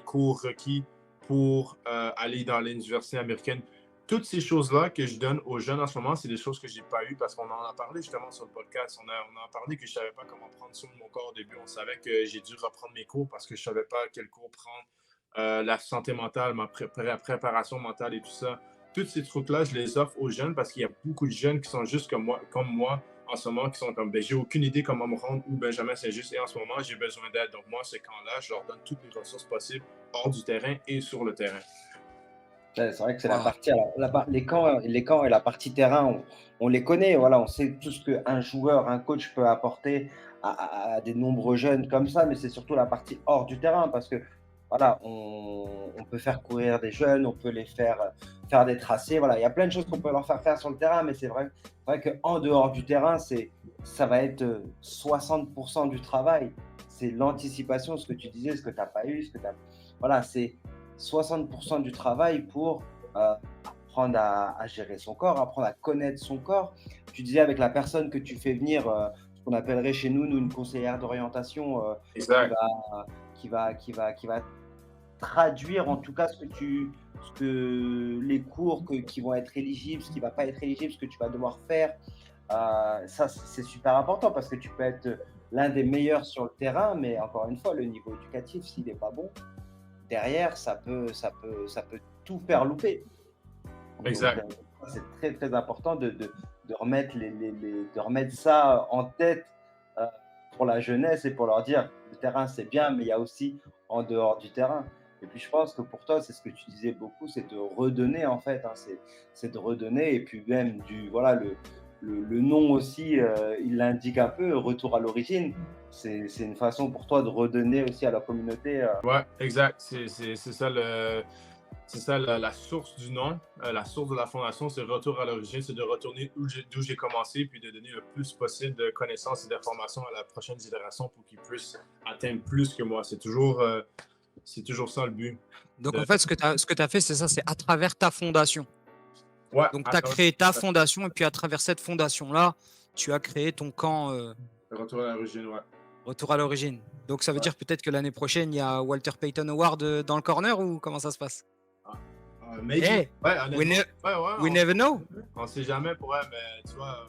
cours requis pour aller dans l'université américaine. Toutes ces choses-là que je donne aux jeunes en ce moment, c'est des choses que je n'ai pas eues parce qu'on en a parlé justement sur le podcast. On en a parlé que je ne savais pas comment prendre soin de mon corps au début. On savait que j'ai dû reprendre mes cours parce que je ne savais pas quel cours prendre. La santé mentale, ma préparation mentale et tout ça. Tous ces trucs-là, je les offre aux jeunes parce qu'il y a beaucoup de jeunes qui sont juste comme moi en ce moment, qui sont comme, ben, j'ai aucune idée comment me rendre où Benjamin Saint-Just et en ce moment, j'ai besoin d'aide. Donc moi, ces camps-là, je leur donne toutes les ressources possibles hors du terrain et sur le terrain. Ouais, c'est vrai que c'est la Waouh. partie alors les camps et la partie terrain, on les connaît, voilà, on sait tout ce qu'un joueur, un coach peut apporter à des nombreux jeunes comme ça, mais c'est surtout la partie hors du terrain parce que, voilà, on peut faire courir des jeunes, on peut les faire des tracés, voilà, il y a plein de choses qu'on peut leur faire faire sur le terrain, mais c'est vrai qu'en dehors du terrain, ça va être, 60 du travail. C'est l'anticipation, ce que tu disais, ce que tu as pas eu, voilà, c'est 60 du travail pour apprendre à gérer son corps, apprendre à connaître son corps. Tu disais avec la personne que tu fais venir, ce qu'on appellerait chez nous, une conseillère d'orientation qui Exact. va, qui va traduire en tout cas ce que les cours qui vont être éligibles, ce qui ne va pas être éligible, ce que tu vas devoir faire. Ça, c'est super important parce que tu peux être l'un des meilleurs sur le terrain, mais encore une fois, le niveau éducatif, s'il n'est pas bon, derrière, ça peut tout faire louper. Donc, Exact. c'est très, très important de remettre de remettre ça en tête euh, pour la jeunesse et pour leur dire, le terrain, c'est bien, mais il y a aussi en dehors du terrain. Et puis, je pense que pour toi, c'est ce que tu disais beaucoup, c'est de redonner, en fait, hein, c'est de redonner. Et puis, même voilà, le nom aussi, il l'indique un peu, retour à l'origine. C'est une façon pour toi de redonner aussi à la communauté. Ouais, exact. C'est ça la source du nom, la source de la fondation, c'est retour à l'origine, c'est de retourner d'où j'ai commencé, puis de donner le plus possible de connaissances et d'informations à la prochaine génération pour qu'ils puissent atteindre plus que moi. C'est toujours ça le but. Donc De- en fait, ce que tu as fait, c'est ça, c'est à travers ta fondation. Ouais, Donc tu as créé ta fondation et puis à travers cette fondation-là, tu as créé ton camp retour à l'origine, ouais. retour à l'origine. Donc ça veut Ouais. dire peut-être que l'année prochaine, il y a Walter Payton Award dans le corner ou comment ça se passe? Maybe. Hey, Ouais, we, honnêtement. ne- Ouais, we never know. on sait jamais pour elle, mais tu vois,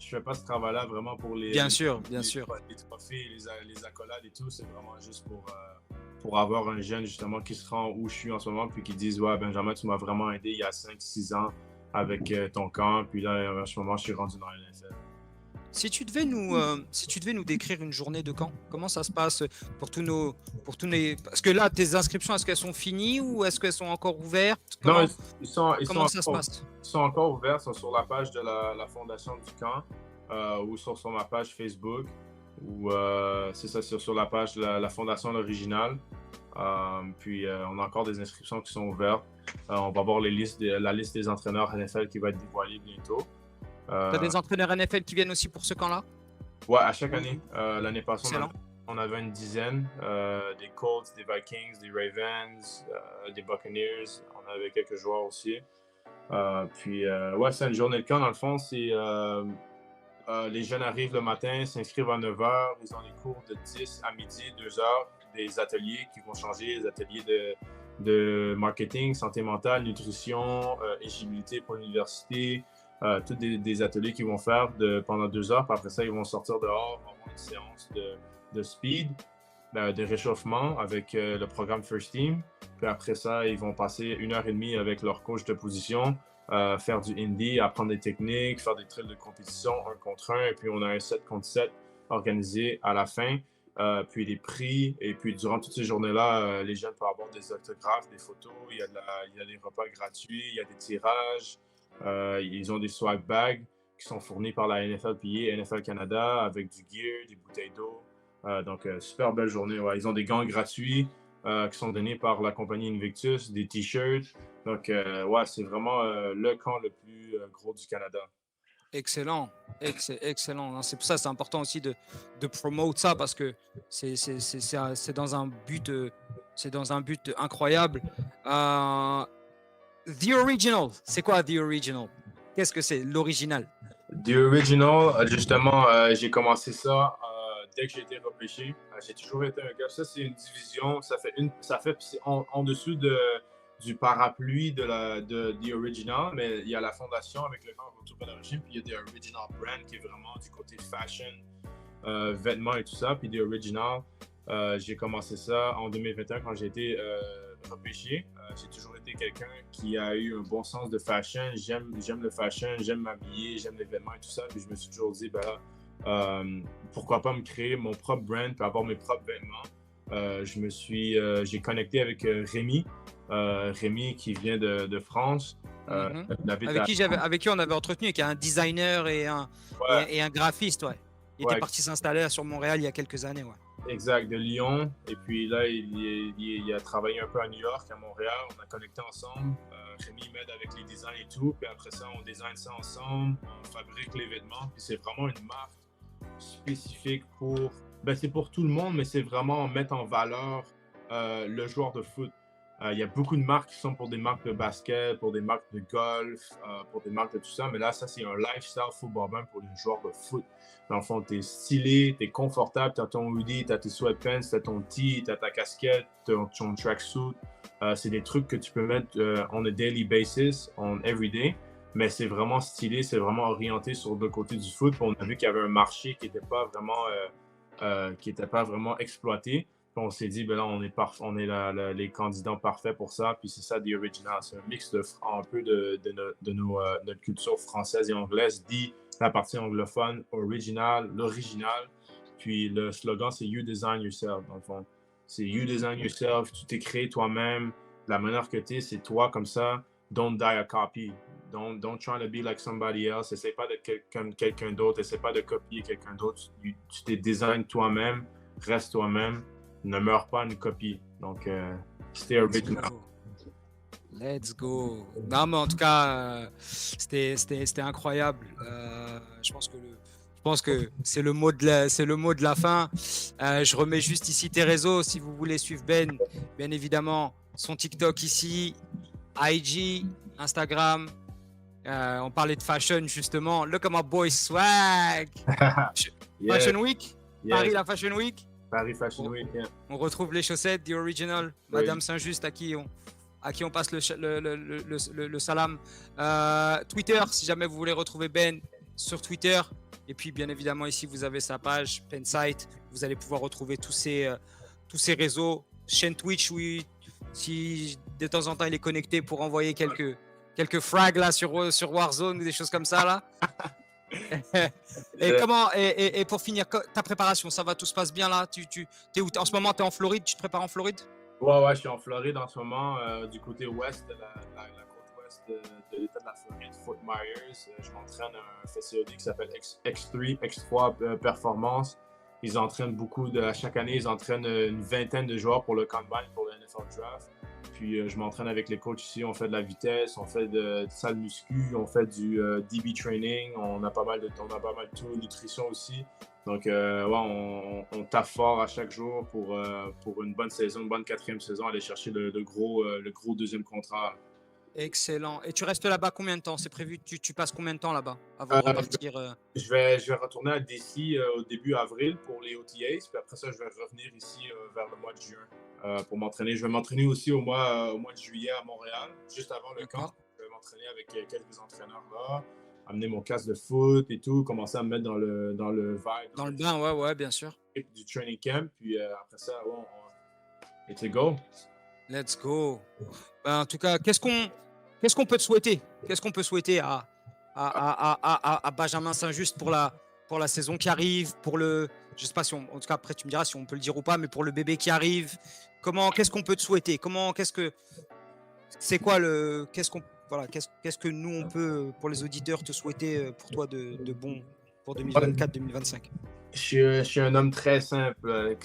Je fais pas ce travail-là vraiment pour Bien sûr. les trophées, les accolades et tout. C'est vraiment juste pour avoir un jeune justement qui se rend où je suis en ce moment, puis qui disent ouais, Benjamin, tu m'as vraiment aidé il y a 5-6 ans avec ton camp, puis là en ce moment je suis rendu dans la NFL. Si tu devais nous décrire une journée de camp, comment ça se passe pour tous nos, parce que là, tes inscriptions, est-ce qu'elles sont finies ou est-ce qu'elles sont encore ouvertes? Non, Comment ça se passe? ils sont encore ouverts, ils sont sur la page de la fondation du camp ou sur ma page Facebook ou c'est ça, sur la page de la fondation l'original. Puis on a encore des inscriptions qui sont ouvertes. On va voir la liste des entraîneurs NFL qui va être dévoilée bientôt. T'as des entraîneurs NFL qui viennent aussi pour ce camp-là? Ouais, à chaque année. L'année passée, on avait une dizaine. Des Colts, des Vikings, des Ravens, des Buccaneers. On avait quelques joueurs aussi. Puis, ouais, c'est une journée de camp. Dans le fond, c'est les jeunes arrivent le matin, s'inscrivent à 9h. Ils ont des cours de 10 à midi, 2h. Des ateliers qui vont changer, des ateliers de marketing, santé mentale, nutrition, éligibilité pour l'université. Tous des ateliers qu'ils vont faire pendant 2 heures. Puis après ça, ils vont sortir dehors, avoir une séance de speed, de réchauffement avec le programme First Team. Puis après ça, ils vont passer 1h30 avec leur coach de position, faire du indie, apprendre des techniques, faire des drills de compétition 1 contre 1. Et puis on a un 7 contre 7 organisé à la fin. Puis les prix. Et puis durant toutes ces journées-là, les jeunes peuvent avoir des autographes, des photos. Il y a des repas gratuits, il y a des tirages. Ils ont des swag bags qui sont fournis par la NFLPA, NFL Canada, avec du gear, des bouteilles d'eau. Donc, super belle journée. Ouais. Ils ont des gants gratuits qui sont donnés par la compagnie Invictus, des t-shirts. Donc, ouais, c'est vraiment le camp le plus gros du Canada. Excellent. C'est pour ça c'est important aussi de promote ça parce que c'est dans un but, incroyable. The Original, c'est quoi The Original? Qu'est-ce que c'est l'original? The Original, justement, j'ai commencé ça dès que j'ai été repêché. J'ai toujours été un gars. Ça, c'est une division. Ça fait en dessous du parapluie de The Original, mais il y a la fondation avec le camp Retour à l'origine, puis il y a The Original Brand qui est vraiment du côté fashion, vêtements et tout ça. Puis The Original, j'ai commencé ça en 2021 quand j'ai été repêché. J'ai toujours été quelqu'un qui a eu un bon sens de fashion. J'aime le fashion, j'aime m'habiller, j'aime les vêtements et tout ça. Puis je me suis toujours dit, ben là, pourquoi pas me créer mon propre brand, puis avoir mes propres vêtements. J'ai connecté avec Rémi. Rémi qui vient de France. Avec qui on avait entretenu, qui est un designer et un graphiste. Ouais. Il était parti s'installer sur Montréal il y a quelques années. Ouais. Exact, de Lyon. Et puis là, il a travaillé un peu à New York, à Montréal. On a connecté ensemble. Rémi m'aide avec les designs et tout. Puis après ça, on design ça ensemble. On fabrique les vêtements. Puis c'est vraiment une marque spécifique pour... c'est pour tout le monde, mais c'est vraiment mettre en valeur le joueur de foot. Il y a beaucoup de marques qui sont pour des marques de basket, pour des marques de golf, pour des marques de tout ça. Mais là, ça, c'est un lifestyle football pour les joueurs de foot. Dans le fond, tu es stylé, tu es confortable, tu as ton hoodie, tu as tes sweatpants, tu as ton tee, tu as ta casquette, ton tracksuit. C'est des trucs que tu peux mettre on a daily basis, on everyday. Mais c'est vraiment stylé, c'est vraiment orienté sur le côté du foot. Puis on a vu qu'il y avait un marché qui n'était pas vraiment exploité. Puis on s'est dit, ben là, on est les candidats parfaits pour ça. Puis c'est ça, The Original. C'est un mix un peu de notre culture française et anglaise. La partie anglophone, original, l'original. Puis le slogan, c'est You Design Yourself, dans le fond. C'est You Design Yourself, tu t'es créé toi-même. La manière que tu es, c'est toi comme ça. Don't die a copy. Don't try to be like somebody else. Essaie pas d'être comme quelqu'un d'autre. Essaie pas de copier quelqu'un d'autre. Tu t'es design toi-même. Reste toi-même. Ne meurs pas une copie. Donc, stay original. Let's go. Non, mais en tout cas, c'était incroyable. Je pense que c'est le mot de la fin. Je remets juste ici tes réseaux si vous voulez suivre Ben. Bien évidemment, son TikTok ici, IG, Instagram. On parlait de fashion justement. Look at my boy swag. Yeah. Fashion Week. Yeah. Paris la Fashion Week. Paris Fashion Week. Yeah. On retrouve les chaussettes, The Original. Madame Saint-Just à qui on passe le salam. Twitter, si jamais vous voulez retrouver Ben sur Twitter, Et puis, bien évidemment, ici, vous avez sa page, Pensight. Vous allez pouvoir retrouver tous ces réseaux. Chaîne Twitch, oui, si de temps en temps, il est connecté pour envoyer quelques frags là, sur Warzone ou des choses comme ça. Là. Et pour finir, ta préparation, ça va, tout se passe bien là? T'es où? En ce moment, tu es en Floride? Tu te prépares en Floride? Ouais, je suis en Floride en ce moment, du côté ouest de la côte ouest de l'État de la Floride, Fort Myers. Je m'entraîne à un facility qui s'appelle X3 Performance. Ils entraînent chaque année, ils entraînent une vingtaine de joueurs pour le combine, pour le NFL Draft. Puis je m'entraîne avec les coachs ici, on fait de la vitesse, on fait de salle muscu, on fait du DB training, on a pas mal de tout, nutrition aussi. Donc on taffe fort à chaque jour pour une bonne saison, une bonne 4e saison, aller chercher le gros deuxième contrat. Excellent. Et tu restes là-bas combien de temps? C'est prévu, tu passes combien de temps là-bas avant de repartir? Je vais retourner à DC au début avril pour les OTAs, puis après ça, je vais revenir ici vers le mois de juin pour m'entraîner. Je vais m'entraîner aussi au mois de juillet à Montréal, juste avant le camp. Je vais m'entraîner avec quelques entraîneurs là, amener mon casque de foot et tout, commencer à me mettre dans le vibe. Dans le bain, ouais, bien sûr. Du training camp, puis après ça, let's go. Let's go. Ben, en tout cas, qu'est-ce qu'on peut te souhaiter? Qu'est-ce qu'on peut souhaiter à Benjamin Saint-Just pour la saison qui arrive, je sais pas si en tout cas après tu me diras si on peut le dire ou pas, mais pour le bébé qui arrive, qu'est-ce qu'on peut te souhaiter? Qu'est-ce que nous on peut pour les auditeurs te souhaiter pour toi de bon pour 2024-2025? Je suis un homme très simple.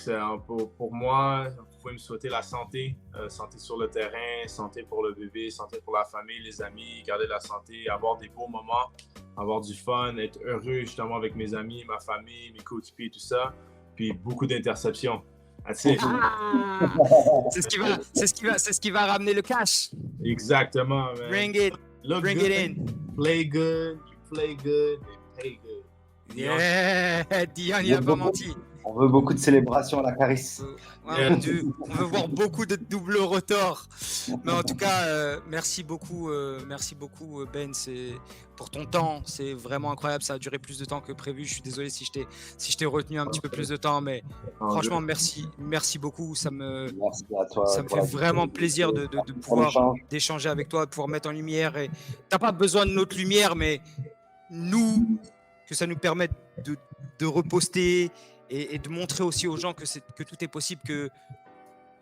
Pour moi, vous pouvez me souhaiter la santé. Santé sur le terrain, santé pour le bébé, santé pour la famille, les amis, garder la santé, avoir des beaux moments, avoir du fun, être heureux justement avec mes amis, ma famille, mes coéquipiers, tout ça. Puis beaucoup d'interceptions. C'est ce qui va ramener le cash. Exactement, man. Bring it in. Play good, you play good, they pay good. Yeah, Dion, il n'a pas menti. On veut beaucoup de célébrations à la Caris. Ouais, on veut voir beaucoup de double rotor. Mais en tout cas, merci beaucoup Ben, pour ton temps. C'est vraiment incroyable. Ça a duré plus de temps que prévu. Je suis désolé si je t'ai retenu un petit peu plus de temps, mais franchement, merci beaucoup. Merci à toi. Ça me fait vraiment plaisir de pouvoir d'échanger avec toi, de pouvoir mettre en lumière. Et t'as pas besoin de notre lumière, mais nous, que ça nous permette de reposter et de montrer aussi aux gens que tout est possible, que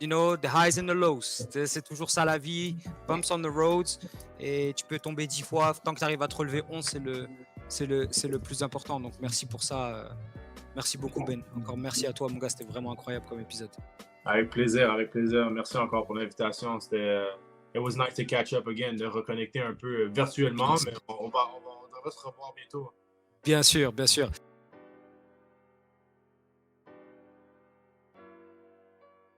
the highs and the lows, c'est toujours ça la vie, bumps on the roads, et tu peux tomber 10 fois, tant que tu arrives à te relever 11, c'est le plus important. Donc merci pour ça, merci beaucoup Ben, encore merci à toi mon gars, c'était vraiment incroyable comme épisode. Avec plaisir, merci encore pour l'invitation, it was nice to catch up again, de reconnecter un peu virtuellement, mais on va se revoir bientôt. Bien sûr.